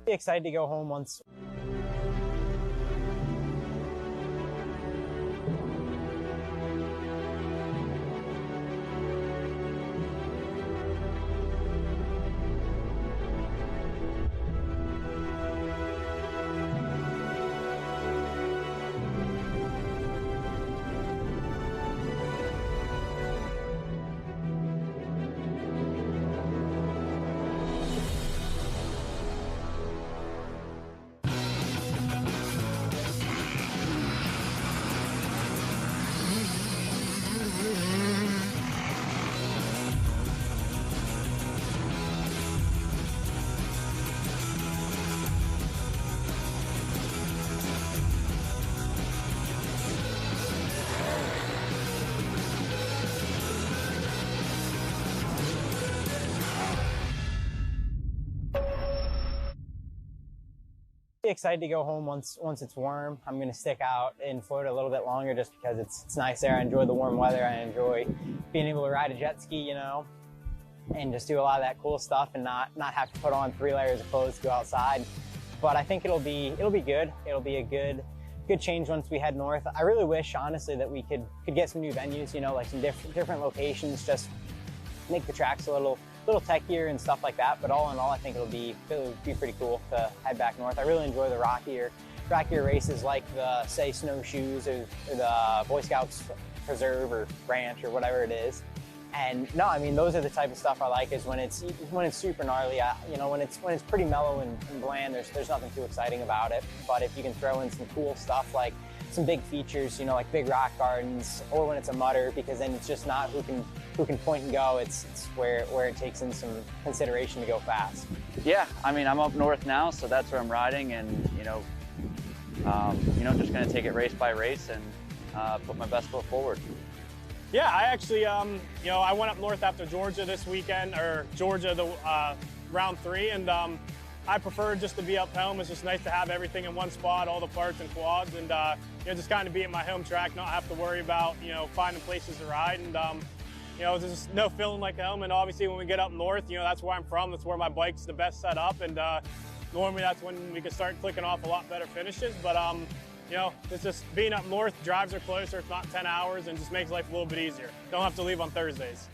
Excited to go home once. Excited to go home once it's warm. I'm going to stick out in Florida a little bit longer just because it's nice there. I enjoy the warm weather. I enjoy being able to ride a jet ski, you know, and just do a lot of that cool stuff and not have to put on 3 layers of clothes to go outside. But I think it'll be good. It'll be a good change once we head north. I really wish, honestly, that we could get some new venues, you know, like some different locations, just make the tracks a little techier and stuff like that. But all in all, I think it'll be pretty cool to head back north. I really enjoy the rockier races like the, say, snowshoes or the Boy Scouts Preserve or Ranch or whatever it is. And no, I mean, those are the type of stuff I like, is when it's super gnarly. You know, when it's pretty mellow and bland, there's nothing too exciting about it. But if you can throw in some cool stuff like some big features, you know, like big rock gardens, or when it's a mudder, because then it's just not who can point and go. It's where it takes in some consideration to go fast. Yeah, I mean, I'm up north now, so that's where I'm riding, and just going to take it race by race and put my best foot forward. Yeah, I actually, I went up north after Georgia this weekend, or Georgia, the round 3, and I prefer just to be up home. It's just nice to have everything in one spot, all the parts and quads, and just kind of be at my home track, not have to worry about finding places to ride, and there's just no feeling like home. And obviously, when we get up north, that's where I'm from. That's where my bike's the best set up, and normally that's when we can start clicking off a lot better finishes. But it's just being up north, drives are closer, it's not 10 hours, and just makes life a little bit easier. Don't have to leave on Thursdays.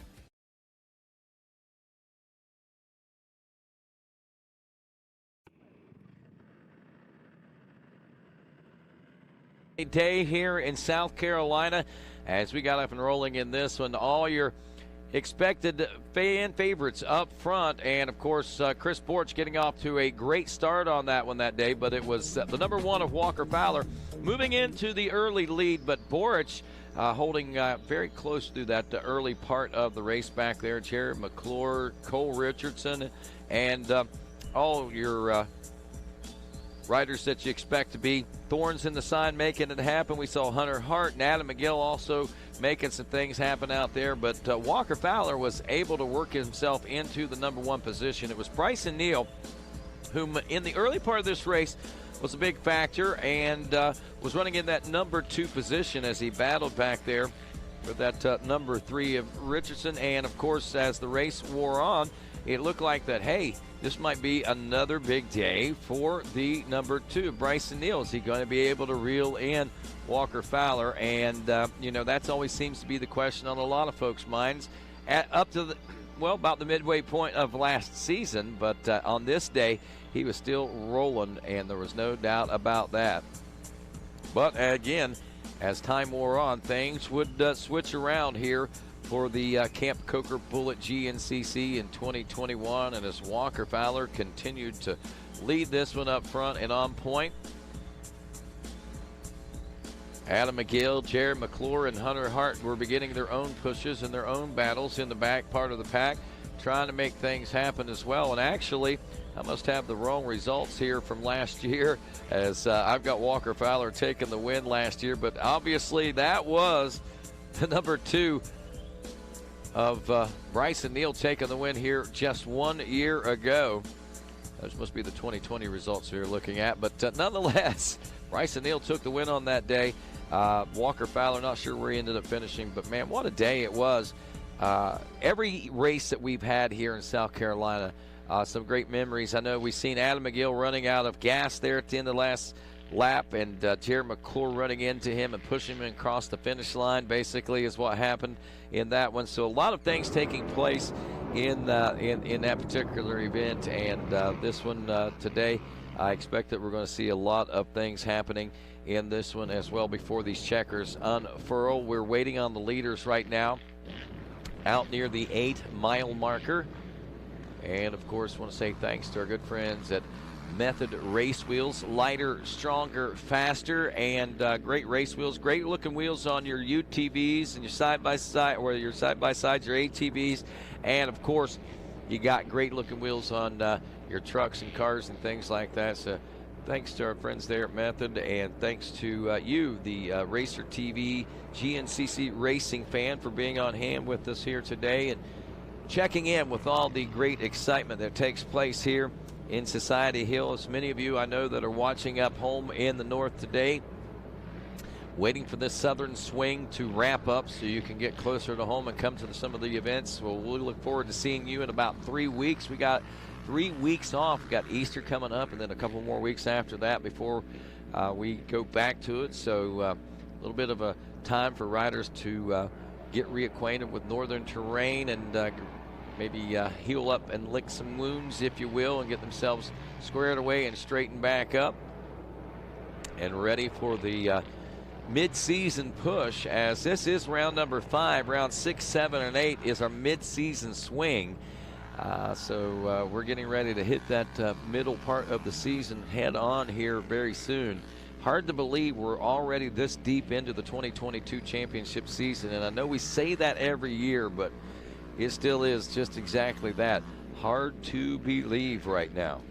Day here in South Carolina as we got up and rolling in this one. All your expected fan favorites up front, and of course Chris Borch getting off to a great start on that one that day, but it was the number 1 of Walker Fowler moving into the early lead, but Borch holding very close to that early part of the race back there. Jared McClure, Cole Richardson, and all your riders that you expect to be thorns in the sign making it happen. We saw Hunter Hart and Adam McGill also making some things happen out there, but Walker Fowler was able to work himself into the number 1 position. It was Bryson Neal, whom in the early part of this race was a big factor and was running in that number 2 position as he battled back there for that number 3 of Richardson. And, of course, as the race wore on, it looked like that, hey, this might be another big day for the number 2, Bryson Neal. Is he going to be able to reel in Walker Fowler? And, that's always seems to be the question on a lot of folks' minds. Up to about the midway point of last season, but on this day, he was still rolling, and there was no doubt about that. But, again, as time wore on, things would switch around here for the Camp Coker Bullet GNCC in 2021, and as Walker Fowler continued to lead this one up front and on point, Adam McGill, Jared McClure, and Hunter Hart were beginning their own pushes and their own battles in the back part of the pack, trying to make things happen as well. And actually, I must have the wrong results here from last year, as I've got Walker Fowler taking the win last year, but obviously that was the number 2 of Bryson Neal taking the win here just 1 year ago. Those must be the 2020 results we're looking at, but nonetheless, Bryson Neal took the win on that day. Walker Fowler, not sure where he ended up finishing, but man, what a day it was. Every race that we've had here in South Carolina, some great memories. I know we've seen Adam McGill running out of gas there at the end of the last lap, and Jared McClure running into him and pushing him across the finish line, basically, is what happened in that one. So a lot of things taking place in that particular event, and this one today, I expect that we're going to see a lot of things happening in this one as well before these checkers unfurl. We're waiting on the leaders right now out near the 8-mile marker. And, of course, want to say thanks to our good friends at Method Race Wheels. Lighter, stronger, faster, and great race wheels. Great looking wheels on your UTVs and your side-by-side, or your side-by-sides, your ATVs. And, of course, you got great looking wheels on your trucks and cars and things like that. So thanks to our friends there at Method, and thanks to you, the Racer TV GNCC racing fan, for being on hand with us here today and checking in with all the great excitement that takes place here in Society Hill. As many of you I know that are watching up home in the north today, waiting for this southern swing to wrap up so you can get closer to home and come to some of the events. Well, we look forward to seeing you in about 3 weeks. We got 3 weeks off. We got Easter coming up, and then a couple more weeks after that before we go back to it. So a little bit of a time for riders to get reacquainted with northern terrain and maybe heal up and lick some wounds, if you will, and get themselves squared away and straightened back up and ready for the mid-season push, as this is round number 5. Round 6, 7, and 8 is our mid-season swing. So we're getting ready to hit that middle part of the season head on here very soon. Hard to believe we're already this deep into the 2022 championship season, and I know we say that every year, but it still is just exactly that. Hard to believe right now.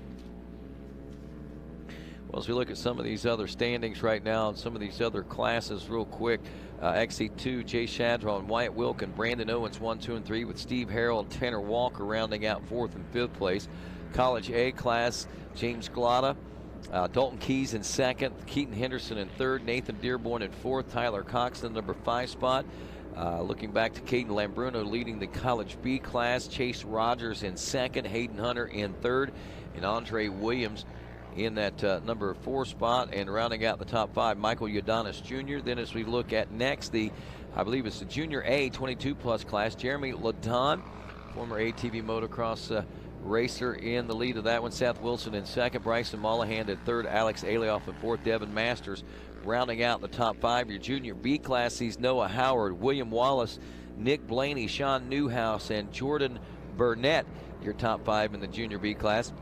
Well, as we look at some of these other standings right now and some of these other classes real quick, XC2, Jay Shadwell and Wyatt Wilkin, Brandon Owens 1, 2, and 3 with Steve Harrell and Tanner Walker rounding out 4th and 5th place. College A class, James Glotta, Dalton Keys in 2nd, Keaton Henderson in 3rd, Nathan Dearborn in 4th, Tyler Cox in the number 5 spot. Looking back to Caden Lambruno leading the College B class, Chase Rogers in 2nd, Hayden Hunter in 3rd, and Andre Williams in that number 4 spot. And rounding out the top 5, Michael Udonis Jr. Then as we look at next, I believe it's the Junior A 22-plus class, Jeremy Ladon, former ATV motocross racer, in the lead of that one. Seth Wilson in 2nd, Bryson Mollahan in 3rd, Alex Alioff in 4th, Devin Masters rounding out the top 5. Your Junior B class sees Noah Howard, William Wallace, Nick Blaney, Sean Newhouse, and Jordan Burnett, your top 5 in the Junior B class.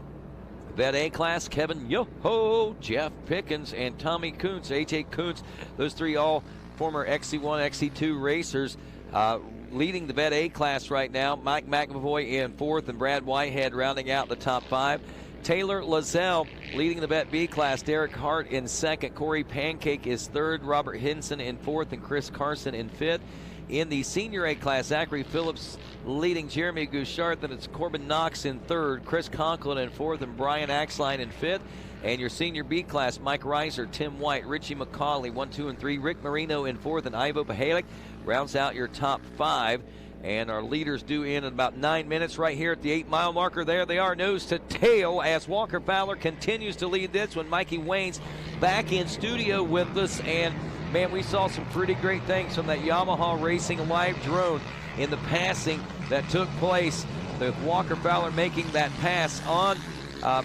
That A class, Kevin Yoho, Jeff Pickens, and Tommy Kuntz, AJ Kuntz. Those 3 all former XC1, XC2 racers. Leading the Vet A class right now, Mike McAvoy in 4th, and Brad Whitehead rounding out the top 5. Taylor Lazelle leading the Vet B class, Derek Hart in 2nd, Corey Pancake is 3rd, Robert Hinson in 4th, and Chris Carson in 5th. In the Senior A class, Zachary Phillips leading Jeremy Gouchard. Then it's Corbin Knox in third, Chris Conklin in fourth, and Brian Axline in fifth. And your Senior B class, Mike Reiser, Tim White, Richie McCauley, 1, 2, and 3. Rick Marino in fourth, and Ivo Pahalik rounds out your top 5. And our leaders due in about 9 minutes right here at the 8-mile marker. There they are, nose to tail, as Walker Fowler continues to lead this when Mikey Wayne's back in studio with us. And man, we saw some pretty great things from that Yamaha Racing live drone in the passing that took place, with Walker Fowler making that pass on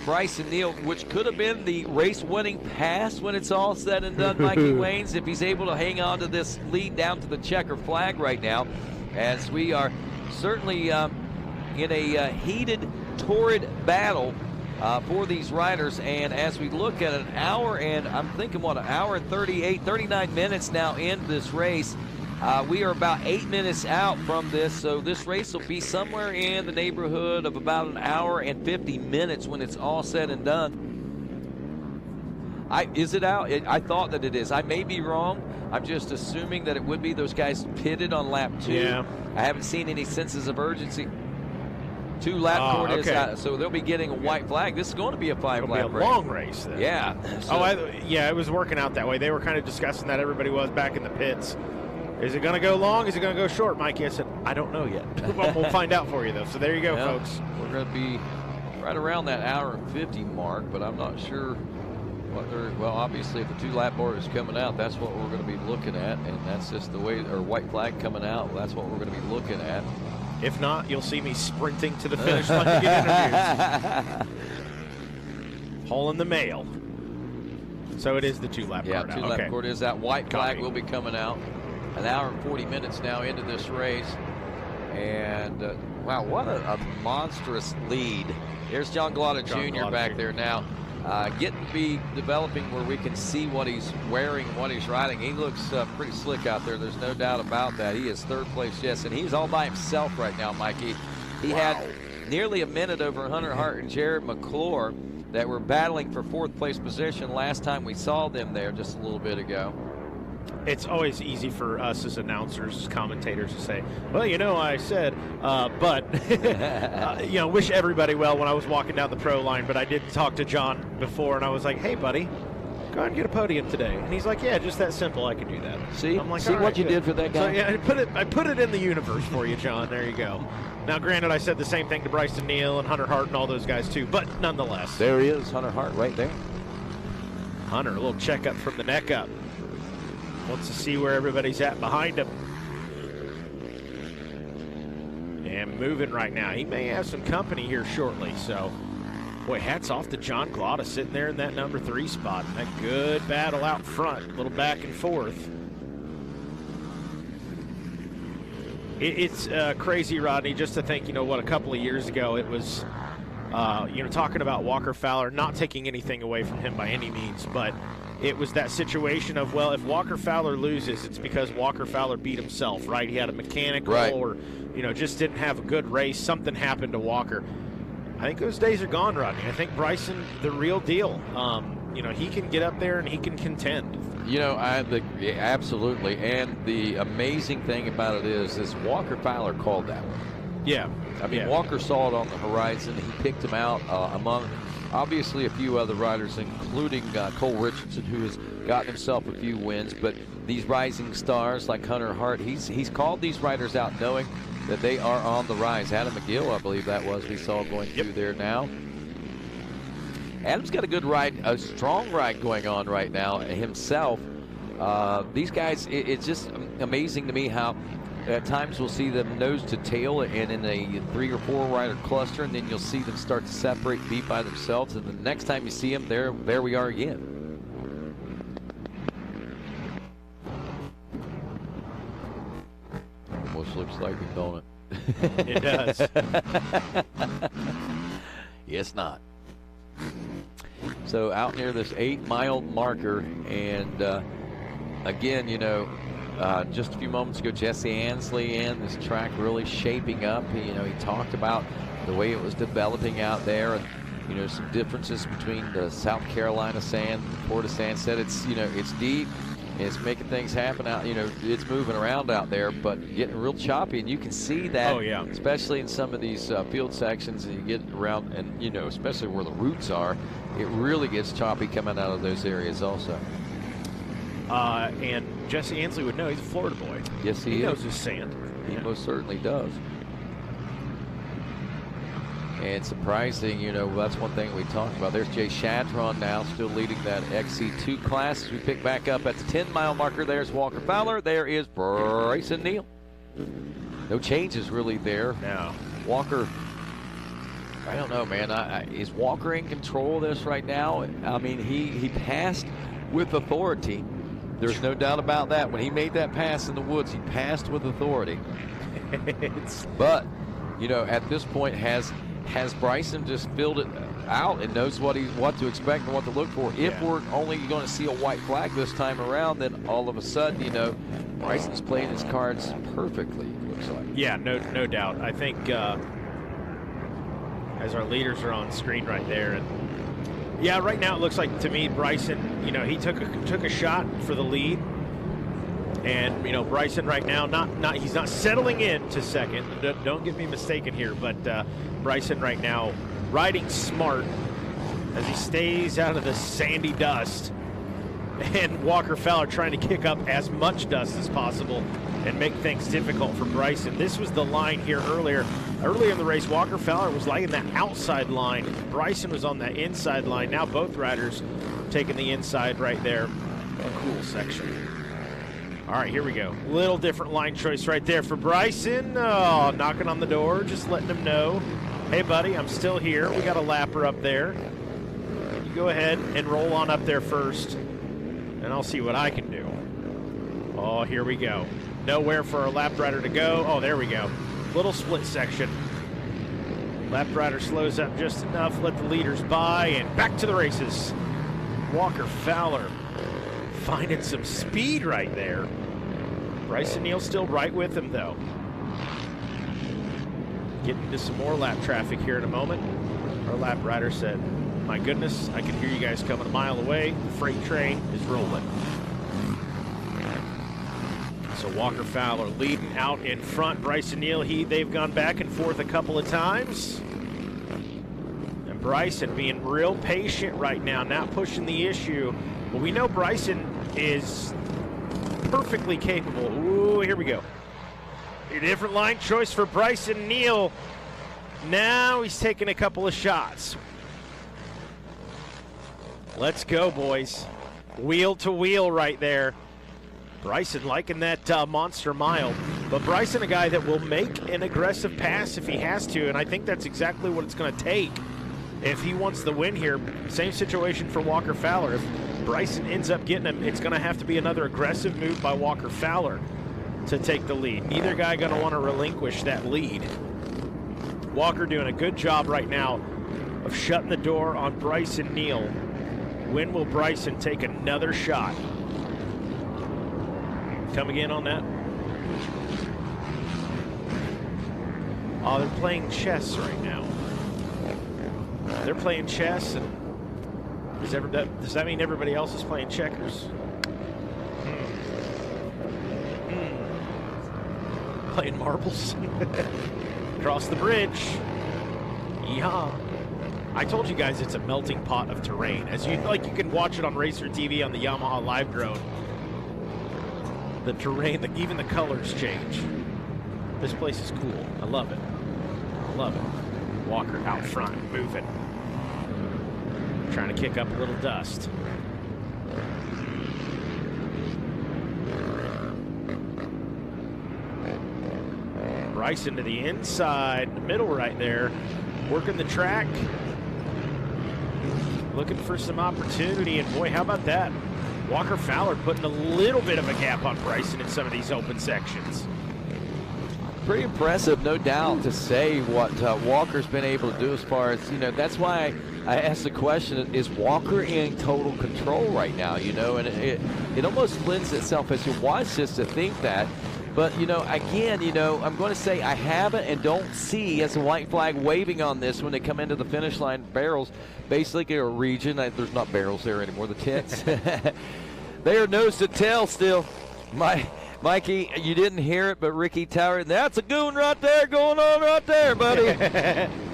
Bryson Neal, which could have been the race-winning pass when it's all said and done. Mikey Wayne's, if he's able to hang on to this lead down to the checker flag right now, as we are certainly in a heated, torrid battle for these riders. And as we look at an hour and I'm thinking, what, an hour and 39 minutes now in this race. We are about 8 minutes out from this, so this race will be somewhere in the neighborhood of about an hour and 50 minutes when it's all said and done. Is it out? I thought that it is. I may be wrong. I'm just assuming that it would be. Those guys pitted on lap 2. Yeah. I haven't seen any senses of urgency. 2 lap court is out, so they'll be getting a white flag. This is going to be a 5-lap race. Long race then. Yeah. So, it was working out that way. They were kind of discussing that. Everybody was back in the pits. Is it going to go long? Is it going to go short, Mikey? I said, I don't know yet. We'll find out for you, though. So there you go, folks. We're going to be right around that hour and 50 mark, but I'm not sure what they're. Well, obviously, if the 2-lap board is coming out, that's what we're going to be looking at, and that's just the way, or white flag coming out, that's what we're going to be looking at. If not, you'll see me sprinting to the finish line to get interviews. Hole in the mail. So it is the 2-lap court. Yeah, 2-lap court is that. White flag will be coming out. An hour and 40 minutes now into this race. And, wow, what a monstrous lead. There's John Glotta Jr. back there now. Getting to be developing where we can see what he's wearing and what he's riding. He looks pretty slick out there. There's no doubt about that. He is third place, yes, and he's all by himself right now, Mikey. He had nearly a minute over Hunter Hart and Jared McClure that were battling for 4th place position last time we saw them there just a little bit ago. It's always easy for us as announcers, as commentators, to say, well, you know, I said, but, you know, wish everybody well when I was walking down the pro line. But I did talk to John before, and I was like, hey, buddy, go ahead and get a podium today. And he's like, yeah, just that simple. I can do that. See, I'm like, see what you did for that guy? So, yeah, I put it in the universe for you, John. There you go. Now, granted, I said the same thing to Bryson Neal and Hunter Hart and all those guys, too. But nonetheless. There he is, Hunter Hart right there. Hunter, a little checkup from the neck up. Wants to see where everybody's at behind him. And moving right now. He may have some company here shortly. So, boy, hats off to John Glotta sitting there in that number 3 spot. And that good battle out front. A little back and forth. It's crazy, Rodney, just to think, you know, what, a couple of years ago it was, you know, talking about Walker Fowler, not taking anything away from him by any means, but it was that situation of, well, if Walker Fowler loses, it's because Walker Fowler beat himself, right? He had a mechanical or, you know, just didn't have a good race. Something happened to Walker. I think those days are gone, Rodney. I think Bryson, the real deal. You know, he can get up there and he can contend. You know, absolutely. And the amazing thing about it is Walker Fowler called that one. Yeah. I mean, Walker saw it on the horizon. He picked him out among obviously a few other riders, including Cole Richardson, who has gotten himself a few wins. But these rising stars like Hunter Hart, he's called these riders out knowing that they are on the rise. Adam McGill, I believe that was, we saw going through there now. Adam's got a good ride, a strong ride going on right now himself. These guys, it's just amazing to me how at times we'll see them nose to tail and in a 3 or 4 rider cluster, and then you'll see them start to separate, be by themselves, and the next time you see them, there we are again. Almost looks like it, don't it? It does. Yes, not. So out near this 8-mile marker, and again, you know, just a few moments ago, Jesse Ansley in this track really shaping up. He talked about the way it was developing out there, and you know, some differences between the South Carolina sand, the Florida sand. Said it's, you know, it's deep. It's making things happen out, it's moving around out there, but getting real choppy, and you can see that. Oh, yeah. Especially in some of these field sections, and you get around, and especially where the roots are, it really gets choppy coming out of those areas also. And Jesse Ansley would know. He's a Florida boy. Yes, he knows his sand. He most certainly does. And surprising, that's one thing we talked about. There's Jay Shatron now, still leading that XC2 class. As we pick back up at the 10-mile marker, there's Walker Fowler. There is Bryson Neal. No changes really there. No. Walker, I don't know, man. Is Walker in control of this right now? I mean, he passed with authority. There's no doubt about that. When he made that pass in the woods, he passed with authority. But, at this point, has Bryson just filled it out and knows what to expect and what to look for? If we're only going to see a white flag this time around, then all of a sudden, Bryson's playing his cards perfectly, it looks like. Yeah, no doubt. I think as our leaders are on screen right there, and yeah, right now it looks like to me Bryson, he took a shot for the lead. And Bryson right now, he's not settling in to second. Don't get me mistaken here, but Bryson right now riding smart as he stays out of the sandy dust. And Walker Fowler trying to kick up as much dust as possible and make things difficult for Bryson. This was the line here earlier. Earlier in the race, Walker Fowler was lighting that outside line. Bryson was on that inside line. Now both riders taking the inside right there. A cool section. All right, here we go. Little different line choice right there for Bryson. Oh, knocking on the door, just letting him know, hey, buddy, I'm still here. We got a lapper up there. You go ahead and roll on up there first, and I'll see what I can do. Oh, here we go. Nowhere for our lap rider to go. Oh, there we go. Little split section. Lap rider slows up just enough, let the leaders by, and back to the races. Walker Fowler finding some speed right there. Bryson Neal still right with him, though. Getting into some more lap traffic here in a moment. Our lap rider said, my goodness, I can hear you guys coming a mile away. The freight train is rolling. So Walker Fowler leading out in front. Bryson Neal, they've gone back and forth a couple of times. And Bryson being real patient right now, not pushing the issue. Well, we know Bryson is perfectly capable. Ooh, here we go. A different line choice for Bryson Neal. Now he's taking a couple of shots. Let's go, boys. Wheel to wheel right there. Bryson liking that monster mile. But Bryson, a guy that will make an aggressive pass if he has to, and I think that's exactly what it's going to take if he wants the win here. Same situation for Walker Fowler. If Bryson ends up getting him, it's going to have to be another aggressive move by Walker Fowler to take the lead. Neither guy going to want to relinquish that lead. Walker doing a good job right now of shutting the door on Bryson Neal. When will Bryson take another shot? Come again on that. Oh, they're playing chess right now. They're playing chess, and does that mean everybody else is playing checkers? Playing marbles. Across the bridge. Yeah. I told you guys it's a melting pot of terrain. As you can watch it on Racer TV on the Yamaha Live Drone. The terrain, even the colors change. This place is cool. I love it. I love it. Walker out front, moving. Trying to kick up a little dust. Bryson to the inside, the middle right there. Working the track. Looking for some opportunity, and boy, how about that? Walker Fowler putting a little bit of a gap on Bryson in some of these open sections. Pretty impressive, no doubt, to say what Walker's been able to do as far as, that's why I asked the question, is Walker in total control right now, and it almost lends itself as you watch this to think that. But, again, I'm going to say I haven't and don't see as a white flag waving on this when they come into the finish line barrels, basically a region. There's not barrels there anymore, the tents. They are nose to tail still. Mikey, you didn't hear it, but Ricky Tower, that's a goon right there going on right there, buddy.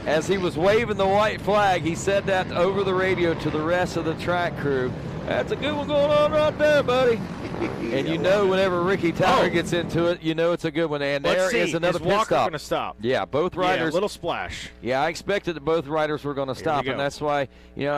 As he was waving the white flag, he said that over the radio to the rest of the track crew. That's a good one going on right there, buddy. And you know whenever Ricky Tower gets into it, you know it's a good one. And there is another pit Walker stop. going to stop? Yeah, both riders. Yeah, a little splash. Yeah, I expected that both riders were going to stop, and that's why, you know,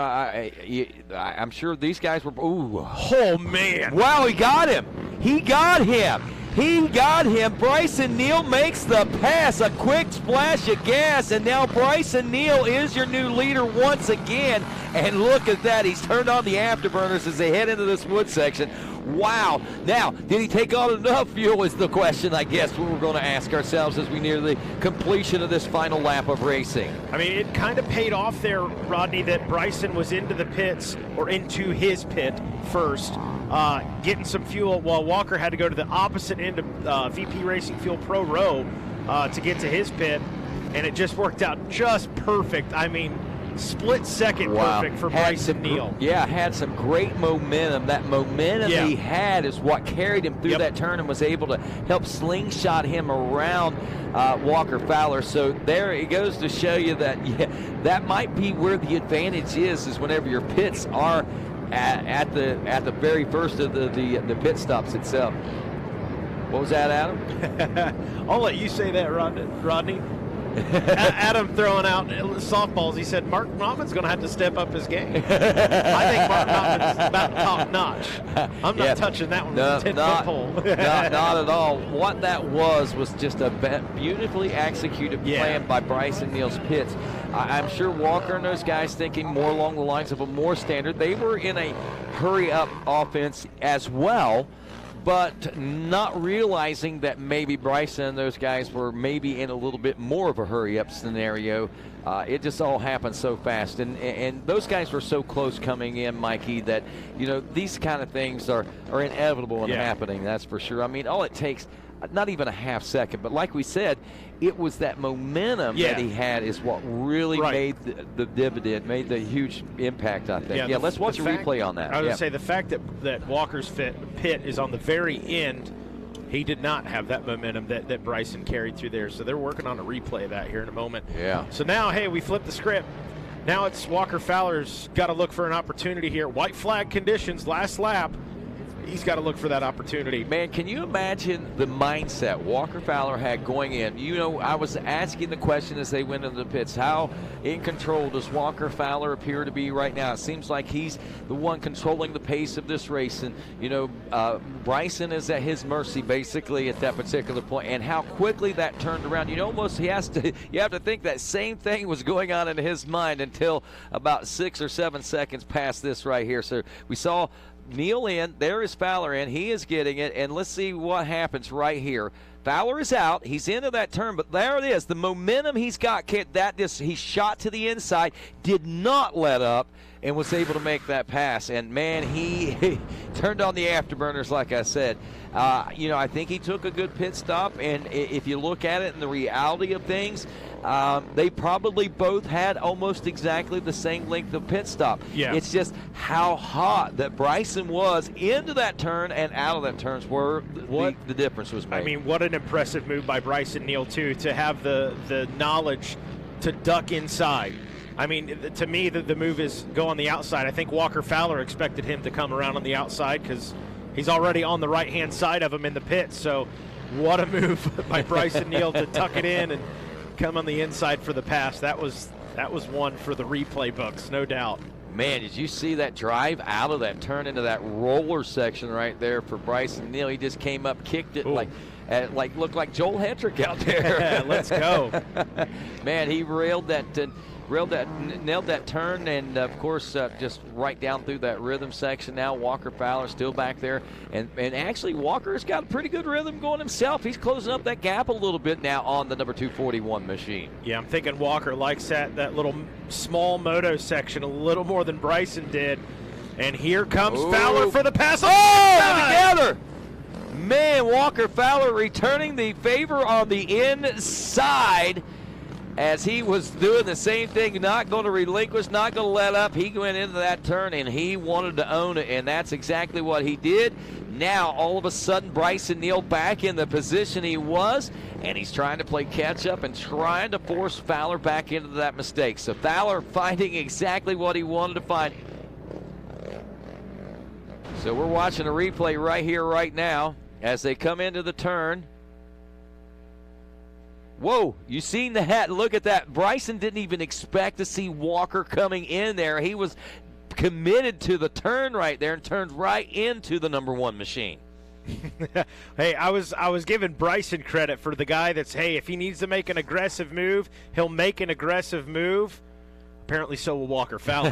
I'm sure these guys were. Ooh. Oh, man. Wow, he got him. He got him. He got him. Bryson Neal makes the pass. A quick splash of gas, and now Bryson Neal is your new leader once again. And look at that. He's turned on the afterburners as they head into this wood section. Wow. Now, did he take on enough fuel is the question, I guess, we're going to ask ourselves as we near the completion of this final lap of racing. I mean, it kind of paid off there, Rodney, that Bryson was into the pits, or into his pit first, getting some fuel, while Walker had to go to the opposite end of VP Racing Fuel Pro Row to get to his pit, and it just worked out just perfect. I mean, split second perfect for Bryson Neal. Yeah, had some great momentum. That momentum he had is what carried him through that turn and was able to help slingshot him around Walker Fowler. So there it goes to show you that that might be where the advantage is whenever your pits are at the very first of the pit stops itself. What was that, Adam? I'll let you say that, Rodney. Adam throwing out softballs. He said Mark Nauman's going to have to step up his game. I think Mark Nauman's about top notch. I'm not touching that one with a 10-foot pole. not at all. What that was just a beautifully executed plan by Bryson Neal's pits. I'm sure Walker and those guys thinking more along the lines of a more standard. They were in a hurry-up offense as well, but not realizing that maybe Bryson and those guys were maybe in a little bit more of a hurry-up scenario. It just all happened so fast, and those guys were so close coming in, Mikey, that, you know, these kind of things are inevitable and happening, that's for sure. I mean, all it takes, not even a half second, but like we said, it was that momentum that he had is what really made the dividend, made the huge impact, I think. Yeah, let's watch a replay on that. I was going to say, the fact that Walker's pit is on the very end, he did not have that momentum that Bryson carried through there. So they're working on a replay of that here in a moment. Yeah. So now, hey, we flip the script. Now it's Walker Fowler's got to look for an opportunity here. White flag conditions, last lap. He's got to look for that opportunity. Man, can you imagine the mindset Walker Fowler had going in? You know, I was asking the question as they went into the pits, how in control does Walker Fowler appear to be right now? It seems like he's the one controlling the pace of this race. And, you know, Bryson is at his mercy basically at that particular point. And how quickly that turned around. You have to think that same thing was going on in his mind until about 6 or 7 seconds past this right here. So we saw Neal in, there is Fowler in, he is getting it, and let's see what happens right here. Fowler is out, he's into that turn, but there it is, the momentum he's got, he shot to the inside, did not let up, and was able to make that pass. And man, he turned on the afterburners, like I said. You know, I think he took a good pit stop, and if you look at it in the reality of things, they probably both had almost exactly the same length of pit stop. Yeah. It's just how hot that Bryson was into that turn and out of that turns where the difference was made. I mean, what an impressive move by Bryson Neal, too, to have the knowledge to duck inside. I mean, to me, the move is go on the outside. I think Walker Fowler expected him to come around on the outside because he's already on the right-hand side of him in the pit. So what a move by Bryson Neal to tuck it in and come on the inside for the pass. That was one for the replay books, no doubt. Man, did you see that drive out of that turn into that roller section right there for Bryson Neal? He just came up, kicked it like looked like Joel Hetrick out there. Let's go. Man, he nailed that turn, and of course just right down through that rhythm section. Now Walker Fowler still back there, and actually Walker's got a pretty good rhythm going himself. He's closing up that gap a little bit now on the number 241 machine. Yeah, I'm thinking Walker likes that little small moto section a little more than Bryson did. And here comes Fowler for the pass. Together. Man, Walker Fowler returning the favor on the inside. as he was doing the same thing, not going to relinquish, not going to let up. He went into that turn, and he wanted to own it, and that's exactly what he did. Now, all of a sudden, Bryson Neal back in the position he was, and he's trying to play catch-up and trying to force Fowler back into that mistake. So Fowler finding exactly what he wanted to find. So we're watching a replay right here, right now, as they come into the turn. Whoa, you seen that? Look at that. Bryson didn't even expect to see Walker coming in there. He was committed to the turn right there and turned right into the number 1 machine. Hey, I was giving Bryson credit for the guy that's, hey, if he needs to make an aggressive move, he'll make an aggressive move. Apparently so will Walker Fowler.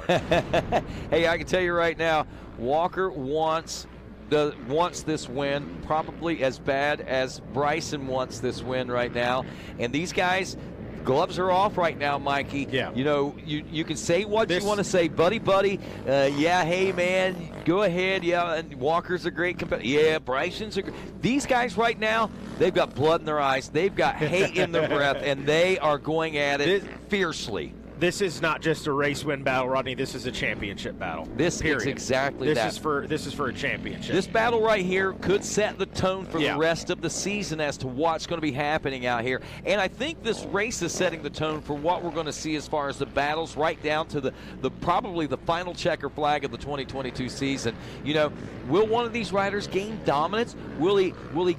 Hey, I can tell you right now, Walker wants this win probably as bad as Bryson wants this win right now. And these guys, gloves are off right now, Mikey. Yeah. You know, you can say what you want to say, buddy. Yeah, hey, man, go ahead. Yeah, and Walker's a great competitor. Yeah, Bryson's a great. These guys right now, they've got blood in their eyes. They've got hate in their breath, and they are going at it fiercely. This is not just a race win battle, Rodney. This is a championship battle. This is exactly that. This is for a championship. This battle right here could set the tone for the rest of the season as to what's going to be happening out here. And I think this race is setting the tone for what we're going to see as far as the battles right down to the probably the final checker flag of the 2022 season. You know, will one of these riders gain dominance? Will he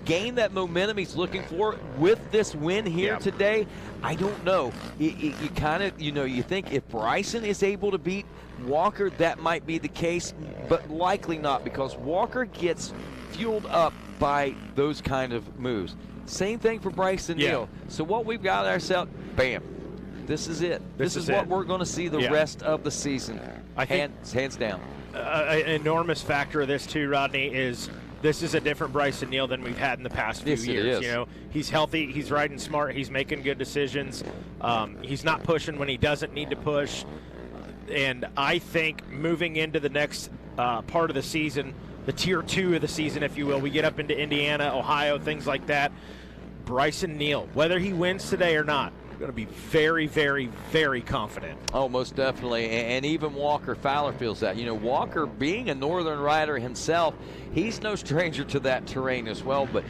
gain that momentum he's looking for with this win here today? I don't know. You kind of, you know, you think if Bryson is able to beat Walker, that might be the case, but likely not, because Walker gets fueled up by those kind of moves. Same thing for Bryson Neal. So what we've got ourselves, bam, this is it. This is what we're going to see the rest of the season. I think hands down. An enormous factor of this too, Rodney, is this is a different Bryson Neal than we've had in the past few years. You know, he's healthy, he's riding smart, he's making good decisions. He's not pushing when he doesn't need to push. And I think moving into the next part of the season, the tier 2 of the season, if you will, we get up into Indiana, Ohio, things like that. Bryson Neal, whether he wins today or not, going to be very, very, very confident. Oh, most definitely. And even Walker Fowler feels that. You know, Walker, being a northern rider himself, he's no stranger to that terrain as well. But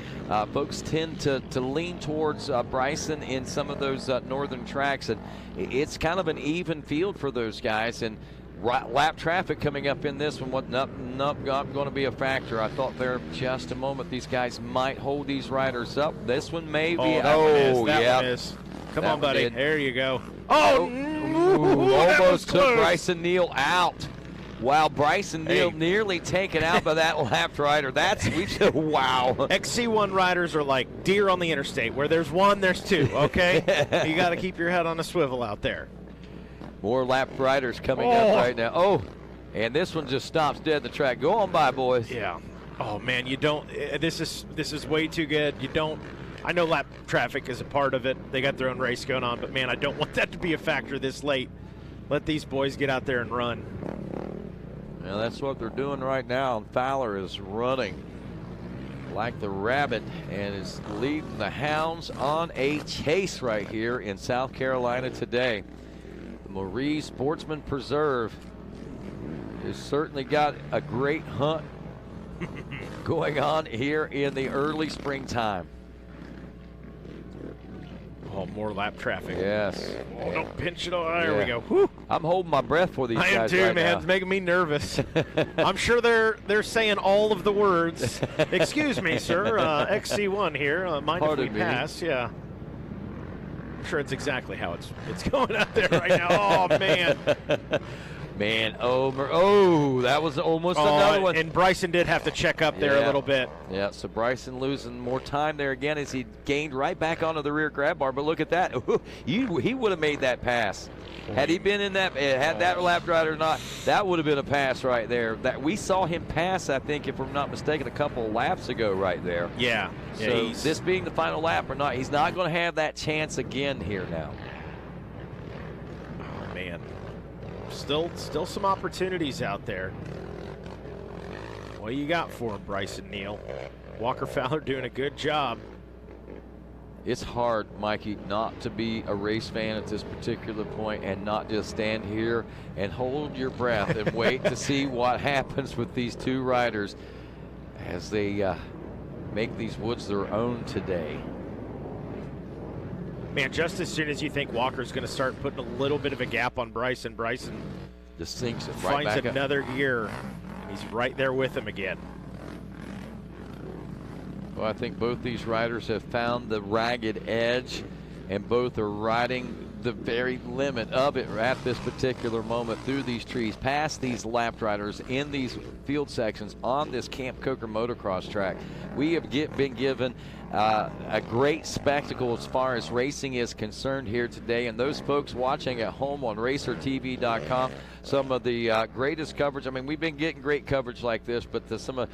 folks tend to lean towards Bryson in some of those northern tracks. And it's kind of an even field for those guys. And lap traffic coming up in this one, not going to be a factor. I thought there just a moment these guys might hold these riders up. This one may be. That one is. Come on, buddy. There you go. Almost took Bryson Neal out. Wow, Bryson Neal nearly taken out by that lap rider. Wow. XC1 riders are like deer on the interstate. Where there's one, there's two, okay? You got to keep your head on a swivel out there. More lap riders coming up right now. Oh, and this one just stops dead in the track. Go on by, boys. Yeah. Oh, man, you don't. This is way too good. You don't. I know lap traffic is a part of it. They got their own race going on, but, man, I don't want that to be a factor this late. Let these boys get out there and run. Well, that's what they're doing right now. Fowler is running like the rabbit and is leading the hounds on a chase right here in South Carolina today. The Marie Sportsman Preserve has certainly got a great hunt going on here in the early springtime. Oh, more lap traffic. Yes. Oh, don't pinch it. Oh, there we go. Whew. I'm holding my breath for these guys. I am too, right man. now. It's making me nervous. I'm sure they're saying all of the words. Excuse me, sir. XC1 here. Mind if we pass? Yeah. I'm sure it's exactly how it's going out there right now. Oh, man. Man, that was almost another one. And Bryson did have to check up there a little bit. Yeah, so Bryson losing more time there again as he gained right back onto the rear grab bar. But look at that. He would have made that pass. Had he been in that, had that lap rider or not, that would have been a pass right there. That we saw him pass, I think, if I'm not mistaken, a couple of laps ago right there. Yeah. So this being the final lap or not, he's not going to have that chance again here now. Oh, man. Still some opportunities out there. What you got for him, Bryson Neal? Walker Fowler doing a good job. It's hard, Mikey, not to be a race fan at this particular point and not just stand here and hold your breath and wait to see what happens with these two riders as they make these woods their own today. Man, just as soon as you think Walker's going to start putting a little bit of a gap on Bryson just sinks it right finds back another gear, and he's right there with him again. Well, I think both these riders have found the ragged edge, and both are riding the very limit of it at this particular moment through these trees, past these lap riders in these field sections on this Camp Coker motocross track. We have been given a great spectacle as far as racing is concerned here today, and those folks watching at home on racertv.com, some of the greatest coverage. I mean, we've been getting great coverage like this, but some of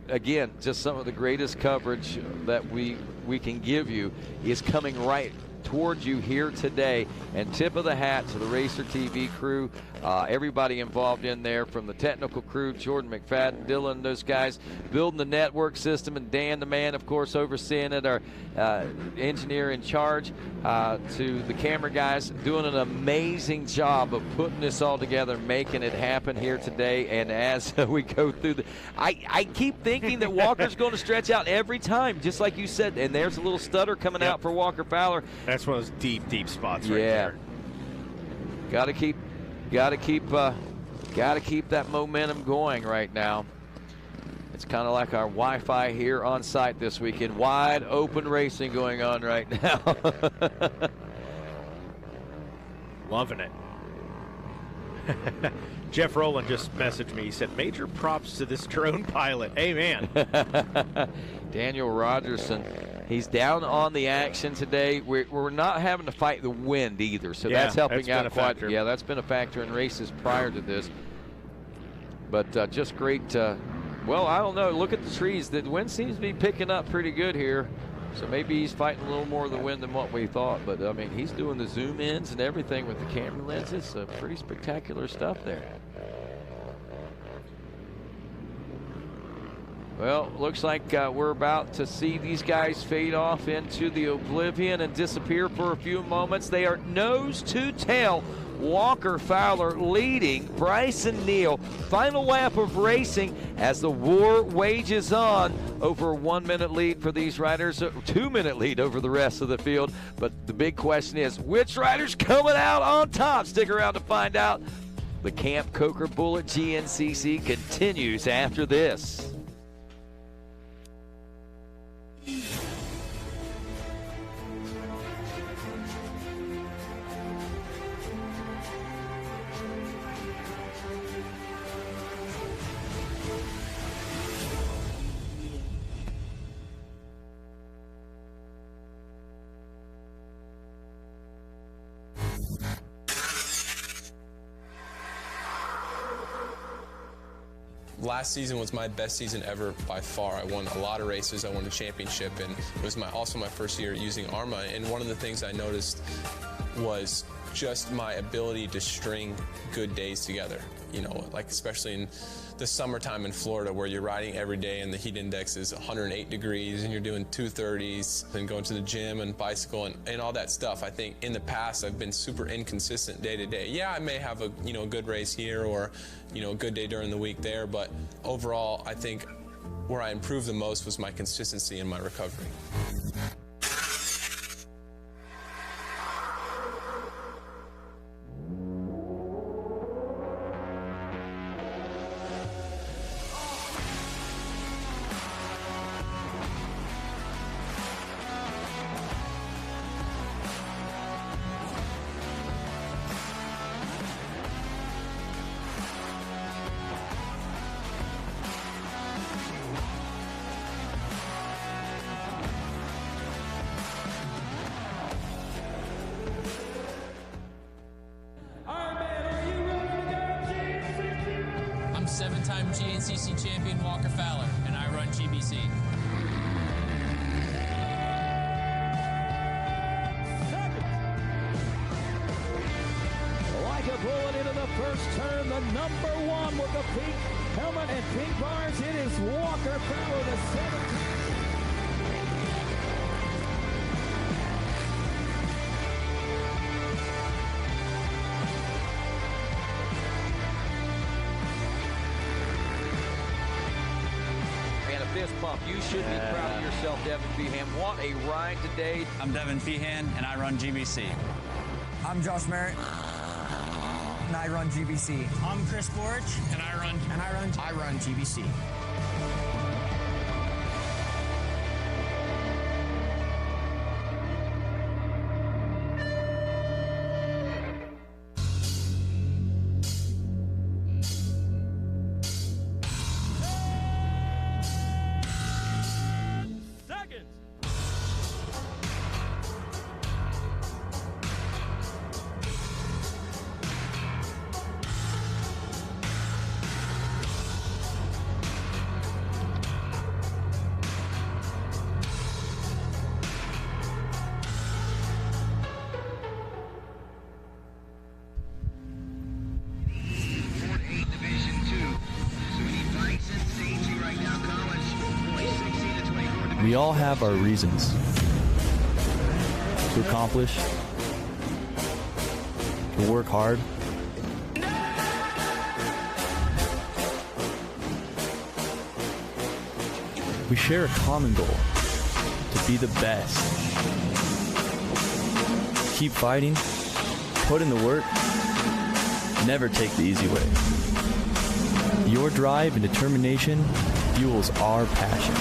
the greatest coverage that we can give you is coming right towards you here today. And tip of the hat to the Racer TV crew, everybody involved in there, from the technical crew, Jordan McFadden, Dylan, those guys building the network system, and Dan the man, of course, overseeing it, our engineer in charge, to the camera guys doing an amazing job of putting this all together, making it happen here today. And as we go through I keep thinking that Walker's going to stretch out every time, just like you said, and there's a little stutter coming out for Walker Fowler. That's one of those deep spots right there. Got to keep that momentum going right now. It's kind of like our Wi-Fi here on site this weekend. Wide open racing going on right now. Loving it. Jeff Rowland just messaged me. He said, major props to this drone pilot. Hey, man. Daniel Rogerson, he's down on the action today. We're not having to fight the wind either, so that's helping out quite. Yeah, that's been a factor in races prior to this. But just great. Well, I don't know. Look at the trees. The wind seems to be picking up pretty good here. So maybe he's fighting a little more of the wind than what we thought. But, I mean, he's doing the zoom ins and everything with the camera lenses. Pretty spectacular stuff there. Well, looks like we're about to see these guys fade off into the oblivion and disappear for a few moments. They are nose to tail. Walker Fowler leading Bryson Neal. Final lap of racing as the war wages on. Over a 1 minute lead for these riders, a 2 minute lead over the rest of the field. But the big question is, which rider's coming out on top? Stick around to find out. The Camp Coker Bullet GNCC continues after this. Last season was my best season ever by far. I won a lot of races. I won a championship, and it was also my first year using ARMA. And one of the things I noticed was just my ability to string good days together. You know, like especially in the summertime in Florida, where you're riding every day and the heat index is 108 degrees and you're doing 230s and going to the gym and bicycle and all that stuff. I think in the past I've been super inconsistent day to day. Yeah, I may have a good race here or a good day during the week there, but overall I think where I improved the most was my consistency in my recovery. I'm 7-time GNCC champion Walker Fowler, and I run GBC. Like a bullet into the first turn, the number one with the pink helmet and pink bars. It is Walker Fowler, the 17th. fist pump. You should be proud of yourself, Devin Feehan. What a ride today. I'm Devin Feehan, and I run GBC. I'm Josh Merritt, and I run GBC. I'm Chris Borch, and I run GBC. We all have our reasons to accomplish, to work hard. We share a common goal, to be the best. Keep fighting, put in the work, never take the easy way. Your drive and determination fuels our passion.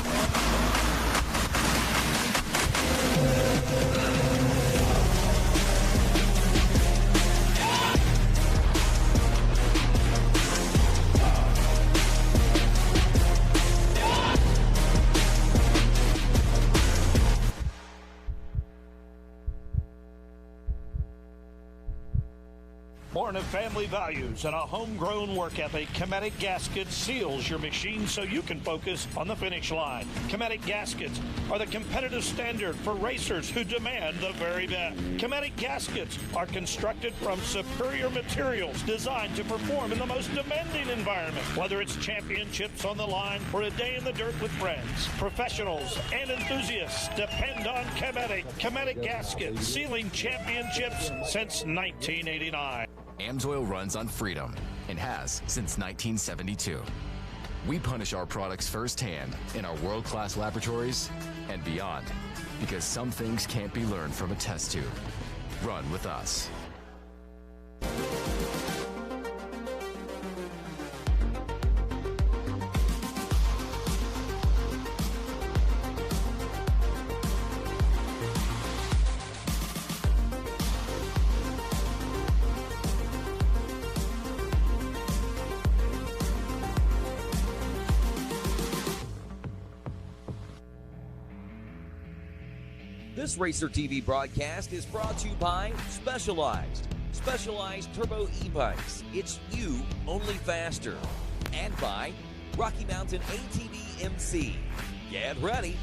Born of family values and a homegrown work ethic, Cometic Gaskets seals your machine so you can focus on the finish line. Cometic Gaskets are the competitive standard for racers who demand the very best. Cometic Gaskets are constructed from superior materials designed to perform in the most demanding environment. Whether it's championships on the line or a day in the dirt with friends, professionals and enthusiasts depend on Cometic. Cometic Gaskets, sealing championships since 1989. AMSOIL runs on freedom and has since 1972. We punish our products firsthand in our world-class laboratories and beyond, because some things can't be learned from a test tube. Run with us. This Racer TV broadcast is brought to you by Specialized Turbo e-bikes. It's you, only faster. And by Rocky Mountain ATV MC. Get ready.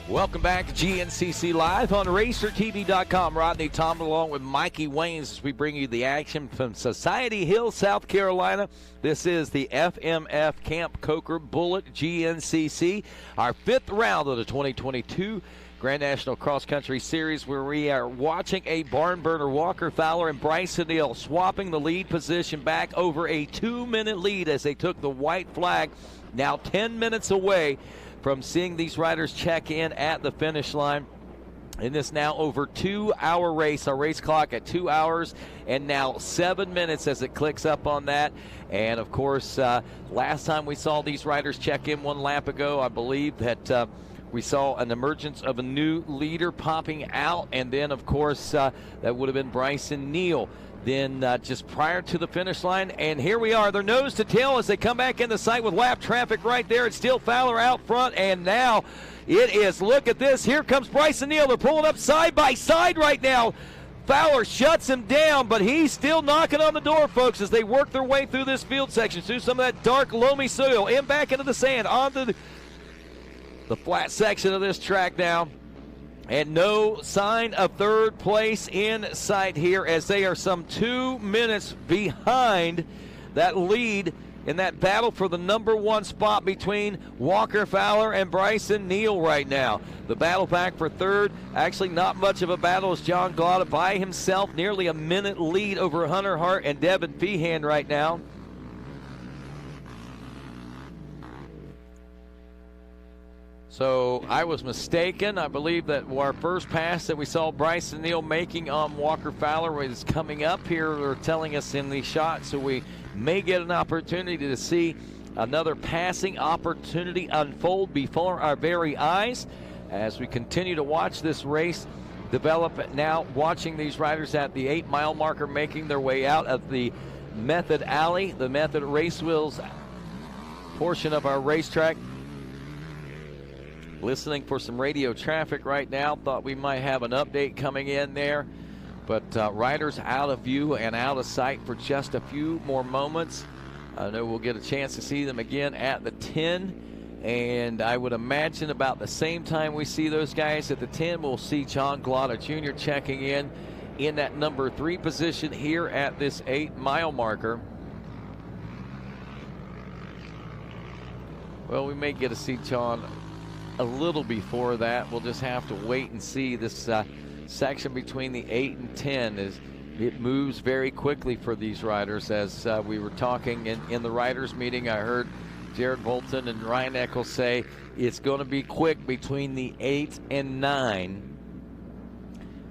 Welcome back to GNCC Live on RacerTV.com. Rodney Tom along with Mikey Waynes as we bring you the action from Society Hill, South Carolina. This is the FMF Camp Coker Bullet GNCC, our fifth round of the 2022 Grand National Cross Country Series, where we are watching a barn burner. Walker Fowler and Bryson Neal swapping the lead position back over a 2-minute lead as they took the white flag, now 10 minutes away from seeing these riders check in at the finish line. In this now over 2-hour race, our race clock at 2 hours and now 7 minutes as it clicks up on that. And of course, last time we saw these riders check in one lap ago, I believe that we saw an emergence of a new leader popping out. And then of course, that would have been Bryson Neal. Then just prior to the finish line, and here we are. They're nose to tail as they come back into sight with lap traffic right there. It's still Fowler out front, and now it is, look at this, here comes Bryson Neal. They're pulling up side by side right now. Fowler shuts him down, but he's still knocking on the door, folks, as they work their way through this field section, through some of that dark, loamy soil, and back into the sand, onto the flat section of this track now. And no sign of third place in sight here, as they are some 2 minutes behind that lead in that battle for the number 1 spot between Walker Fowler and Bryson Neal right now. The battle back for third, actually not much of a battle, as John Glotta by himself, nearly a minute lead over Hunter Hart and Devin Feehan right now. So I was mistaken. I believe that our first pass that we saw Bryson Neal making on Walker Fowler was coming up here. They're telling us in the shot, so we may get an opportunity to see another passing opportunity unfold before our very eyes as we continue to watch this race develop. Now watching these riders at the 8-mile marker making their way out of the Method Alley, the Method Race Wheels portion of our racetrack. Listening for some radio traffic right now. Thought we might have an update coming in there. But riders out of view and out of sight for just a few more moments. I know we'll get a chance to see them again at the 10. And I would imagine about the same time we see those guys at the 10, we'll see John Glotta Jr. checking in that number 3 position here at this 8-mile marker. Well, we may get to see John a little before that. We'll just have to wait and see. This section between the 8 and 10 it moves very quickly for these riders. As we were talking in the riders meeting, I heard Jared Bolton and Ryan Eccles say it's going to be quick between the 8 and 9.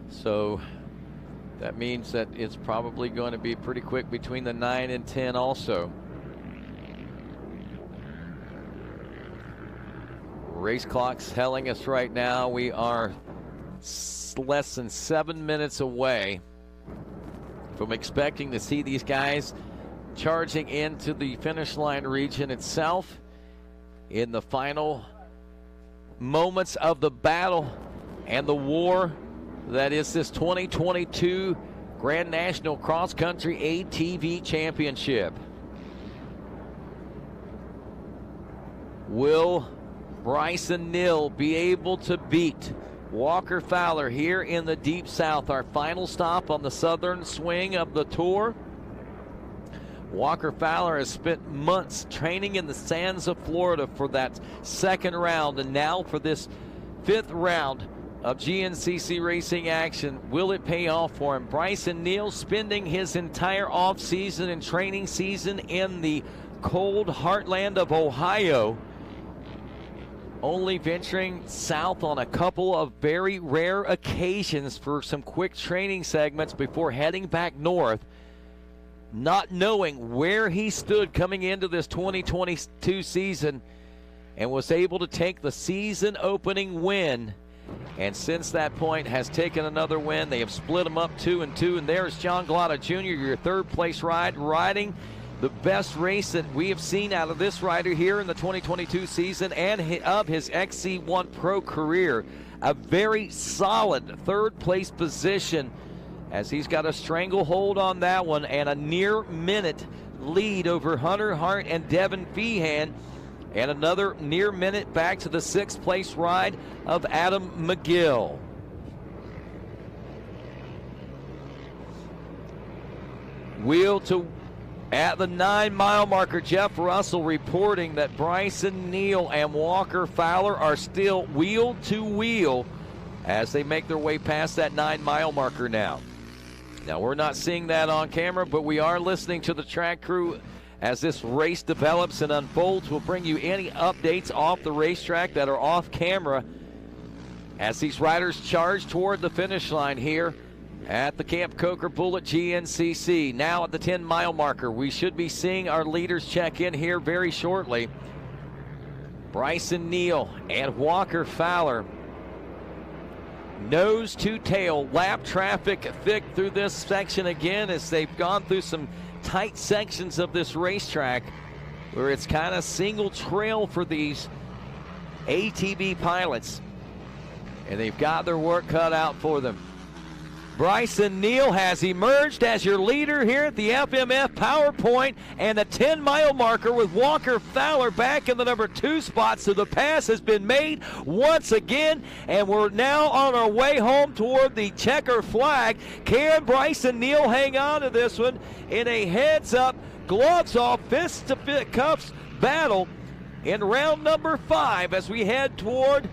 So that means that it's probably going to be pretty quick between the 9 and 10 also. Race clock's telling us right now we are less than 7 minutes away from expecting to see these guys charging into the finish line region itself in the final moments of the battle and the war that is this 2022 Grand National Cross Country ATV Championship. Will Bryson Neal be able to beat Walker Fowler here in the Deep South, our final stop on the southern swing of the tour? Walker Fowler has spent months training in the sands of Florida for that second round, and now for this 5th round of GNCC racing action. Will it pay off for him? Bryson Neal spending his entire offseason and training season in the cold heartland of Ohio, only venturing south on a couple of very rare occasions for some quick training segments before heading back north, not knowing where he stood coming into this 2022 season, and was able to take the season opening win, and since that point has taken another win. They have split them up 2 and 2, and there's John Glotta Jr., your 3rd place riding the best race that we have seen out of this rider here in the 2022 season and of his XC1 Pro career. A very solid 3rd place position as he's got a stranglehold on that one and a near minute lead over Hunter Hart and Devin Feehan, and another near minute back to the 6th place ride of Adam McGill. Wheel to at the 9-mile marker, Jeff Russell reporting that Bryson Neal and Walker Fowler are still wheel to wheel as they make their way past that 9-mile marker now. Now, we're not seeing that on camera, but we are listening to the track crew as this race develops and unfolds. We'll bring you any updates off the racetrack that are off camera as these riders charge toward the finish line here at the Camp Coker Bullet GNCC. Now at the 10-mile marker, we should be seeing our leaders check in here very shortly. Bryson Neal and Walker Fowler, nose to tail, lap traffic thick through this section again as they've gone through some tight sections of this racetrack where it's kind of single trail for these ATV pilots, and they've got their work cut out for them. Bryson Neal has emerged as your leader here at the FMF PowerPoint, and the 10-mile marker with Walker Fowler back in the number 2 spot. So the pass has been made once again, and we're now on our way home toward the checker flag. Can Bryson Neal hang on to this one in a heads-up gloves off, fists to cuffs battle in round number 5 as we head toward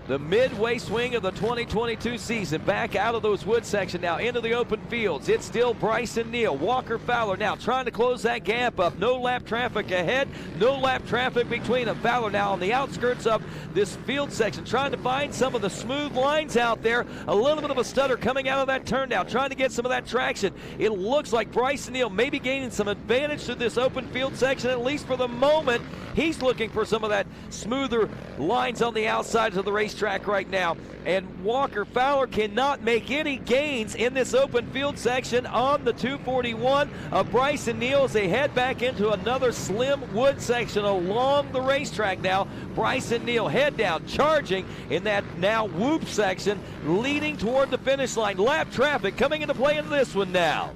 the midway swing of the 2022 season. Back out of those wood section now into the open fields. It's still Bryson Neal. Walker Fowler now trying to close that gap up. No lap traffic ahead. No lap traffic between them. Fowler now on the outskirts of this field section trying to find some of the smooth lines out there. A little bit of a stutter coming out of that turn now. Trying to get some of that traction. It looks like Bryson Neal may be gaining some advantage to this open field section, at least for the moment. He's looking for some of that smoother lines on the outsides of the racetrack right now. And Walker Fowler cannot make any gains in this open field section on the 241 of Bryson Neal as they head back into another slim wood section along the racetrack now. Bryson Neal head down, charging in that now whoop section, leading toward the finish line. Lap traffic coming into play in this one now.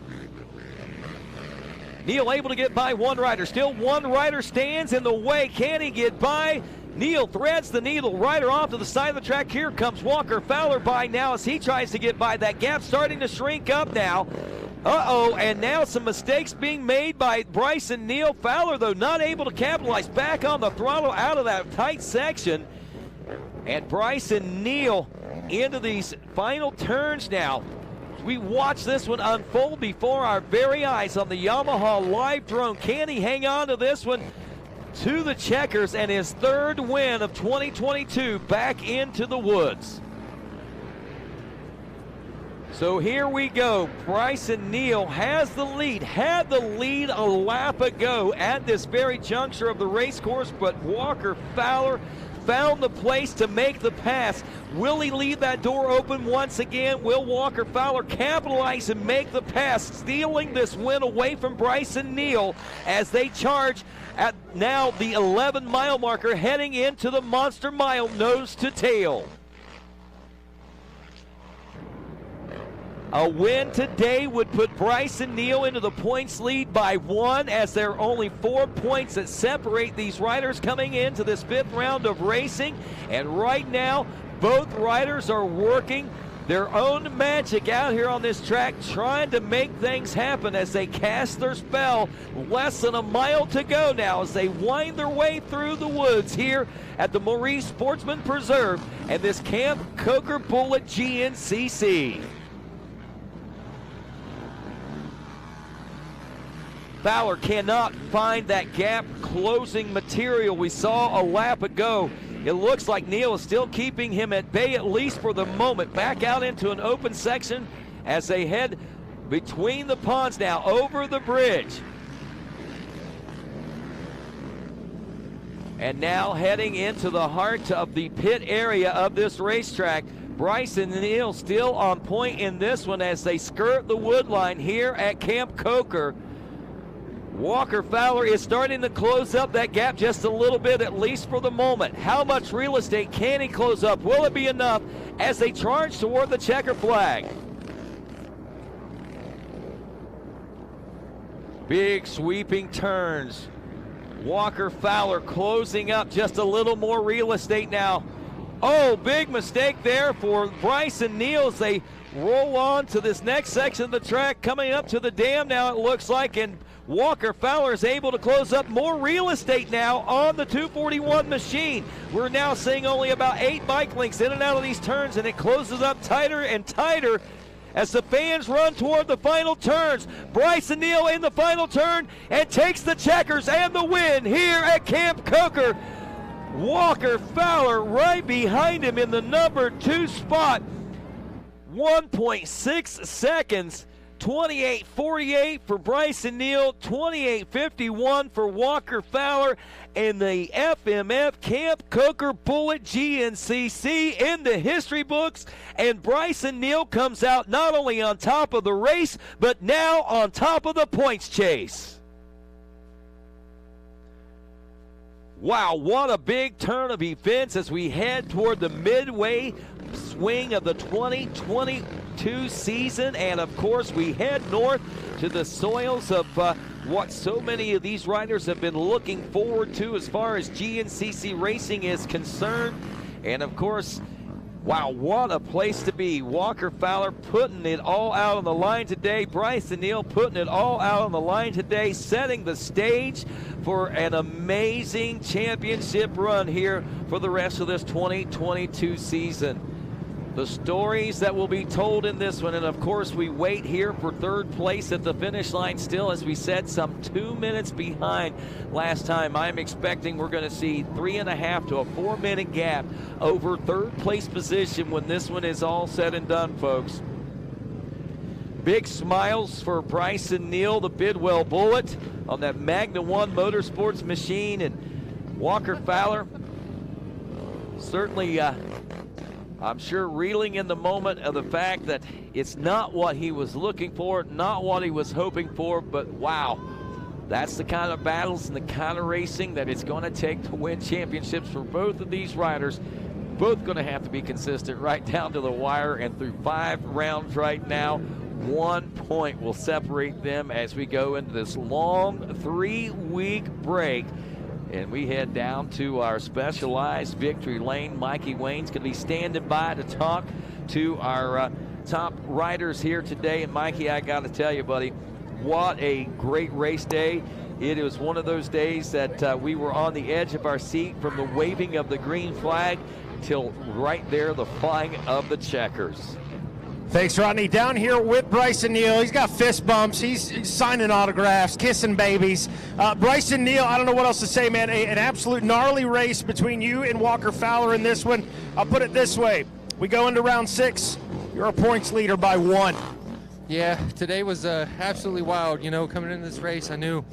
Neal able to get by one rider. Still one rider stands in the way. Can he get by? Neal threads the needle. Rider off to the side of the track. Here comes Walker Fowler by now as he tries to get by. That gap starting to shrink up now. And now some mistakes being made by Bryson Neal. Fowler, though, not able to capitalize. Back on the throttle out of that tight section. And Bryson Neal into these final turns now. We watch this one unfold before our very eyes on the Yamaha live drone. Can he hang on to this one to the checkers and his third win of 2022 back into the woods? So here we go. Bryson Neal has the lead, had the lead a lap ago at this very juncture of the race course, but Walker Fowler found the place to make the pass. Will he leave that door open once again? Will Walker Fowler capitalize and make the pass, stealing this win away from Bryson Neal as they charge at now the 11-mile marker, heading into the Monster Mile nose to tail? A win today would put Bryson Neal into the points lead by 1, as there are only 4 points that separate these riders coming into this 5th round of racing. And right now, both riders are working their own magic out here on this track, trying to make things happen as they cast their spell. Less than a mile to go now as they wind their way through the woods here at the Maurice Sportsman Preserve and this Camp Coker Bullet GNCC. Fowler cannot find that gap closing material we saw a lap ago. It looks like Neal is still keeping him at bay, at least for the moment. Back out into an open section as they head between the ponds now over the bridge. And now heading into the heart of the pit area of this racetrack. Bryson Neal still on point in this one as they skirt the wood line here at Camp Coker. Walker Fowler is starting to close up that gap just a little bit, at least for the moment. How much real estate can he close up? Will it be enough as they charge toward the checker flag? Big sweeping turns. Walker Fowler closing up just a little more real estate now. Oh, big mistake there for Bryson Neal as they roll on to this next section of the track, coming up to the dam now, it looks like, and Walker Fowler is able to close up more real estate now on the 241 machine. We're now seeing only about 8 bike lengths in and out of these turns, and it closes up tighter and tighter as the fans run toward the final turns. Bryson Neal in the final turn and takes the checkers and the win here at Camp Coker. Walker Fowler right behind him in the number 2 spot. 1.6 seconds. 28.48 for Bryson Neal, 28.51 for Walker Fowler, and the FMF Camp Coker Bullet GNCC in the history books. And Bryson Neal comes out not only on top of the race, but now on top of the points chase. Wow, what a big turn of events as we head toward the midway swing of the 2022 season, and of course we head north to the soils of what so many of these riders have been looking forward to as far as GNCC racing is concerned. And of course, Wow, what a place to be. Walker Fowler putting it all out on the line today. Bryson Neal putting it all out on the line today, setting the stage for an amazing championship run here for the rest of this 2022 season. The stories that will be told in this one, and of course we wait here for third place at the finish line still, as we said, some 2 minutes behind last time. I'm expecting we're going to see 3.5 to a 4 minute gap over third place position when this one is all said and done, folks. Big smiles for Bryson Neal, the Bidwell Bullet, on that Magna 1 Motorsports machine, and Walker Fowler certainly I'm sure reeling in the moment of the fact that it's not what he was looking for, not what he was hoping for, but wow, that's the kind of battles and the kind of racing that it's going to take to win championships for both of these riders. Both going to have to be consistent right down to the wire, and through 5 rounds right now, 1 point will separate them as we go into this long 3-week break. And we head down to our specialized victory lane. Mikey Wayne's going to be standing by to talk to our top riders here today. And Mikey, I got to tell you, buddy, what a great race day. It was one of those days that we were on the edge of our seat from the waving of the green flag till right there, the flying of the checkers. Thanks, Rodney. Down here with Bryson Neal. He's got fist bumps. He's signing autographs, kissing babies. Bryson Neal, I don't know what else to say, man. An absolute gnarly race between you and Walker Fowler in this one. I'll put it this way. We go into round 6. You're a points leader by 1. Yeah, today was absolutely wild. You know, coming into this race, I knew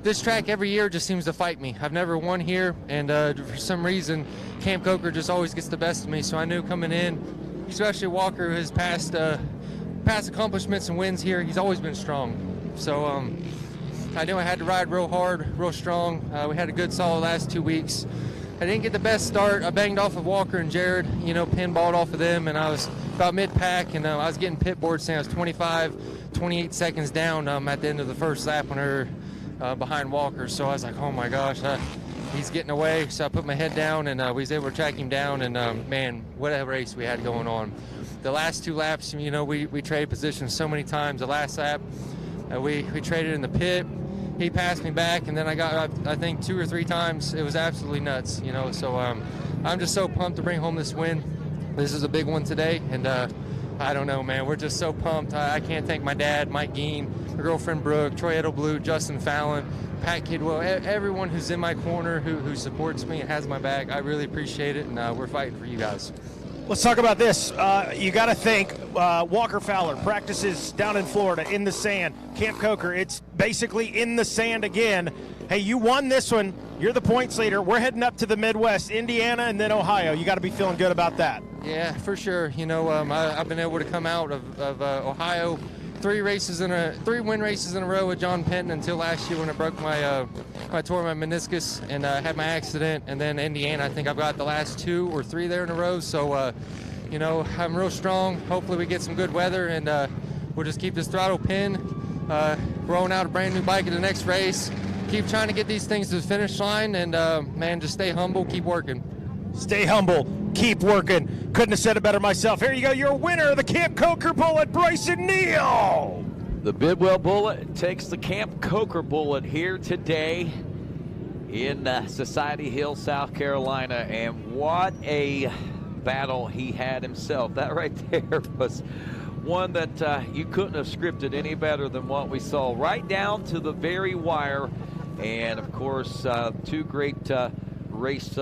this track every year just seems to fight me. I've never won here, and for some reason, Camp Coker just always gets the best of me. So I knew coming in, especially Walker, his past accomplishments and wins here, he's always been strong. So I knew I had to ride real hard, real strong. We had a good solid last 2 weeks. I didn't get the best start. I banged off of Walker and Jared, you know, pinballed off of them, and I was about mid-pack, and I was getting pit board saying I was 25, 28 seconds down at the end of the first lap when we were behind Walker. So I was like, oh my gosh, he's getting away. So I put my head down, and we was able to track him down, and man, what a race we had going on. The last 2 laps, you know, we traded positions so many times. The last lap, we traded in the pit. He passed me back, and then I got, I think, 2 or 3 times. It was absolutely nuts, you know. So I'm just so pumped to bring home this win. This is a big one today, and I don't know, man. We're just so pumped. I can't thank my dad, Mike Geen, my girlfriend Brooke, Troy Edelblue, Justin Fallon, Pat Kidwell, everyone who's in my corner, who supports me and has my back. I really appreciate it, and we're fighting for you guys. Let's talk about this. You got to think Walker Fowler practices down in Florida in the sand. Camp Coker, it's basically in the sand again. Hey, you won this one. You're the points leader. We're heading up to the Midwest, Indiana, and then Ohio. You got to be feeling good about that. Yeah, for sure. You know, I've been able to come out of Ohio 3 win races in a row with John Penton until last year when I broke I tore my meniscus and had my accident. And then Indiana, I think I've got the last 2 or 3 there in a row. So, you know, I'm real strong. Hopefully we get some good weather, and we'll just keep this throttle pinned, rolling out a brand new bike at the next race. Keep trying to get these things to the finish line, and man, just stay humble, keep working. Stay humble, keep working. Couldn't have said it better myself. Here you go, your winner, the Camp Coker Bullet, Bryson Neal. The Bidwell Bullet takes the Camp Coker Bullet here today in Society Hill, South Carolina, and what a battle he had himself. That right there was one that you couldn't have scripted any better than what we saw, right down to the very wire. And of course, 2 great race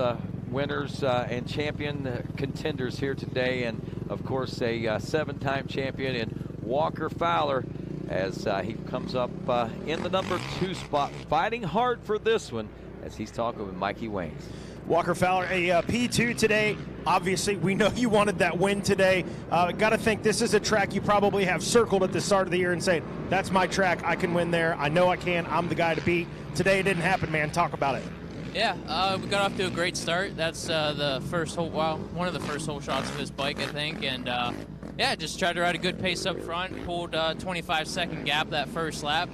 winners and champion contenders here today, and of course a 7-time champion in Walker Fowler as he comes up in the number 2 spot, fighting hard for this one as he's talking with Mikey Wayne. Walker Fowler, a P2 today. Obviously, we know you wanted that win today. Got to think this is a track you probably have circled at the start of the year and saying, that's my track, I can win there, I know I can, I'm the guy to beat. Today it didn't happen, man. Talk about it. Yeah, we got off to a great start. That's the first hole, well, one of the first hole shots of his bike, I think. And yeah, just tried to ride a good pace up front, pulled a 25-second gap that first lap.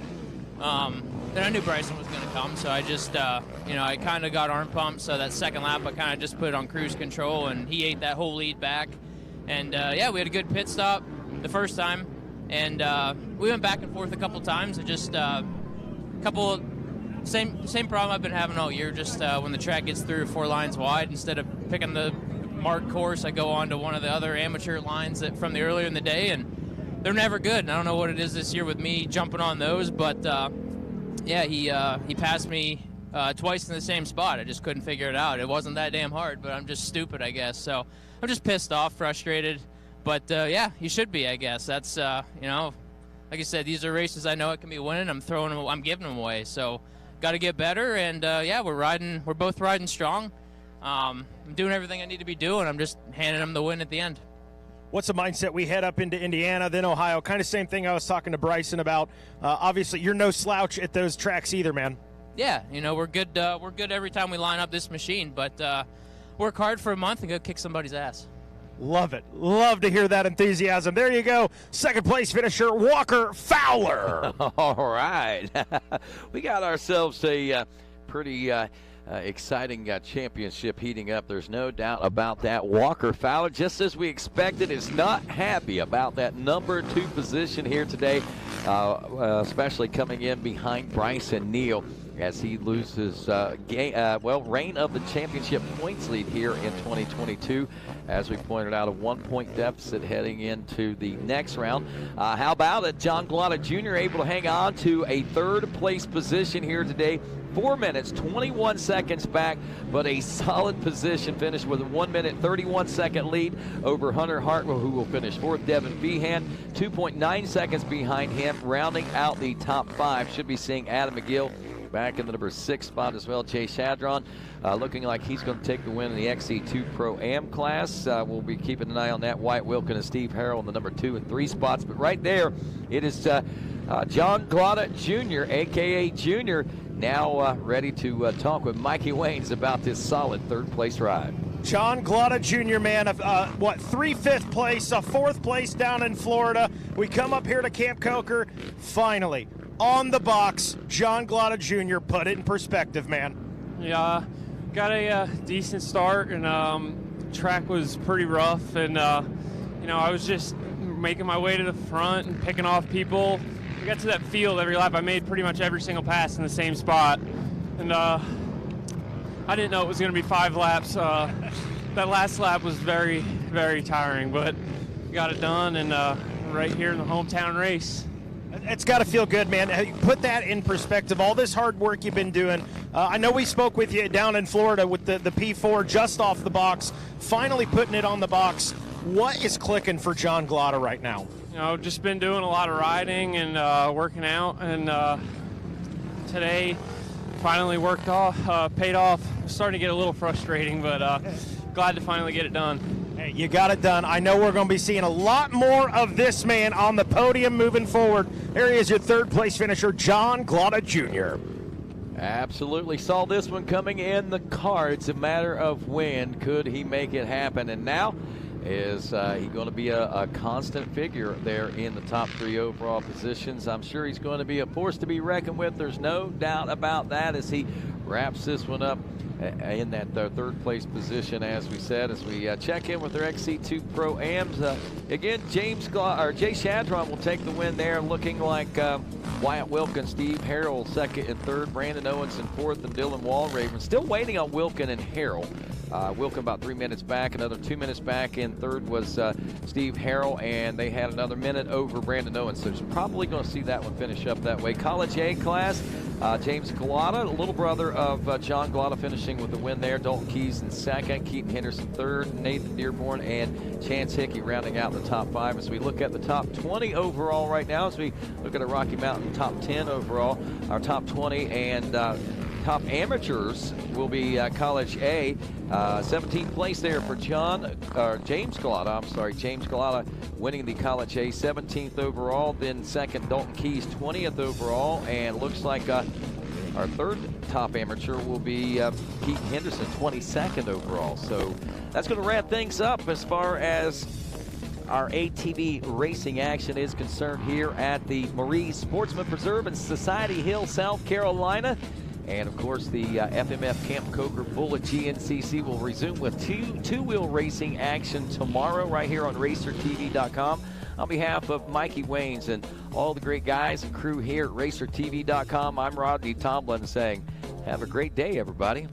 Then I knew Bryson was going to come, so I just, you know, I kind of got arm pumped. So that second lap, I kind of just put it on cruise control, and he ate that whole lead back. And yeah, we had a good pit stop the first time, and we went back and forth a couple times. And just same problem I've been having all year. Just when the track gets 3 or 4 lines wide, instead of picking the marked course, I go on to one of the other amateur lines from the earlier in the day, and they're never good. And I don't know what it is this year with me jumping on those, but yeah, he passed me twice in the same spot. I just couldn't figure it out. It wasn't that damn hard, but I'm just stupid, I guess. So I'm just pissed off, frustrated. But yeah, you should be, I guess. That's you know, like I said, these are races I know I can be winning. I'm giving them away. So got to get better. And yeah, we're both riding strong. I'm doing everything I need to be doing. I'm just handing them the win at the end. What's the mindset? We head up into Indiana, then Ohio. Kind of same thing I was talking to Bryson about. Obviously, you're no slouch at those tracks either, man. Yeah, you know, we're good. We're good every time we line up this machine. But work hard for a month and go kick somebody's ass. Love it. Love to hear that enthusiasm. There you go. Second place finisher, Walker Fowler. All right. We got ourselves a pretty exciting championship heating up. There's no doubt about that. Walker Fowler, just as we expected, is not happy about that number 2 position here today, especially coming in behind Bryson Neal as he loses reign of the championship points lead here in 2022. As we pointed out, a 1-point deficit heading into the next round. How about it? John Glotta Jr. able to hang on to a 3rd place position here today. 4 minutes, 21 seconds back, but a solid position, finished with a 1 minute, 31 second lead over Hunter Hartwell, who will finish 4th. Devin Feehan, 2.9 seconds behind him, rounding out the top 5. Should be seeing Adam McGill back in the number 6 spot as well. Jay Shadron looking like he's going to take the win in the XC2 Pro Am class. We'll be keeping an eye on that. Wyatt Wilkin and Steve Harrell in the number 2 and 3 spots. But right there, it is John Glotta Jr., a.k.a. Junior, now ready to talk with Mikey Waynes about this solid 3rd place ride. John Glotta Jr., man, 3 5th place, 4th place down in Florida. We come up here to Camp Coker, finally, on the box. John Glotta Jr., put it in perspective, man. Yeah, got a decent start, and track was pretty rough, and you know, I was just making my way to the front and picking off people. I got to that field every lap. I made pretty much every single pass in the same spot, and I didn't know it was going to be 5 laps. That last lap was very, very tiring, but got it done, and right here in the hometown race. It's got to feel good, man. Put that in perspective. All this hard work you've been doing. I know we spoke with you down in Florida with the P4 just off the box, finally putting it on the box. What is clicking for John Glotta right now? You know, just been doing a lot of riding and working out, and today finally paid off. It's starting to get a little frustrating, but glad to finally get it done. Hey, you got it done. I know we're going to be seeing a lot more of this man on the podium moving forward. There he is, your 3rd place finisher, John Glotta Jr. Absolutely saw this one coming in the cards. A matter of when could he make it happen, and now is he going to be a constant figure there in the top 3 overall positions. I'm sure he's going to be a force to be reckoned with. There's no doubt about that as he wraps this one up in that 3rd place position, as we said, as we check in with their XC2 Pro Ams. Again, Jay Shadron will take the win there, looking like Wyatt Wilkin, Steve Harrell 2nd and 3rd, Brandon Owens in 4th, and Dylan Walraven. Still waiting on Wilkin and Harrell. Wilkin about 3 minutes back, another 2 minutes back. In 3rd was Steve Harrell, and they had another minute over Brandon Owens. So it's probably going to see that one finish up that way. College A class, James Glotta, little brother of John Glotta, finishing with the win there. Dalton Keys in 2nd, Keaton Henderson 3rd, Nathan Dearborn and Chance Hickey rounding out the top 5. As we look at the top 20 overall right now, as we look at a Rocky Mountain top 10 overall, our top 20 and top amateurs will be College A. 17th place there for James Glotta. James Glotta winning the College A, 17th overall. Then 2nd, Dalton Keys, 20th overall. And looks like our 3rd top amateur will be Keaton Henderson, 22nd overall. So that's going to wrap things up as far as our ATV racing action is concerned here at the Marie Sportsman Preserve in Society Hill, South Carolina. And, of course, the FMF Camp Coker Bull at GNCC will resume with two-wheel racing action tomorrow right here on RacerTV.com. On behalf of Mikey Waynes and all the great guys and crew here at RacerTV.com, I'm Rodney Tomlin saying, have a great day, everybody.